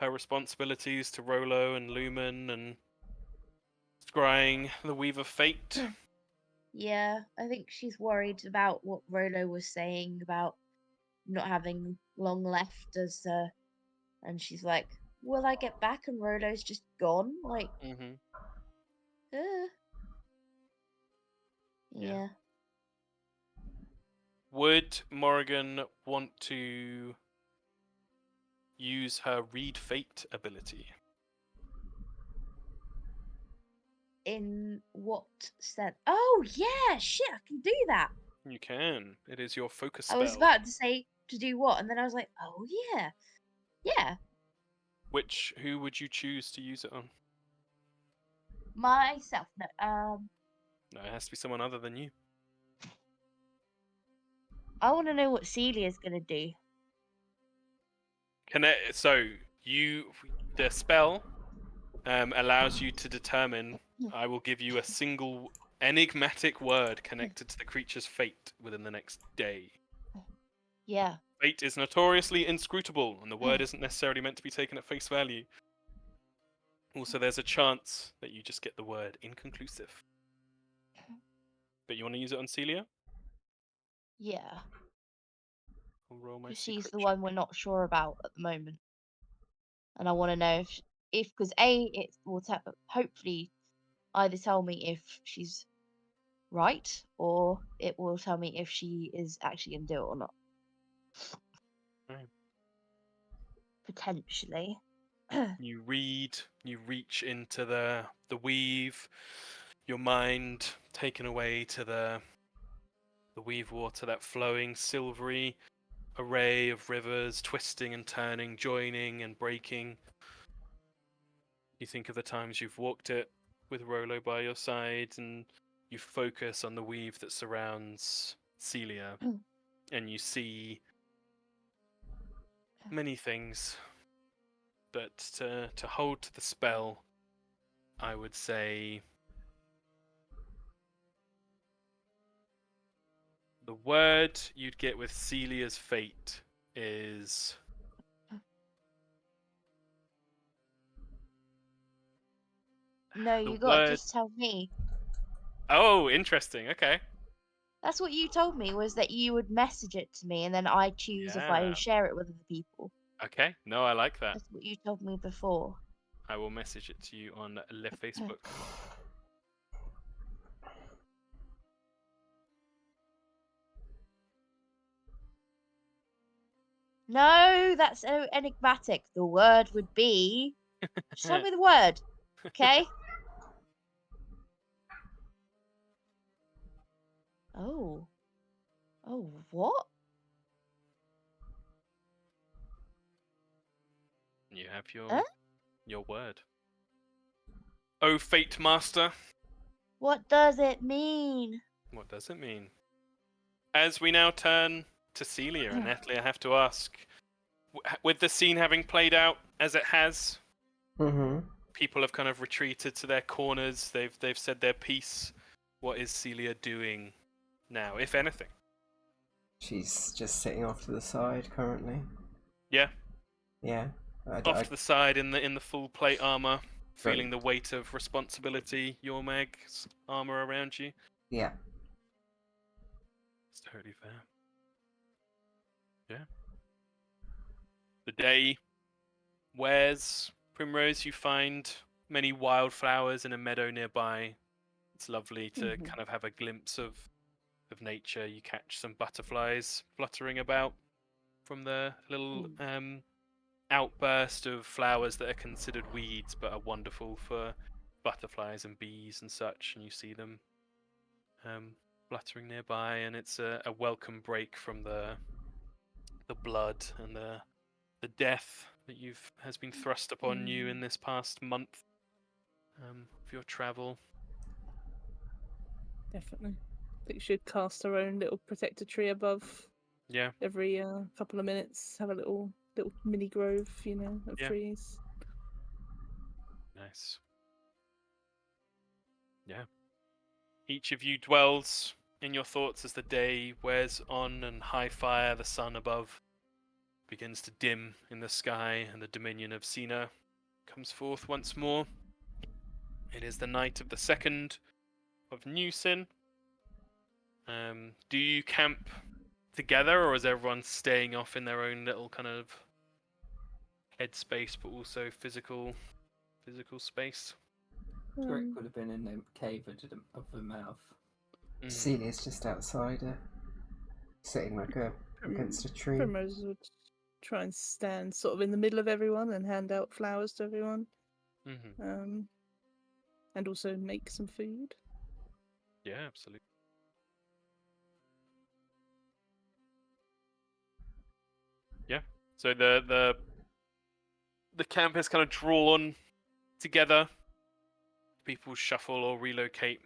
her responsibilities to Rolo and Lumen and scrying the Weave of Fate. Yeah, I think she's worried about what Rolo was saying about not having long left as and she's like, will I get back and Rolo's just gone? Like, Mm-hmm. Yeah. Would Morrigan want to use her Read Fate ability? In what sense? Oh, yeah, shit, I can do that. You can. It is your focus I spell. was about to say to do what, and then I was like, oh, yeah. Yeah, Who would you choose to use it on? myself. No, No, it has to be someone other than you. I want to know what Celia's going to do. The spell allows you to determine. I will give you a single enigmatic word connected to the creature's fate within the next day. Yeah. Fate is notoriously inscrutable, and the word isn't necessarily meant to be taken at face value. Also, there's a chance that you just get the word inconclusive. But you want to use it on Celia? Yeah. I'll roll my She's secret the check. one we're not sure about at the moment. And I want to know if because it will hopefully either tell me if she's right or it will tell me if she is actually going to do it or not. Right. Potentially. You read, you reach into the weave, your mind taken away to the weave water, that flowing silvery array of rivers, twisting and turning, joining and breaking. You think of the times you've walked it with Rolo by your side, and you focus on the weave that surrounds Celia, and you see many things. But to hold to the spell, I would say word you'd get with Celia's fate is No, the you got to word. just tell me. Oh, interesting. Okay. That's what you told me, was that you would message it to me and then I choose if I Yeah. share it with other people. Okay. No, I like that. That's what you told me before. I will message it to you on Le Facebook. No, that's so enigmatic. The word would be. Just tell me the word, okay? Oh. Oh, what? You have Huh? your word. Oh, Fate Master. What does it mean? What does it mean? As we now turn to Celia and Natalie, I have to ask, with the scene having played out as it has, Mm-hmm. people have kind of retreated to their corners. They've said their piece. What is Celia doing now, if anything? She's just sitting off to the side currently. Yeah, Yeah. off to the side in the full plate armor, Right. feeling the weight of responsibility. Your Meg's armor around you. Yeah. It's totally fair. Yeah. The day wears. Primrose, you find many wildflowers in a meadow nearby. It's lovely to Mhm. kind of have a glimpse of nature. You catch some butterflies fluttering about from the little outburst of flowers that are considered weeds but are wonderful for butterflies and bees and such. And you see them fluttering nearby, and it's a welcome break from the blood and the death that has been thrust upon you in this past month of your travel. Definitely. I think she should cast her own little protector tree above Yeah, every couple of minutes. Have a little mini grove, of Yeah. trees. nice. Yeah. Each of you dwells in your thoughts as the day wears on, and high fire, the sun above, begins to dim in the sky, and the dominion of Sina comes forth once more. It is the night of the 2nd of New Sin. Do you camp together, or is everyone staying off in their own little kind of headspace, but also physical space? Rick Um, would have been in the cave of the mouth. Mhm. Celia's just outside her, sitting like against a tree. Primrose would try and stand sort of in the middle of everyone and hand out flowers to everyone. Mhm. And also make some food. Yeah, absolutely. Yeah. So the camp is kind of drawn together. People shuffle or relocate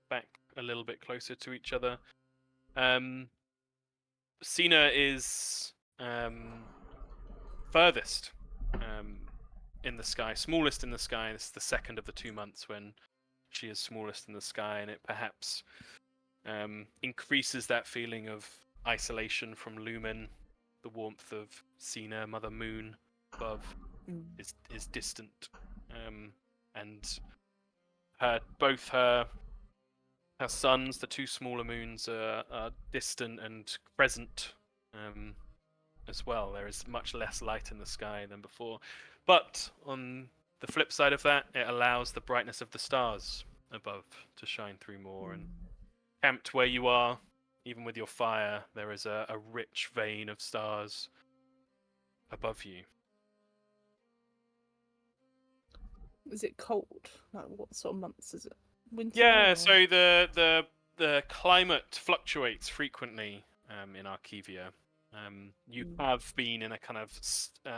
back a little bit closer to each other. Sina is furthest in the sky, smallest in the sky. This is the 2nd of the 2 months when she is smallest in the sky, and it perhaps increases that feeling of isolation from Lumen. The warmth of Sina, Mother Moon above, is distant, and both her sons, the 2 smaller moons, are distant and present as well. There is much less light in the sky than before, but on the flip side of that, it allows the brightness of the stars above to shine through more. And camped where you are, even with your fire, there is a rich vein of stars above you. Is it cold? Like, what sort of months is it? Winter? Yeah, or- so the climate fluctuates frequently in Archivia. You have been in a kind of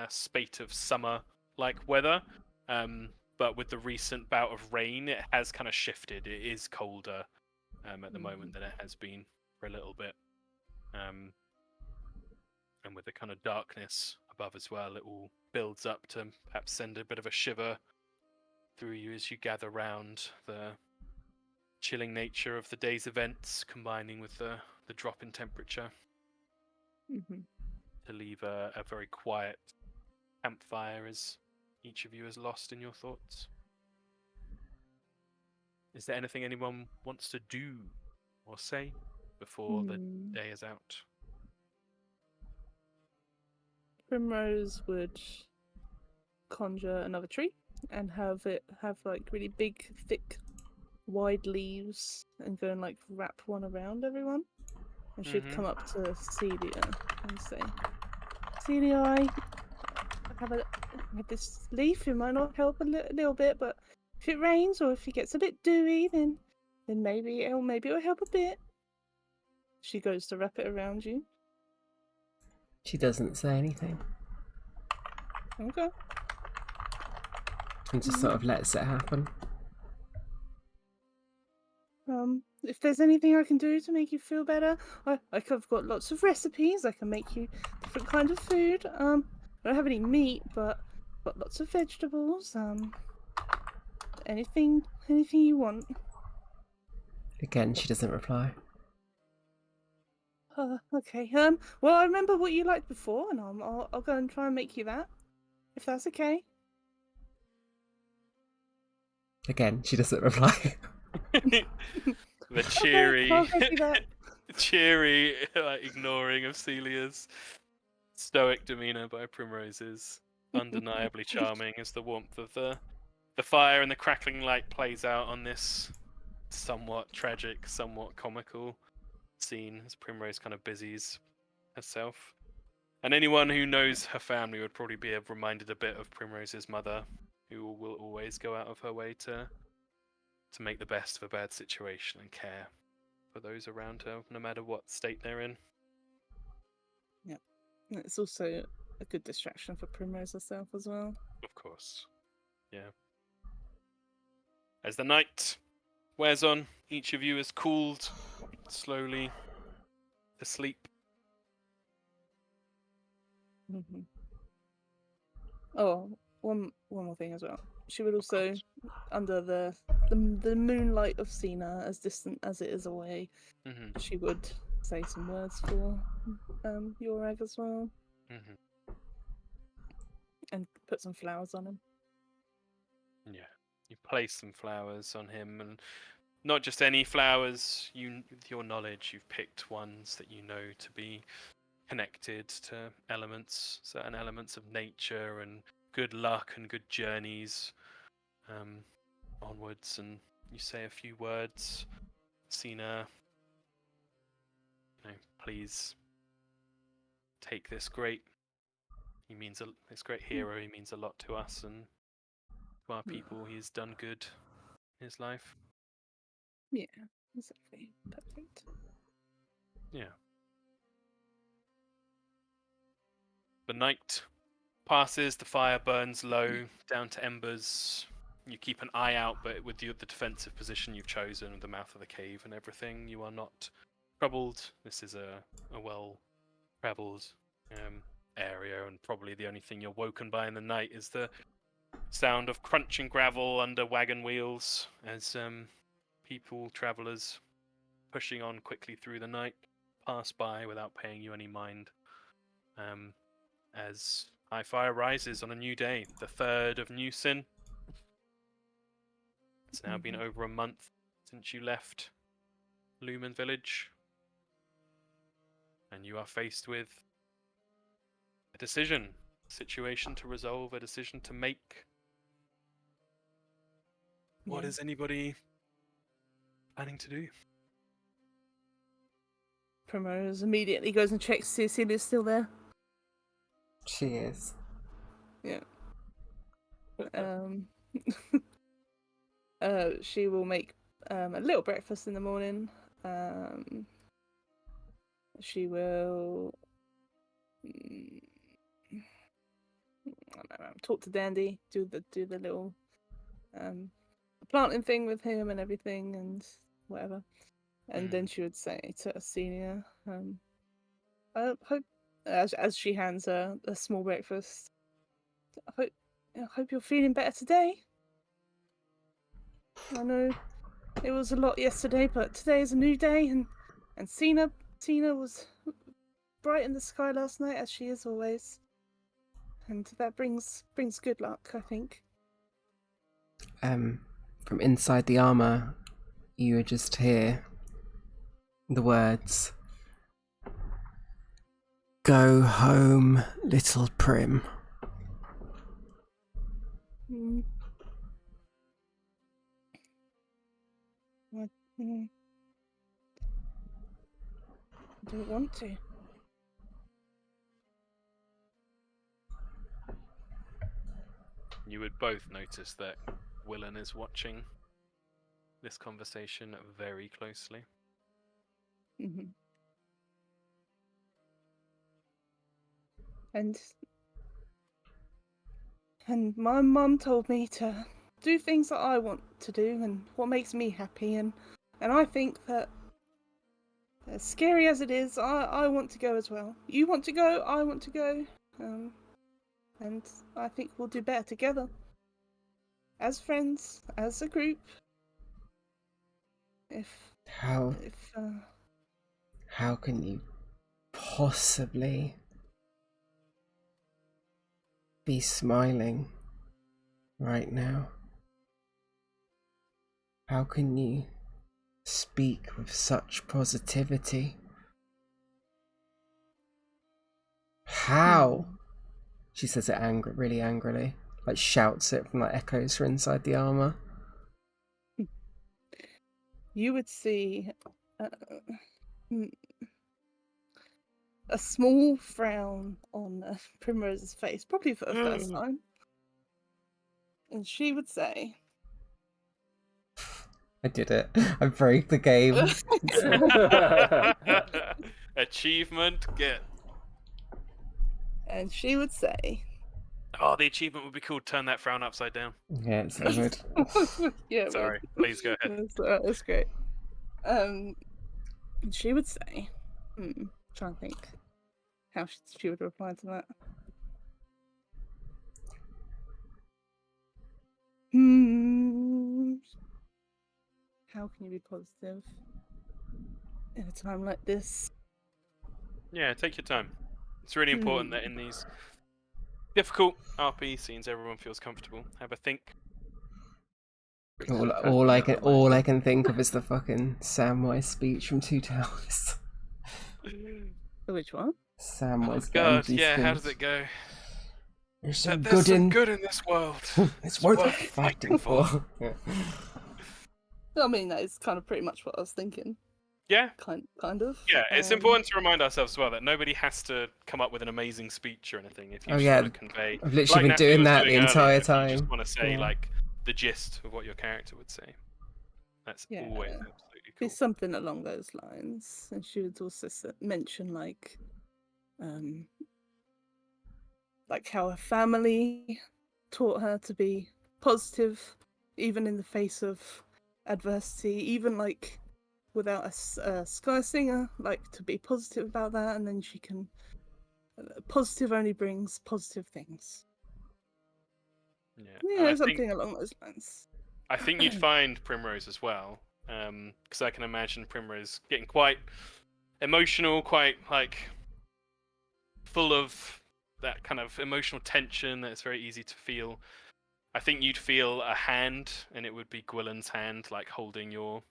spate of summer-like weather, but with the recent bout of rain, it has kind of shifted. It is colder at the moment than it has been for a little bit. And with the kind of darkness above as well, it all builds up to perhaps send a bit of a shiver through you as you gather round the chilling nature of the day's events combining with the drop in temperature Hmm. to leave a very quiet campfire as each of you is lost in your thoughts. Is there anything anyone wants to do or say before the day is out? Primrose would conjure another tree and have it have like really big, thick, wide leaves and go and like wrap one around everyone. And she'd come up to Celia and say, Celia, I have this leaf. It might not help a little bit, but if it rains or if it gets a bit dewy, then maybe it'll help a bit. She goes to wrap it around you. She doesn't say anything Okay. and just sort of lets it happen. If there's anything I can do to make you feel better, I've got lots of recipes. I can make you different kind of food. I don't have any meat, but I've got lots of vegetables. Anything you want. Again, she doesn't reply. Okay. Well, I remember what you liked before, and I'll go and try and make you that, if that's okay. Again, she doesn't reply. The cheery, I'll go do that. cheery ignoring of Celia's stoic demeanor by Primrose is undeniably charming as the warmth of the fire and the crackling light plays out on this somewhat tragic, somewhat comical scene as Primrose kind of busies herself. And anyone who knows her family would probably be reminded a bit of Primrose's mother, who will always go out of her way to make the best of a bad situation and care for those around her, no matter what state they're in. Yep. It's also a good distraction for Primrose herself as well. Of course. Yeah. As the night wears on, each of you is cooled slowly to sleep. Mm-hmm. Oh, one more thing as well. She would also, under the moonlight of Sina, as distant as it is away, she would say some words for Yorag as well, and put some flowers on him. Yeah, you place some flowers on him, and not just any flowers. With your knowledge, you've picked ones that you know to be connected to certain elements of nature and good luck and good journeys onwards. And you say a few words. Sina, please take this great. This great hero. He means a lot to us and to our people. He's done good in his life. Yeah, exactly. Perfect. Yeah. The night passes, the fire burns low, down to embers. You keep an eye out, but with the defensive position you've chosen, with the mouth of the cave and everything, you are not troubled. This is a well-traveled area, and probably the only thing you're woken by in the night is the sound of crunching gravel under wagon wheels as travelers pushing on quickly through the night pass by without paying you any mind. As high fire rises on a new day, the 3rd of Newsin. It's now been over a month since you left Lumen Village, and you are faced with a situation to resolve, a decision to make. What is anybody planning to do? Primrose immediately goes and checks to see if Celia's still there. She is. Yeah. She will make a little breakfast in the morning. She will talk to Dandy, do the little planting thing with him and everything and whatever. And then she would say to Asenia, I hope, as she hands her a small breakfast, I hope you're feeling better today. I know It was a lot yesterday, but today is a new day, and Cena was bright in the sky last night, as she is always, and that brings good luck, I think. From inside the armor, you just hear the words, "Go home, little Prim." Mm. I don't want to. You would both notice that Willen is watching this conversation very closely. Mm-hmm. And my mum told me to do things that I want to do and what makes me happy, and I think that, as scary as it is, I want to go as well. You want to go, I want to go, and I think we'll do better together. As friends, as a group. How can you possibly be smiling right now? How can you speak with such positivity? How? She says it really angrily, like shouts it from like echoes from inside the armor. You would see a small frown on Primrose's face, probably for the first time. And she would say, I did it. I broke the game. Achievement get. and she would say, Oh, the achievement would be called "Turn that frown upside down." Yeah, it's so good. yeah, Sorry, please go ahead. That's great. And she would say, trying to think how she would reply to that. How can you be positive in a time like this? Yeah, take your time. It's really important that in these difficult RP scenes, everyone feels comfortable. Have a think. All I can think of is the fucking Samwise speech from Two Towers. Which one? Samwise. God, yeah. How does it go? There's some There's some good in this world. It's worth fighting for. I mean, that is kind of pretty much what I was thinking. Yeah. Kind of. Yeah, it's important to remind ourselves as well that nobody has to come up with an amazing speech or anything. If you just want to convey, I've literally like been doing was that the entire earlier, if time. you just want to say Yeah. like the gist of what your character would say. That's always absolutely cool. Be something along those lines, and she would also mention like how her family taught her to be positive, even in the face of adversity, even like without a Sky Singer, like to be positive about that, and then she can. Positive only brings positive things. Yeah, something along those lines. I think you'd find Primrose as well, because I can imagine Primrose getting quite emotional, quite like full of that kind of emotional tension that it's very easy to feel. I think you'd feel a hand, and it would be Gwillen's hand, like holding your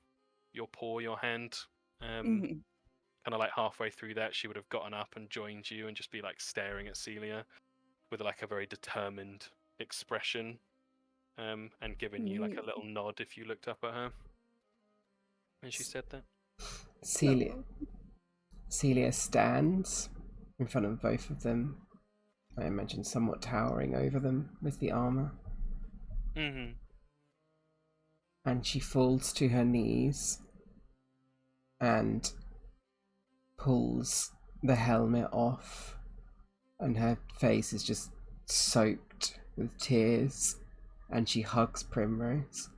paw, your hand. Kind of like halfway through that, she would have gotten up and joined you, and just be like staring at Celia with like a very determined expression, and giving you like a little nod if you looked up at her. And she said that. Celia stands in front of both of them. I imagine somewhat towering over them with the armor. And she falls to her knees and pulls the helmet off, and her face is just soaked with tears, and she hugs Primrose.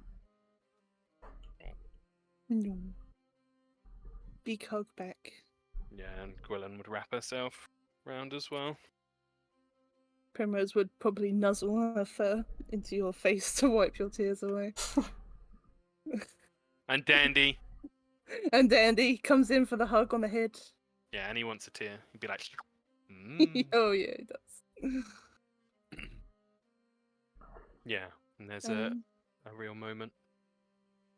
Big hug back. Yeah, and Gwillen would wrap herself round as well. Primrose would probably nuzzle her fur into your face to wipe your tears away. And Dandy. And Dandy comes in for the hug on the head. Yeah, and he wants a tear. He'd be like, mm. Oh yeah, he does. Yeah, and there's Um, a real moment.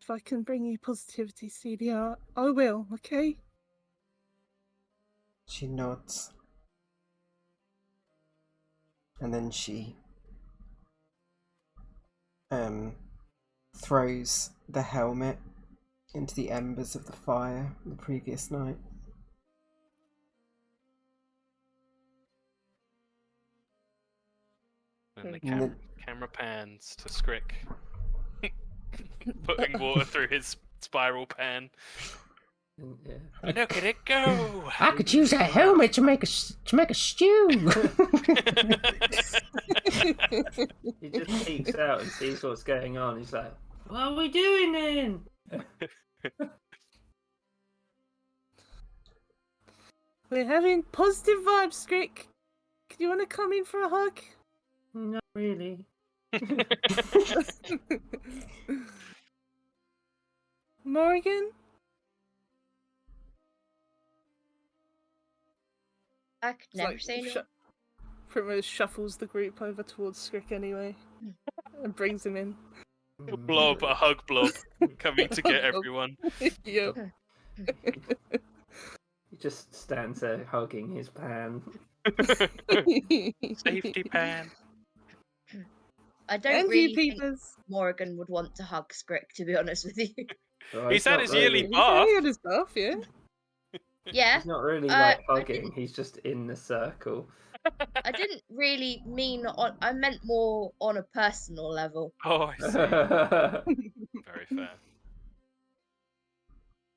If I can bring you positivity, Celia, I will. Okay. She nods. And then she throws the helmet into the embers of the fire the previous night. And the And camera pans to Skrick, putting water through his spiral pan. Yeah. Look at it go! I could use that helmet to make a stew. He just peeks out and sees what's going on. He's like, What are we doing then? We're having positive vibes, Skrick. Do you want to come in for a hug? Not really. Morgan? I could It's never like say no. Primrose shuffles the group over towards Skrick anyway and brings him in. A blob, a hug blob, coming to get Hug blob. everyone. Yep. he just stands there hugging his pan. Safety pan. I don't And really you think peepers. Morgan would want to hug Skrick, to be honest with you. Well, He's had not his yearly really- bath. He had his buff, yeah. Yeah, He's not really I like didn't- hugging. He's just in the circle. I didn't really mean on. I meant more on a personal level. Oh, I see. Very fair.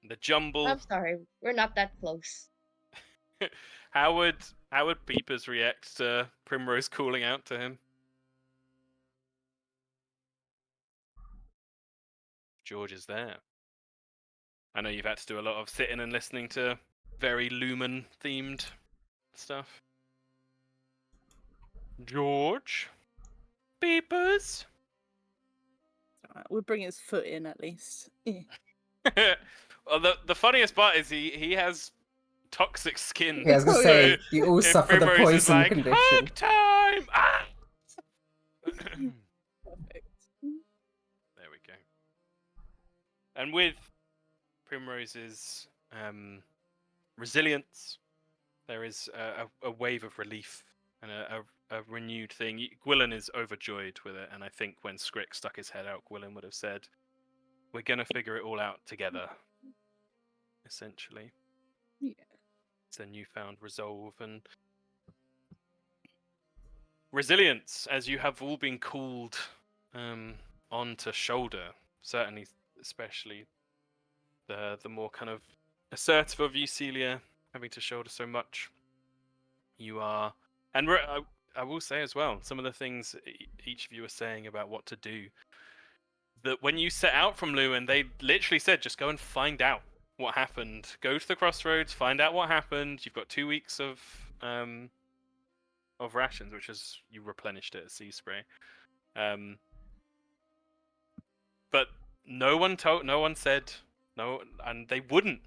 The jumble. I'm sorry, we're not that close. How would Peepers react to Primrose calling out to him? George is there. I know you've had to do a lot of sitting and listening to very Lumen themed stuff. George? Peepers? Alright, we'll bring his foot in at least. Yeah. Well, the funniest part is he has toxic skin. Yeah, I was gonna Oh, say, yeah. you all if suffer the Primrose is poison like, condition. Hug time! Ah! Perfect. There we go. And with Primrose's resilience, there is a wave of relief and a renewed thing. Gwilyn is overjoyed with it, and I think when Skrick stuck his head out, Gwilyn would have said, "We're gonna figure it all out together." Essentially, Yeah. it's a newfound resolve and resilience, as you have all been called on to shoulder. Certainly, especially the more kind of assertive of you, Celia, having to shoulder so much. You are, and I will say as well, some of the things each of you are saying about what to do. That when you set out from Lumen, they literally said, just go and find out what happened. Go to the crossroads, find out what happened. You've got 2 weeks of rations, which is you replenished it at Sea Spray. But no one said no, and they wouldn't.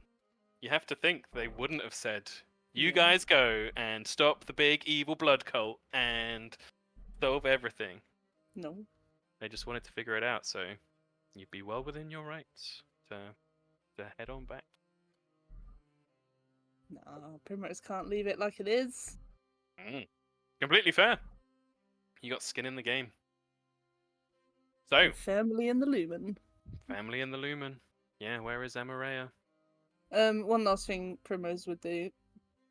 You have to think they wouldn't have said, you Yeah. guys go and stop the big evil blood cult and solve everything. No. They just wanted to figure it out, so you'd be well within your rights to head on back. No, Primrose can't leave it like it is. Completely fair. You got skin in the game. So, Family in the Lumen. family in the Lumen. Yeah, where is Amareya? One last thing Primrose would do,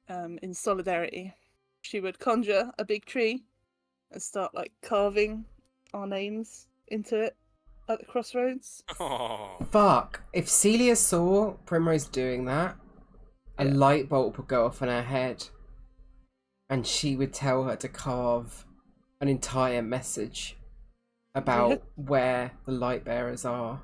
in solidarity, she would conjure a big tree and start like carving our names into it at the crossroads. Oh, Fuck. If Celia saw Primrose doing that, a Yeah. light bulb would go off in her head. And she would tell her to carve an entire message about where the light bearers are.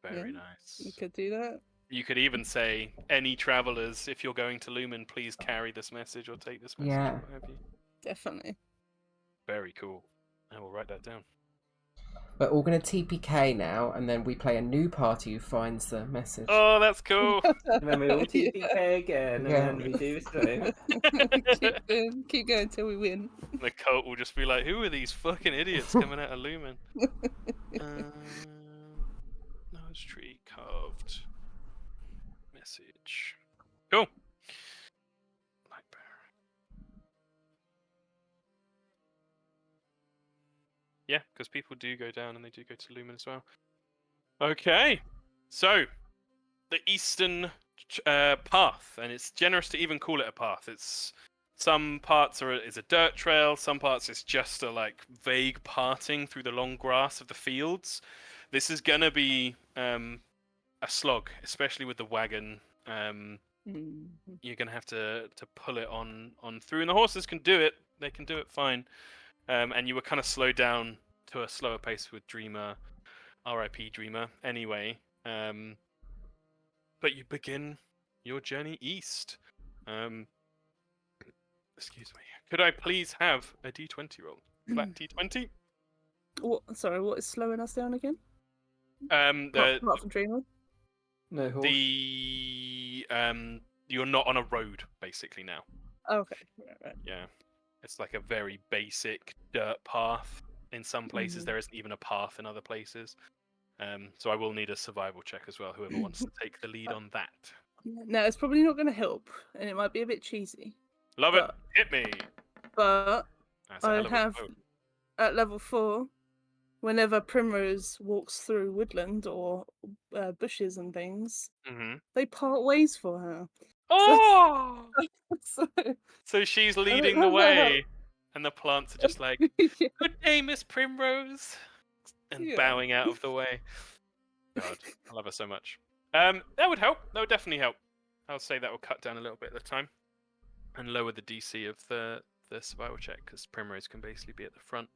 very Yeah. You nice. could do that. You could even say, any travelers, if you're going to Lumen, please carry this message or take this message. Yeah. What have you. Definitely. Very cool. I will write that down. We're all gonna TPK now, and then we play a new party who finds the message. Oh, that's cool. And then we all Yeah. TPK again, Yeah. and then we do the same. keep going until we win. The cult will just be like, "Who are these fucking idiots coming out of Lumen?" Nose tree carved message. Cool. Light bearer. Yeah, because people do go down and they do go to Lumen as well. Okay, so the eastern path, and it's generous to even call it a path. It's some parts is a dirt trail, some parts it's just a like vague parting through the long grass of the fields. This is gonna be a slog, especially with the wagon. You're gonna have to pull it on through, and the horses can do it. They can do it fine. And you were kind of slowed down to a slower pace with Dreamer, R.I.P. Dreamer. Anyway, but you begin your journey east. Excuse me. Could I please have a D20 roll? Flat D20. What? Sorry, what is slowing us down again? The Apart from Dreamer. No horse. you're not on a road basically now. Oh, okay. Right. Yeah, it's like a very basic dirt path. In some places, there isn't even a path in other places. So I will need a survival check as well. Whoever wants to take the lead on that. No, it's probably not going to help, and it might be a bit cheesy. Love it. Hit me. But That's a I hell of a have quote. at level 4, whenever Primrose walks through woodland or bushes and things, they part ways for her. Oh! So, So she's I don't leading know the if that way, helps. and the plants are just like, Yeah. "Good day, Miss Primrose," and Yeah. bowing out of the way. God, I love her so much. That would help. That would definitely help. I'll say that will cut down a little bit of the time, and lower the DC of the survival check because Primrose can basically be at the front.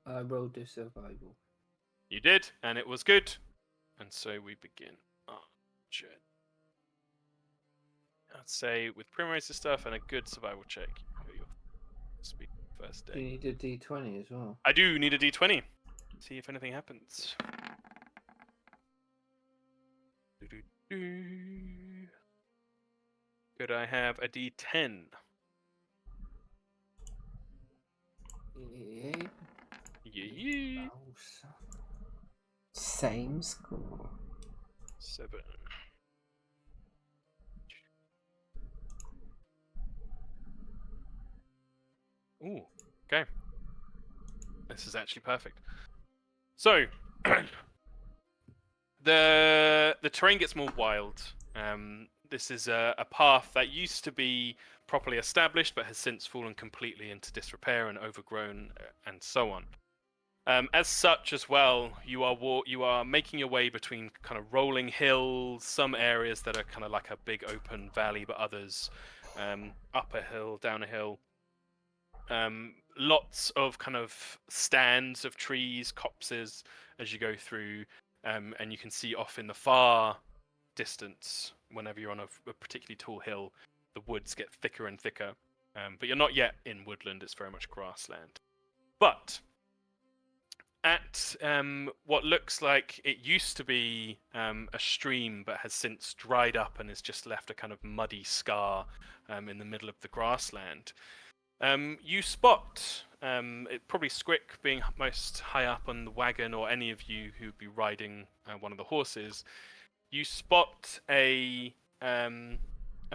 I rolled a survival. You did, and it was good. And so we begin our journey. I'd say with Primrose's stuff and a good survival check, you're speed first Do you day. need a D20 as well? I do need a D20. See if anything happens. Do-do-do. Could I have a D10? Yeah. Yeah. Mouse. Same score. 7. Ooh, okay. This is actually perfect. So, the terrain gets more wild. This is a path that used to be properly established, but has since fallen completely into disrepair and overgrown, and so on. As such, as well, you are making your way between kind of rolling hills, some areas that are kind of like a big open valley, but others up a hill, down a hill. Lots of kind of stands of trees, copses as you go through, and you can see off in the far distance, whenever you're on a particularly tall hill, the woods get thicker and thicker. But you're not yet in woodland, it's very much grassland. But at what looks like it used to be a stream, but has since dried up and has just left a kind of muddy scar in the middle of the grassland. You spot, probably Squick being most high up on the wagon, or any of you who'd be riding one of the horses, you spot a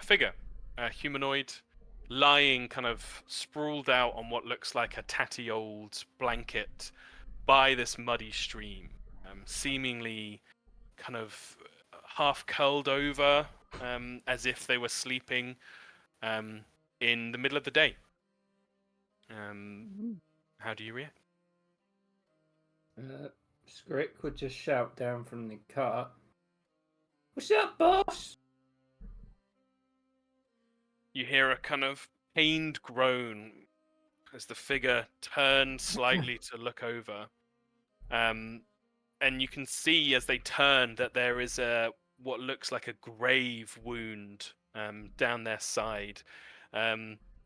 figure, a humanoid, lying kind of sprawled out on what looks like a tatty old blanket by this muddy stream, seemingly kind of half curled over, as if they were sleeping in the middle of the day. How do you react? Scrick would just shout down from the cart. What's up, boss? You hear a kind of pained groan as the figure turns slightly to look over. And you can see as they turn that there is what looks like a grave wound down their side.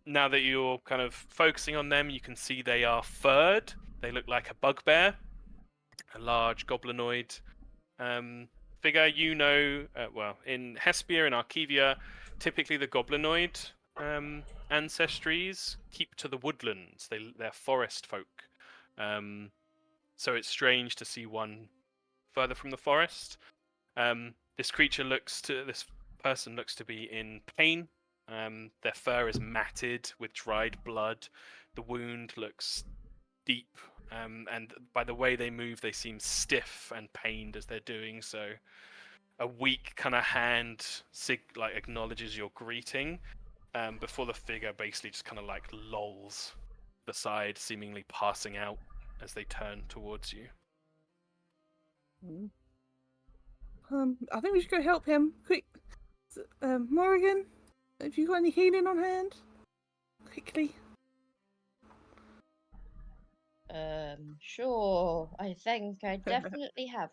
Now that you're kind of focusing on them, you can see they are furred. They look like a bugbear, a large goblinoid figure. You know, well, in Hesperia and Archivia, typically the goblinoid ancestries keep to the woodlands. They're forest folk. So it's strange to see one further from the forest. This person looks to be in pain. Their fur is matted with dried blood. The wound looks deep, and by the way they move, they seem stiff and pained as they're doing so. A weak kind of hand acknowledges your greeting, before the figure basically just kind of like lolls beside, seemingly passing out as they turn towards you. I think we should go help him. Quick, Morrigan, have you got any healing on hand? Quickly. Sure. I think I definitely have.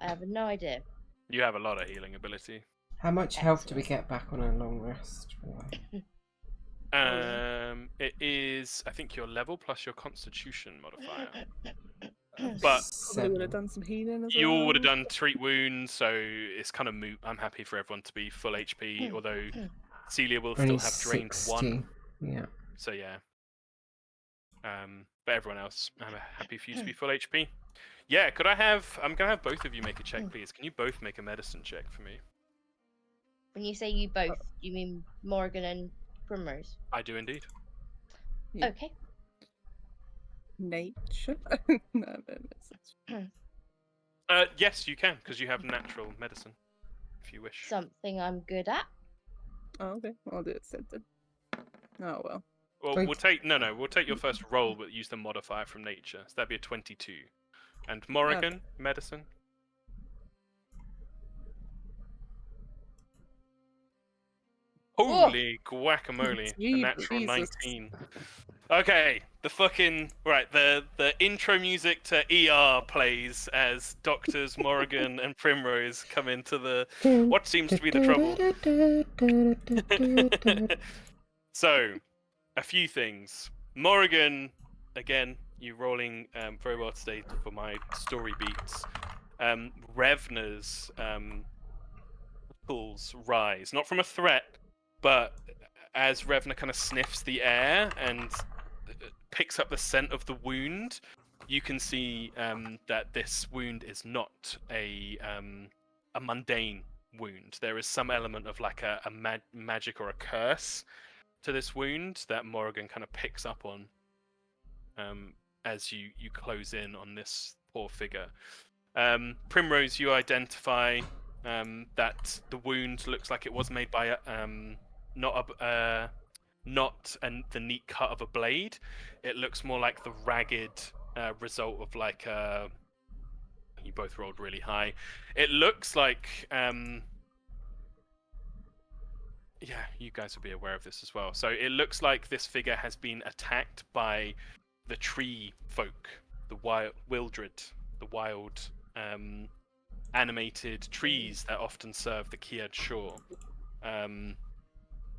I have no idea. You have a lot of healing ability. How much health do we get back on a long rest? It is, I think, your level plus your constitution modifier. But Probably would have done some healing as you well. all would have done treat wounds, so it's kind of moot. I'm happy for everyone to be full HP, although Celia will Only still have drained 60. 1. Yeah. So yeah. But everyone else, I'm happy for you to be full HP. Yeah, I'm gonna have both of you make a check, please. Can you both make a medicine check for me? When you say you both, you mean Morgan and Primrose? I do indeed. Yeah. Okay. Nature? No, Yes, you can, because you have natural medicine, if you wish. Something I'm good at. Oh, okay. I'll do it instead then. Oh, well. Well, Wait. we'll take your first roll, but use the modifier from nature. So that'd be a 22. And Morrigan, medicine. Holy guacamole! A natural Jesus. 19. Okay, the intro music to ER plays as Doctors Morrigan and Primrose come into what seems to be the trouble. So, a few things. Morrigan, again, you rolling very well today for my story beats. Revna's pulls rise, not from a threat, but as Revna kind of sniffs the air and picks up the scent of the wound, you can see that this wound is not a mundane wound. There is some element of like a magic or a curse to this wound that Morrigan kind of picks up on as you close in on this poor figure. Primrose, you identify that the wound looks like it was made by the neat cut of a blade. It looks more like the ragged result of like you both rolled really high. It looks like yeah, you guys will be aware of this as well. So it looks like this figure has been attacked by the tree folk, the wildred, the wild animated trees that often serve the Kiad shore.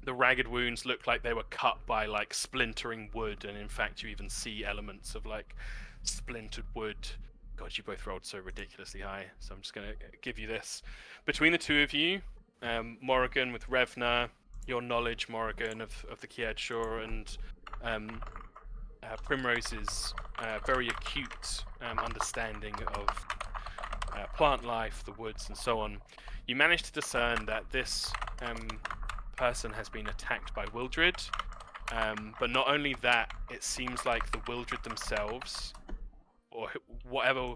The ragged wounds look like they were cut by like splintering wood, and in fact you even see elements of like splintered wood. God, you both rolled so ridiculously high, so I'm just going to give you this. Between the two of you, Morrigan with Revna, your knowledge, Morrigan, of the Kiad shore, and Primrose's very acute understanding of plant life, the woods, and so on, you manage to discern that this person has been attacked by Wildred, but not only that, it seems like the Wildred themselves, or whatever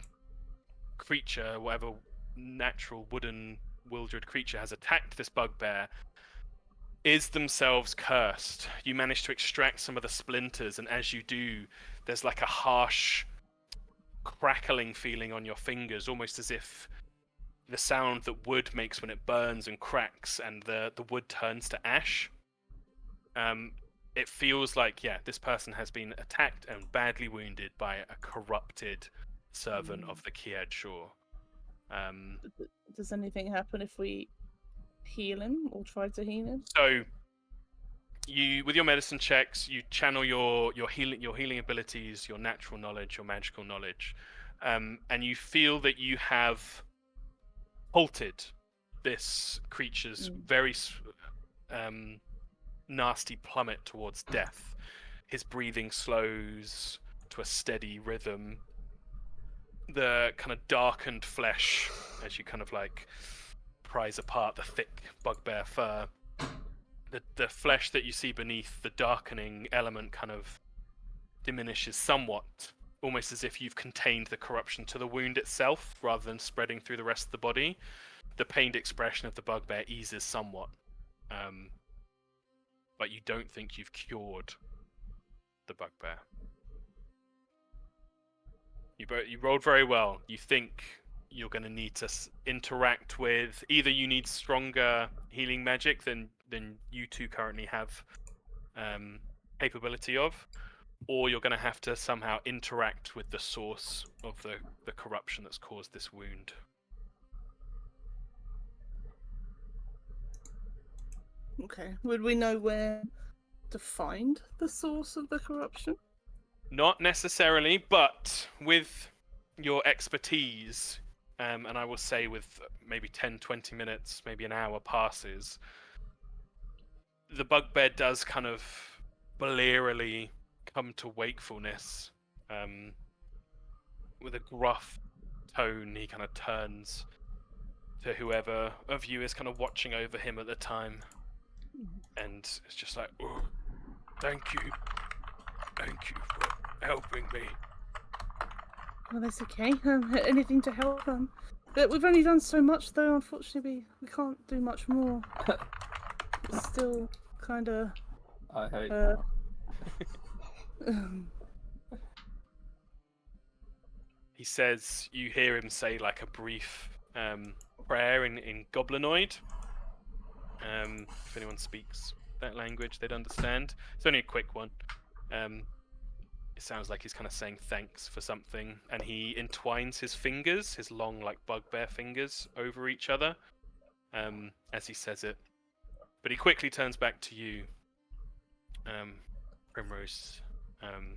creature, whatever natural wooden Wildred creature has attacked this bugbear, is themselves cursed. You manage to extract some of the splinters, and as you do, there's like a harsh crackling feeling on your fingers, almost as if the sound that wood makes when it burns and cracks and the wood turns to ash. It feels like, yeah, this person has been attacked and badly wounded by a corrupted servant of the Kiad shore. Does anything happen if we heal him or try to heal him? So, you, with your medicine checks, you channel your healing abilities, your natural knowledge, your magical knowledge. and you feel that you have halted this creature's very nasty plummet towards death. His breathing slows to a steady rhythm. The kind of darkened flesh, as you kind of like prise apart the thick bugbear fur, the flesh that you see beneath the darkening element kind of diminishes somewhat, almost as if you've contained the corruption to the wound itself rather than spreading through the rest of the body. The pained expression of the bugbear eases somewhat, but you don't think you've cured the bugbear. You rolled very well. You think you're going to need to interact with, either you need stronger healing magic than you two currently have capability of, or you're going to have to somehow interact with the source of the corruption that's caused this wound. Okay. Would we know where to find the source of the corruption? Not necessarily, but with your expertise, and I will say with maybe 10, 20 minutes, maybe an hour passes, the bugbear does kind of blearily come to wakefulness. With a gruff tone, he kind of turns to whoever of you is kind of watching over him at the time, and it's just like, oh, thank you for helping me. Well, that's okay. Anything to help them. But we've only done so much, though. Unfortunately, we can't do much more. It's still kind of. I hope not. He says, you hear him say like a brief prayer in Goblinoid. If anyone speaks that language, they'd understand. It's only a quick one. It sounds like he's kind of saying thanks for something, and he entwines his fingers, his long like bugbear fingers, over each other as he says it. But he quickly turns back to you, Primrose, and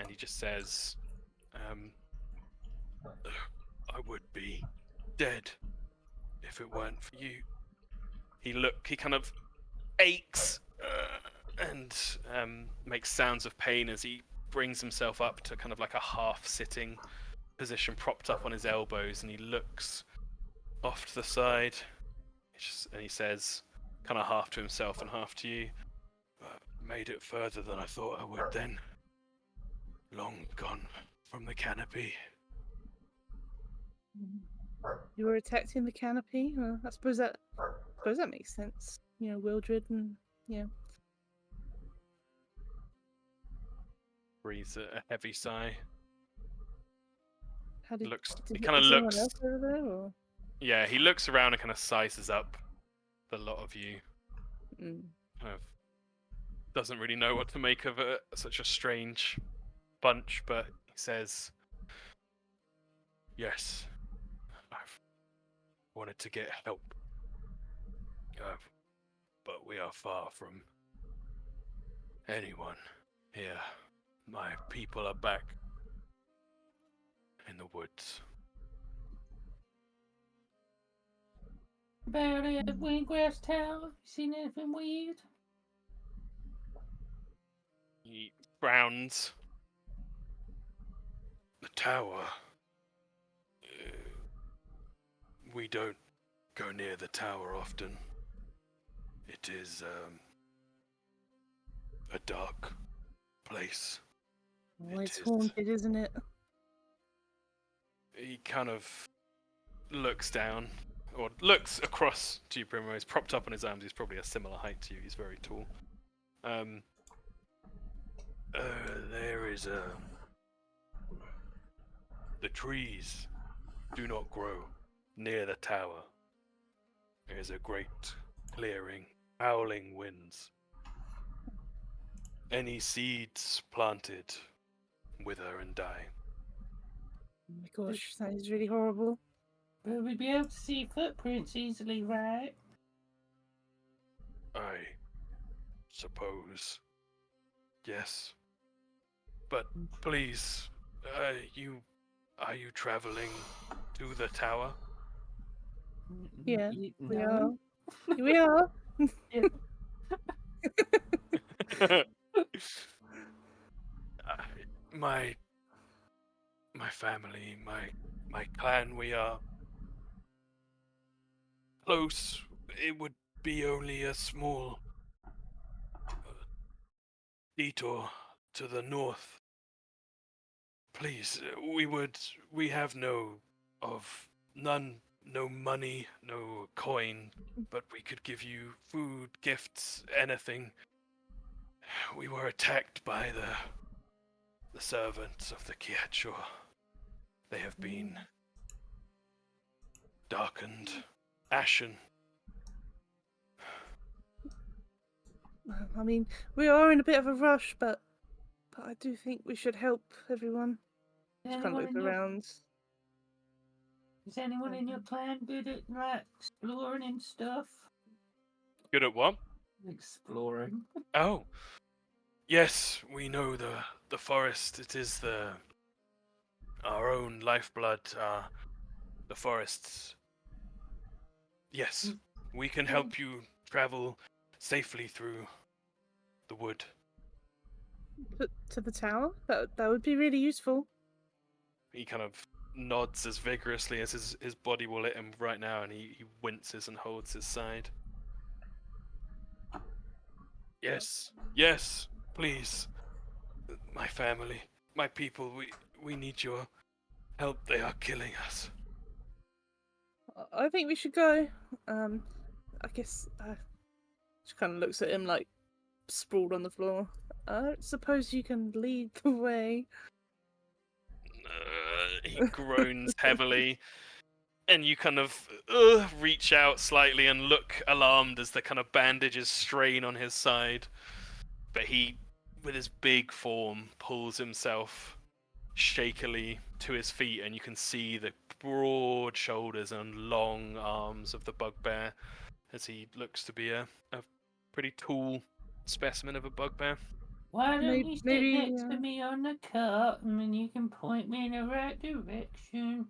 he just says, I would be dead if it weren't for you. He kind of aches and makes sounds of pain as he brings himself up to kind of like a half-sitting position, propped up on his elbows, and he looks off to the side, and he says, kind of half to himself and half to you, made it further than I thought I would then. Long gone from the canopy. You were attacked in the canopy. I suppose that makes sense. You know, Wildred and Breathes a heavy sigh. How did He kind of is anyone looks. else over there, or? Yeah, he looks around and kind of sizes up the lot of you. Kind of doesn't really know what to make of it. Such a strange bunch, but he says, "Yes, I've wanted to get help, but we are far from anyone here. My people are back in the woods." About Windgrass Tower, seen anything weird? He frowns. The tower. We don't go near the tower often. It is a dark place. Well, it's It is. haunted, isn't it? He kind of looks down, or looks across to you, Primrose, propped up on his arms. He's probably a similar height to you. He's very tall. There is the trees do not grow near the tower. There is a great clearing, howling winds. Any seeds planted wither and die. Oh my gosh, that is really horrible. But we'd be able to see footprints easily, right? I suppose. Yes. But please Are you traveling to the tower? Yeah, we No. are. We are. My family, my clan, we are close. It would be only a small detour to the north. Please, we have no money, no coin, but we could give you food, gifts, anything. We were attacked by the servants of the Kiachor. They have been darkened, ashen. I mean, we are in a bit of a rush, but I do think we should help everyone. Just kind of look around. Is anyone in your clan good at like exploring and stuff? Good at what? Exploring. Oh, yes, we know the forest. It is our own lifeblood. The forests. Yes, we can help you travel safely through the wood. Put to the tower. That would be really useful. He kind of nods as vigorously as his body will let him right now, and he winces and holds his side. Yes, yes, please. My family, my people, we need your help. They are killing us. I think we should go. I guess she kind of looks at him like sprawled on the floor. I suppose you can lead the way. He groans heavily, and you kind of reach out slightly and look alarmed as the kind of bandages strain on his side. But he, with his big form, pulls himself shakily to his feet, and you can see the broad shoulders and long arms of the bugbear as he looks to be a pretty tall specimen of a bugbear. Why don't you sit Maybe next to me on the cart and then you can point me in the right direction?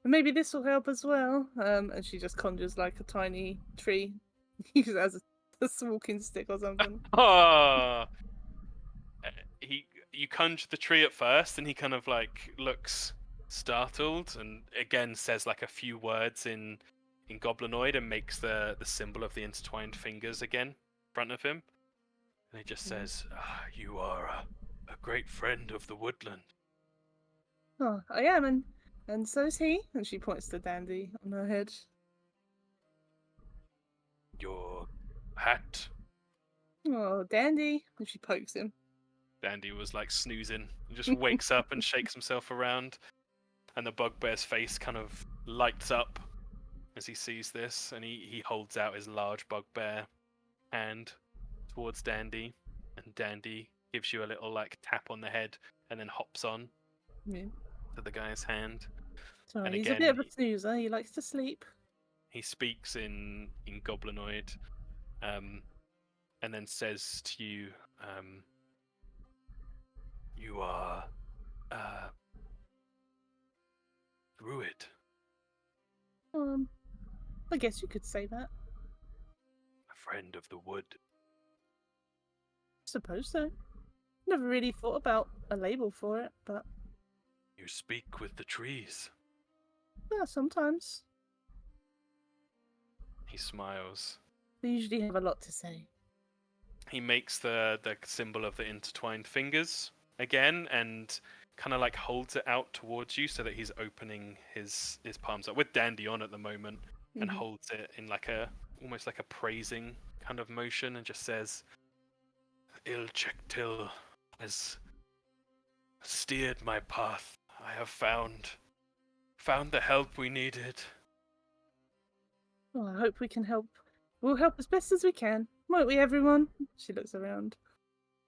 maybe this will help as well. And she just conjures like a tiny tree, uses it as a walking stick or something. Ah, you conjure the tree at first, and he kind of like looks startled, and again says like a few words in Goblinoid, and makes the symbol of the intertwined fingers again in front of him, and he just says, "You are a great friend of the woodland." Oh, I am, and so is he. And she points to Dandy on her head. Your hat. Oh, Dandy! And she pokes him. Dandy was like snoozing, and just wakes up and shakes himself around, and the bugbear's face kind of lights up as he sees this, and he holds out his large bugbear hand towards Dandy, and Dandy gives you a little like tap on the head, and then hops on Yeah. to the guy's hand. Sorry, And he's a again, bit of a snoozer. He likes to sleep. he speaks in Goblinoid, and then says to you, "You are druid." I guess you could say that. A friend of the wood. Suppose so. Never really thought about a label for it, but You speak with the trees. yeah, sometimes. He smiles. They usually have a lot to say. He makes the symbol of the intertwined fingers again, and kind of like holds it out towards you so that he's opening his palms up with Dandy on at the moment, and Mhm. holds it in like almost like a praising kind of motion, and just says, "Ilchektil has steered my path. I have found the help we needed." Well, I hope we can help. We'll help as best as we can, won't we, everyone? She looks around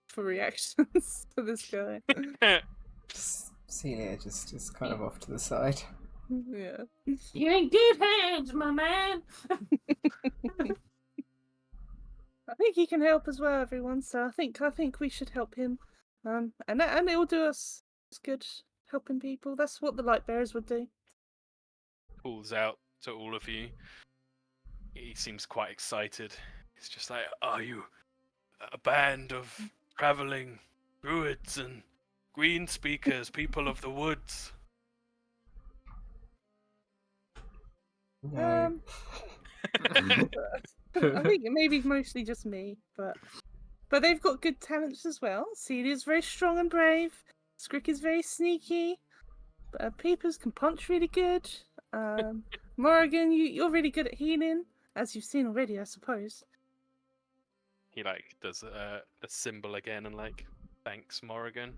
for reactions to this guy. Celia just is kind of off to the side. Yeah. You're in good hands, my man. I think he can help as well, everyone. So I think we should help him. And it will do us It's good helping people. That's what the light bearers would do. Calls out to all of you. He seems quite excited. He's just like, "Are you a band of traveling druids and green speakers, people of the woods?" No. I think maybe mostly just me, but they've got good talents as well. Celia's very strong and brave. Skrick is very sneaky. Peepers can punch really good. Morrigan, you're really good at healing, as you've seen already, I suppose. He like does a symbol again and like thanks Morrigan.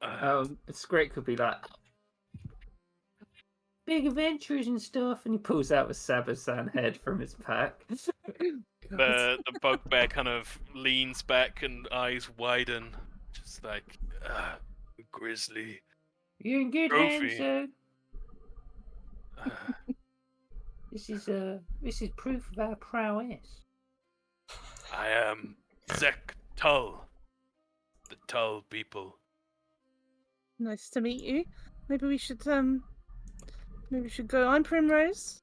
Skrick could be like Big adventures and stuff, and he pulls out a Sabasan head from his pack. The bugbear kind of leans back and eyes widen, just like grizzly. you're in good Trophy. hands, sir. Uh, This is proof of our prowess. I am Zek Tull, the Tull people. Nice to meet you. Maybe we should go. I'm Primrose.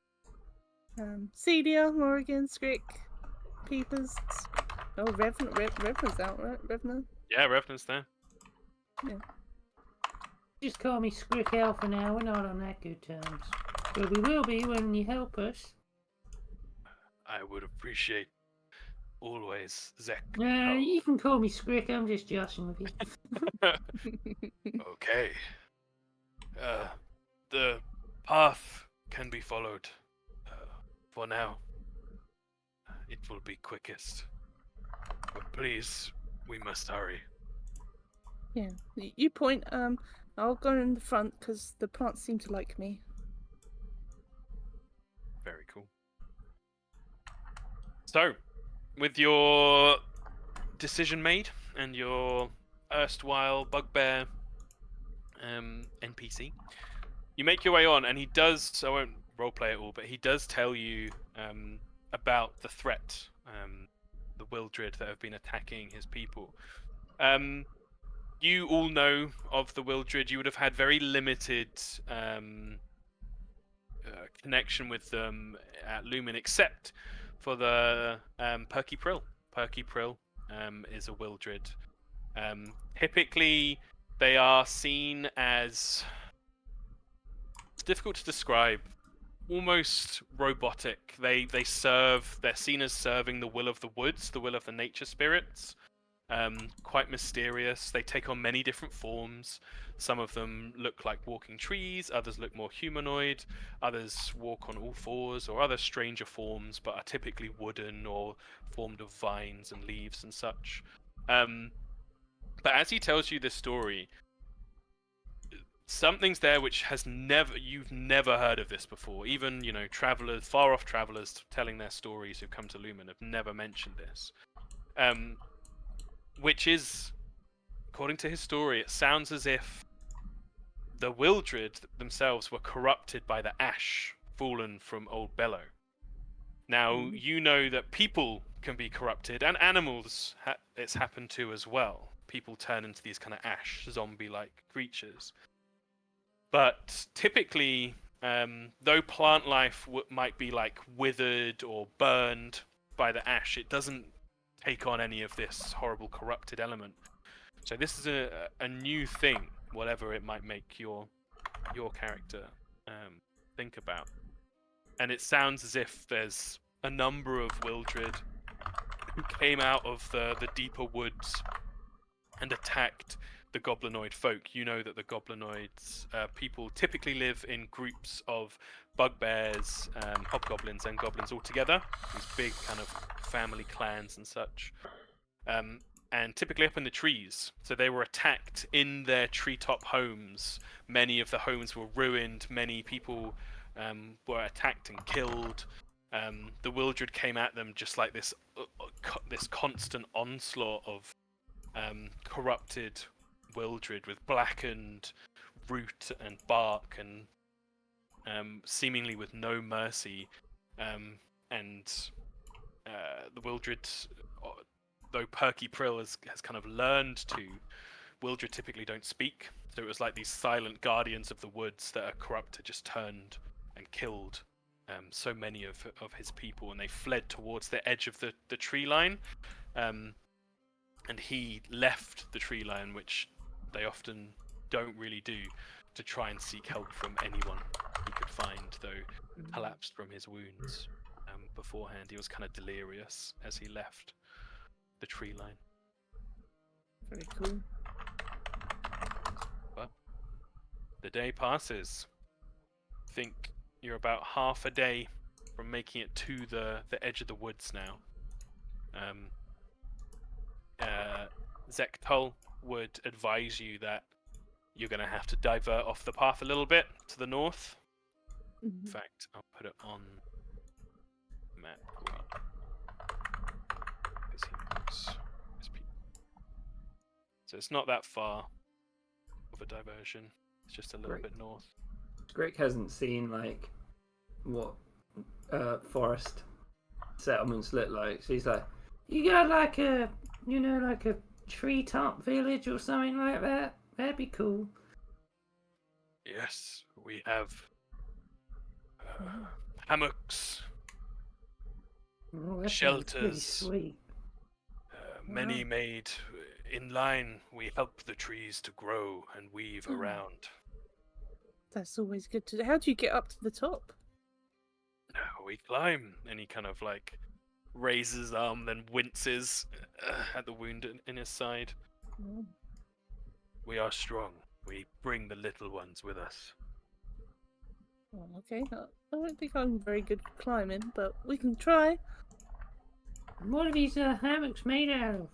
Celia, Morrigan, Skrick, Peepers. Oh, Revna's out, right? Revna. Yeah, Revenant's there. Just call me Skrick Elf for now. We're not on that good terms, but we will be when you help us. I would appreciate always Zek. You can call me Skrick. I'm just joshing with you. Okay. The path can be followed. For now, it will be quickest. But please, we must hurry. Yeah, you point. I'll go in the front because the plants seem to like me. Very cool. So, with your decision made and your erstwhile bugbear NPC, you make your way on, and he does. I won't roleplay it all, but he does tell you about the threat, the Wildred that have been attacking his people. You all know of the Wildred. You would have had very limited connection with them at Lumen, except for the Perky Prill. Perky Prill is a Wildred. Typically, they are seen as... It's difficult to describe. Almost robotic. They're seen as serving the will of the woods, the will of the nature spirits. Quite mysterious. They take on many different forms. Some of them look like walking trees, others look more humanoid, others walk on all fours or other stranger forms, but are typically wooden or formed of vines and leaves and such. But as he tells you this story, something's there which you've never heard of this before. Even, travelers, far off travelers telling their stories who've come to Lumen have never mentioned this. Which is, according to his story, it sounds as if the Wildred themselves were corrupted by the ash fallen from Old Bellow. Now, you know that people can be corrupted, and animals it's happened to as well. People turn into these kind of ash, zombie-like creatures. But typically, though plant life might be like withered or burned by the ash, it doesn't take on any of this horrible corrupted element. So this is a new thing, whatever it might make your character think about. And it sounds as if there's a number of Wildred who came out of the deeper woods and attacked the goblinoid folk. You know that the goblinoids people typically live in groups of bugbears, hobgoblins, and goblins all together. These big kind of family clans and such. And typically up in the trees. So they were attacked in their treetop homes. Many of the homes were ruined. Many people were attacked and killed. The Wildred came at them just like this constant onslaught of corrupted Wildred with blackened root and bark and seemingly with no mercy. And the Wildred, though Perky Prill has kind of learned to Wildred typically don't speak, so it was like these silent guardians of the woods that are corrupt had just turned and killed so many of his people, and they fled towards the edge of the tree line. And he left the tree line, which they often don't really do, to try and seek help from anyone he could find, though collapsed from his wounds beforehand. He was kind of delirious as he left the tree line. Very cool. But the day passes. I think you're about half a day from making it to the edge of the woods now. Zektul would advise you that you're going to have to divert off the path a little bit to the north. In fact, I'll put it on map. So it's not that far of a diversion. It's just a little bit north. Grick hasn't seen like what forest settlements look like. So he's like, You got like a, like a treetop village or something like that? That'd be cool. Yes, we have hammocks, Oh, that sounds pretty shelters, sweet. many made in line. We help the trees to grow and weave around. That's always good to do. How do you get up to the top? We climb, and he kind of like raises his arm, then winces at the wound in his side. We are strong. We bring the little ones with us. Oh, okay. I don't think I'm very good at climbing, but we can try. And what are these hammocks made out of?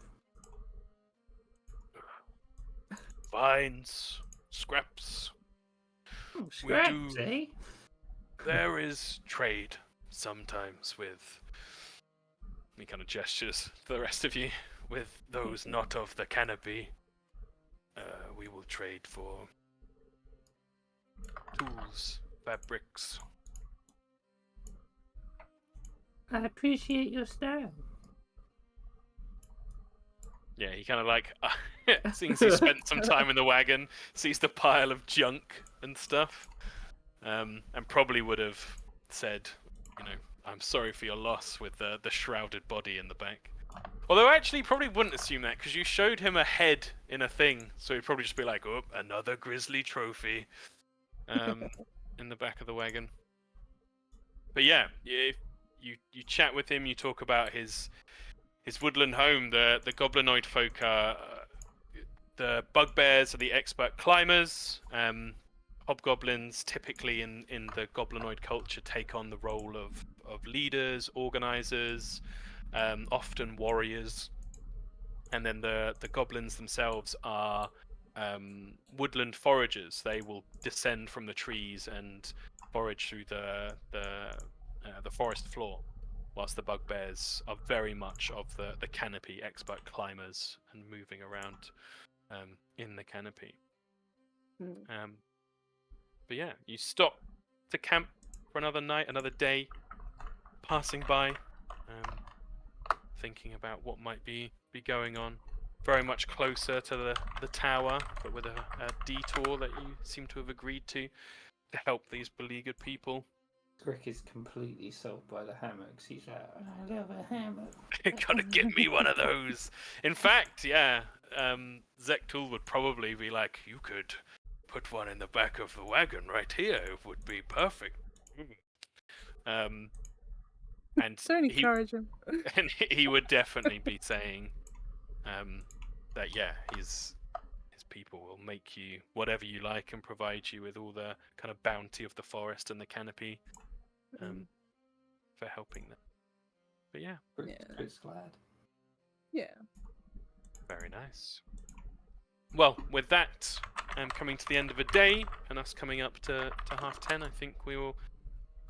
Vines, scraps. Oh, scraps, do- eh? There is trade sometimes with. He kind of gestures to the rest of you. With those not of the canopy, we will trade for tools, fabrics. I appreciate your style. Yeah, he kind of like, seeing he spent some time in the wagon, sees the pile of junk and stuff, and probably would have said, I'm sorry for your loss with the shrouded body in the back. Although actually he probably wouldn't assume that, because you showed him a head in a thing, so he'd probably just be like, oh, another grisly trophy in the back of the wagon. But yeah, you chat with him, you talk about his woodland home. The goblinoid folk are the bugbears are the expert climbers. Hobgoblins typically in the goblinoid culture take on the role of leaders, organizers, often warriors. And then the goblins themselves are woodland foragers. They will descend from the trees and forage through the forest floor, whilst the bugbears are very much of the canopy, expert climbers and moving around in the canopy. But yeah, you stop to camp for another night, another day, passing by, thinking about what might be going on. Very much closer to the tower, but with a detour that you seem to have agreed to help these beleaguered people. Grick is completely sold by the hammocks. He's like, I love a hammock. Gotta get me one of those. In fact, yeah, Zektul would probably be like, you could put one in the back of the wagon right here. It would be perfect. And Don't encourage him. and he would definitely be saying that, yeah, his people will make you whatever you like and provide you with all the kind of bounty of the forest and the canopy for helping them. But yeah, Grick's glad. Yeah. very nice. Well, with that, coming to the end of a day and us coming up to 10:30, I think we will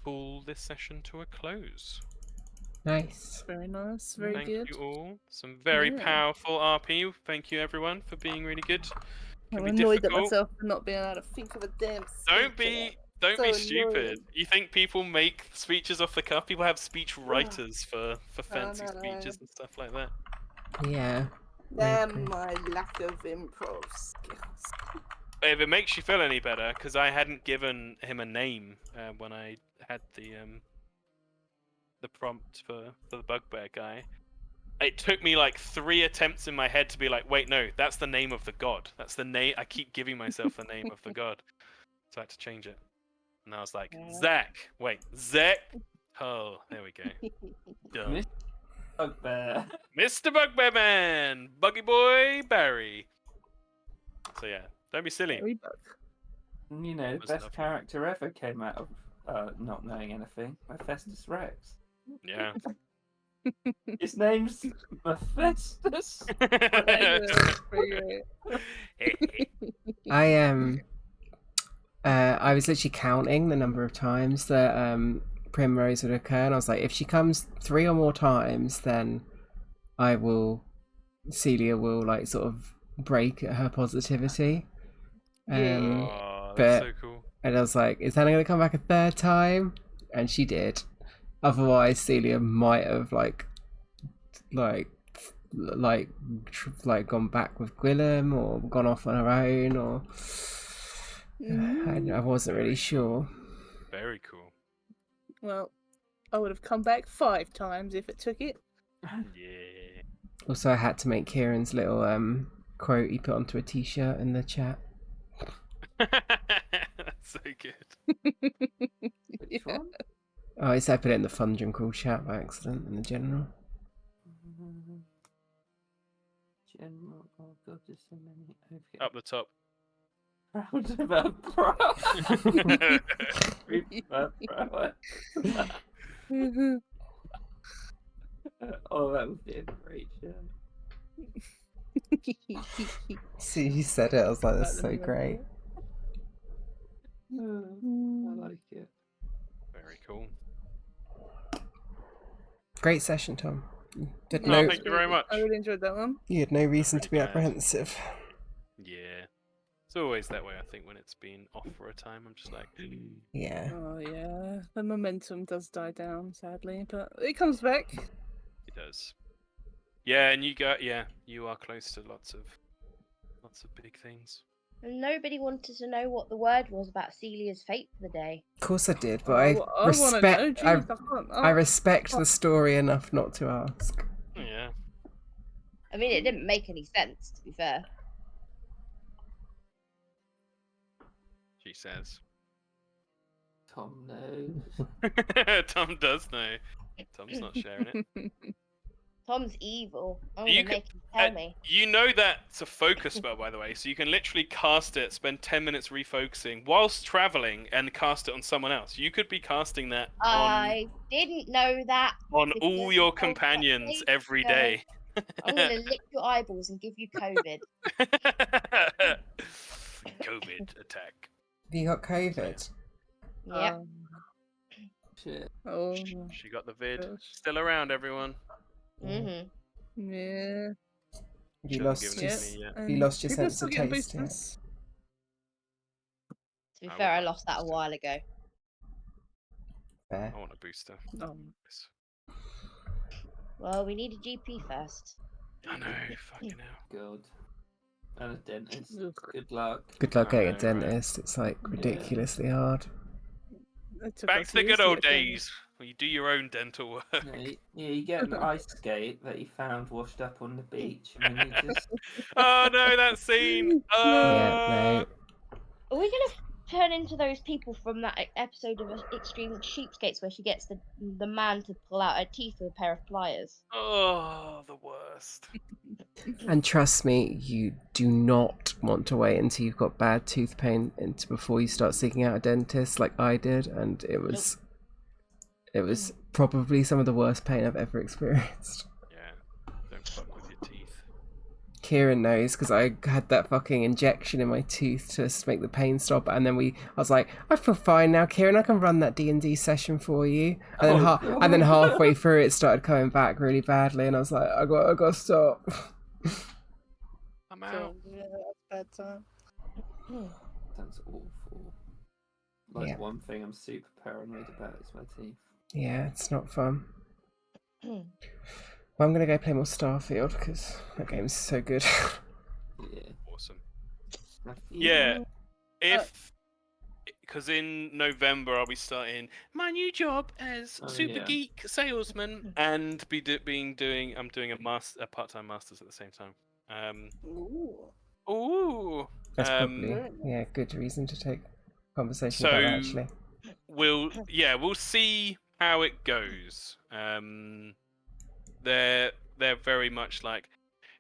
call this session to a close. Nice. Very nice. Very Thank good. you all. Some very Yeah. powerful RP. Thank you everyone for being really good. Can I'm be annoyed at difficult. myself for not being able to think of a damn Don't speech. be So stupid. annoying. You think people make speeches off the cuff? People have speech writers for fancy know. speeches and stuff like that. Yeah. Damn my lack of improv skills. If it makes you feel any better, because I hadn't given him a name when I had the prompt for the bugbear guy. It took me like 3 attempts in my head to be like, wait, no, that's the name of the god. That's the name. I keep giving myself the name of the god, so I had to change it. And I was like, Zach. Wait, Zach. Oh, there we go. Done. Miss Bugbear. Mr. Bugbear Man, Buggy Boy Barry. So yeah, don't be silly. Very bug. You know, the Was best lovely. character ever came out of not knowing anything. Mephistus Rex. Yeah. His name's Mephistus. Very great. I was literally counting the number of times that Primrose would occur, and I was like, if she comes 3 or more times, then Celia will like sort of break her positivity. Oh, that's but so cool. and I was like, is Hannah gonna come back a 3rd time? And she did. Otherwise, Celia might have like gone back with Gwillem or gone off on her own, or I wasn't really sure. Very cool. Well, I would have come back 5 times if it took it. Yeah. Also, I had to make Kieran's little quote he put onto a t-shirt in the chat. That's so good. Which one? Oh, I said I put it in the Fun Dream Call chat by accident in the general. General. Oh god, there's so many. Okay. Up the top. Proud of our prowess. Oh, that would be a great show. See, you said it. I was like, that's so great. I like it. Very cool. Great session, Tom. You had Oh, no, thank you very much. I really enjoyed that one. you had no reason to be Really bad. apprehensive. Yeah. It's always that way, I think, when it's been off for a time. I'm just like, Yeah. Oh yeah, the momentum does die down, sadly, but it comes back. it does. Yeah, and you are close to lots of big things. And nobody wanted to know what the word was about Celia's fate for the day. Of course I did, but I wanna know, respect. jeez, I respect the story enough not to ask. Yeah. I mean, it didn't make any sense, to be fair. She says. Tom knows. Tom does know. Tom's not sharing it. Tom's evil. I'm You gonna could- make him tell me. You know that's a focus spell, by the way, so you can literally cast it, spend 10 minutes refocusing whilst traveling, and cast it on someone else. You could be casting that I didn't know that. on because all you your told me companions ages every ago. day. I'm gonna lick your eyeballs and give you COVID. COVID attack. You got COVID. Yep. Shit. Oh She got the vid. gosh. Still around, everyone. Mhm. Yeah. You Shouldn't lost give it your, to me yet. you lost your People are sense still of getting taste. Yeah. boosters. To be I fair, would I like lost that a booster. while ago. Fair. I want a booster. Yes. Well, we need a GP first. I know, fucking hell. God. And a dentist. Ugh. Good luck. Good luck I getting a know, right? dentist. It's like ridiculously hard. It took Back us to the years good to old get done. days where you do your own dental work. You get an ice skate that you found washed up on the beach, and then you just Oh no, that scene! Yeah, no. Are we gonna turn into those people from that episode of Extreme Sheepskates where she gets the man to pull out her teeth with a pair of pliers? Oh, the worst. And trust me, you do not want to wait until you've got bad tooth pain before you start seeking out a dentist like I did, and it was probably some of the worst pain I've ever experienced. Yeah, don't fuck with your teeth. Kieran knows because I had that fucking injection in my tooth to make the pain stop, and then I was like, I feel fine now, Kieran. I can run that D&D session for you. And then, and then halfway through, it started coming back really badly, and I was like, I got to stop. I'm out. So, yeah, that's bad time. sounds awful. Like Yeah. one thing I'm super paranoid about is my teeth. Yeah, it's not fun. Well, I'm gonna go play more Starfield because that game's so good. Yeah. Awesome. Stuff Yeah, you- because in November I'll be starting my new job as Oh, super yeah. geek salesman and I'm doing a part-time masters at the same time. Ooh. Ooh. That's probably Very nice. good reason to take conversation So about that actually. we'll see how it goes. They're very much like,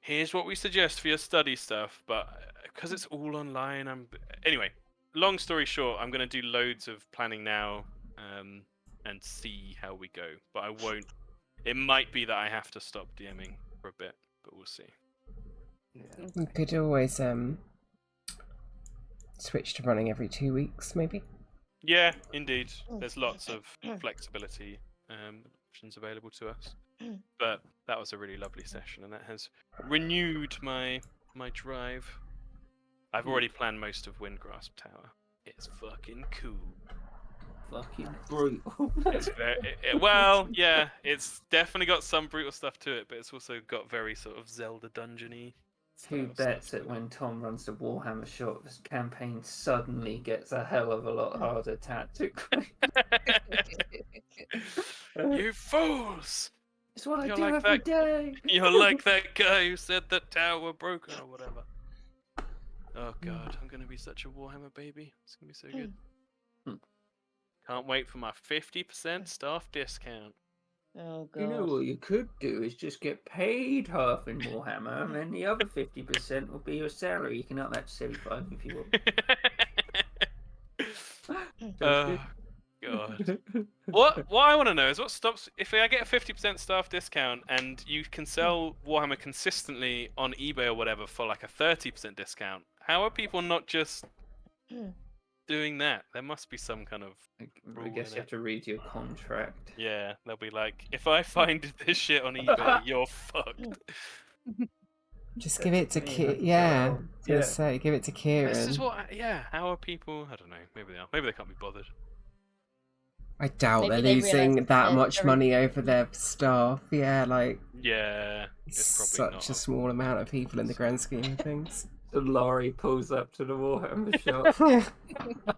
here's what we suggest for your study stuff, but because it's all online, anyway. Long story short, I'm going to do loads of planning now, and see how we go. But I won't. It might be that I have to stop DMing for a bit, but we'll see. Yeah. You could always switch to running every 2 weeks, maybe. Yeah, indeed. There's lots of flexibility options available to us. But that was a really lovely session, and that has renewed my drive. I've already planned most of Windgrasp Tower. It's fucking cool. Fucking brutal. It's well, yeah. It's definitely got some brutal stuff to it, but it's also got very sort of Zelda dungeony. Who style bets stuff that to it. when Tom runs the Warhammer shop, this campaign suddenly gets a hell of a lot harder tactically? You fools! It's what I You're do like every that- day. You're like that guy who said the tower broken or whatever. Oh god, I'm gonna be such a Warhammer baby. It's gonna be so good. Hmm. Can't wait for my 50% staff discount. Oh god. You know what you could do is just get paid half in Warhammer, and then the other 50% will be your salary. You can up that to 75 if you want. Oh god. What I want to know is what stops if I get a 50% staff discount and you can sell Warhammer consistently on eBay or whatever for like a 30% discount. How are people not just doing that? There must be some kind of I rule guess in you have it. to read your contract. Yeah, they'll be like, if I find this shit on eBay, you're fucked. Just give it to Me, Kieran. like, Yeah, well, I was gonna yeah. say, give it to This Kieran. is what. Yeah, how are people? I don't know. Maybe they are. Maybe they can't be bothered. I doubt Maybe they're they realise losing it's that a much very money big over their staff. Yeah, like Yeah, it's it's probably such not. a small amount of people in the grand scheme of things. So Laurie pulls up to the Warhammer shop.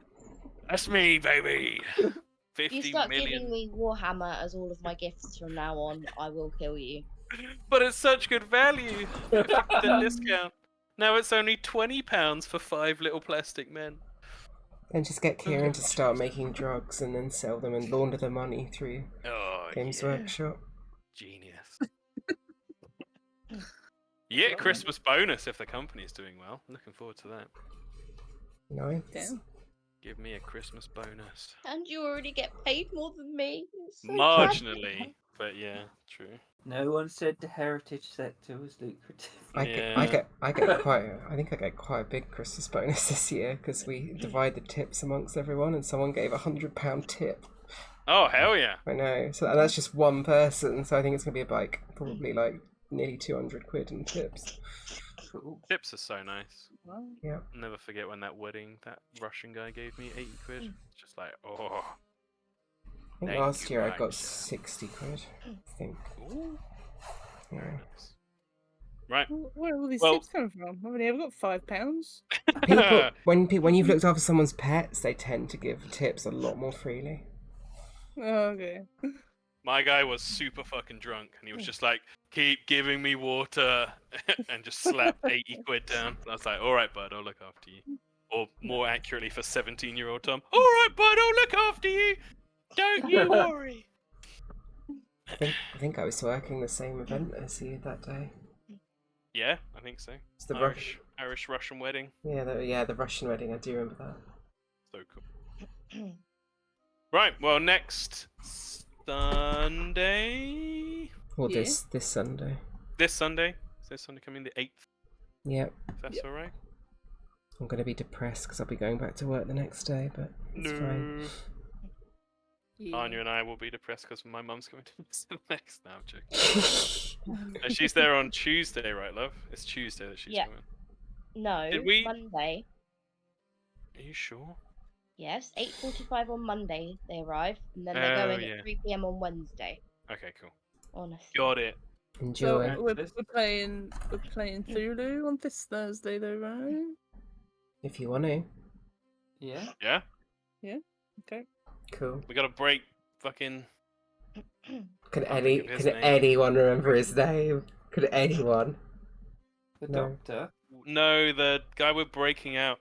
That's me, baby. If you 50 start million. giving me Warhammer as all of my gifts from now on, I will kill you. But it's such good value. 50% discount. Now it's only £20 for 5 little plastic men. And just get Kieran to start making drugs and then sell them and launder the money through Oh, Games yeah. Workshop. Genius. You get Christmas bonus if the company's doing well. Looking forward to that. Nice. Damn. Give me a Christmas bonus. And you already get paid more than me. It's so Marginally, but yeah, true. No one said the heritage sector was lucrative. I Yeah. get quite. I think I get quite a big Christmas bonus this year because we divide the tips amongst everyone, and someone gave £100 tip. Oh, hell yeah. I know. So that's just one person. So I think it's gonna be like probably like nearly 200 quid in tips. Cool. Tips are so nice. Wow. Yeah. I'll never forget when that wedding, that Russian guy gave me 80 quid. It's just like, oh. I think Thank last you, year I got Max. 60 quid. I think. Ooh. Yeah. Nice. Right. Where are all these Well- tips coming from? I've only ever got £5. People, when you've looked after someone's pets, they tend to give tips a lot more freely. Oh, okay. My guy was super fucking drunk and he was just like, keep giving me water and just slapped 80 quid down. And I was like, alright, bud, I'll look after you. Or more accurately for 17-year-old Tom, alright, bud, I'll look after you. Don't you worry. I think I was working the same event as you that day. Yeah, I think so. It's the Irish Russian wedding. Yeah, the Russian wedding. I do remember that. So cool. Right, well, next Sunday. Or Yeah. this Sunday. This Sunday. Is this Sunday coming? The 8th, Yep. if that's alright. I'm gonna be depressed because I'll be going back to work the next day, but it's fine. No. Yeah. Anya and I will be depressed because my mum's going to visit next. No, I'm joking. She's there on Tuesday, right, love? It's Tuesday that she's Yeah. coming. No, Did we- Monday. Are you sure? Yes, 8:45 on Monday they arrive, and then Oh, they're going yeah. at 3 p.m. on Wednesday. Okay, cool. Honestly. Got it. Enjoy. So we're playing Thulu on this Thursday though, right? If you want to. Yeah. Yeah, Okay. Cool. we gotta break fucking. Could Can't think of his name. anyone remember his name? Could anyone? The No. doctor. No, the guy we're breaking out.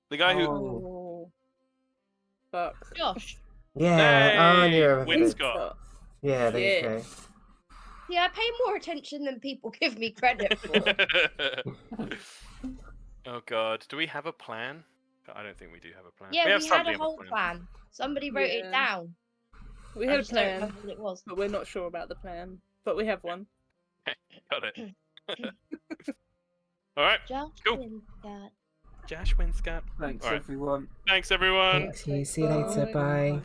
The guy who. Oh. Fuck. Josh. Yeah. Oh, and you Hey, remember. Winscott. Yeah, there you Yeah. go. Yeah, I pay more attention than people give me credit for. Oh god, do we have a plan? I don't think we do have a plan. Yeah, we have we had something a of whole plan. Somebody wrote it Yeah. down. We I had a just don't plan, remember what it was. but we're not sure about the plan. But we have one. Got it. All right, Josh cool. Winscott. Josh Winscott. Thanks, All right. everyone. Thanks everyone. Thanks you. See you later. Bye. Bye.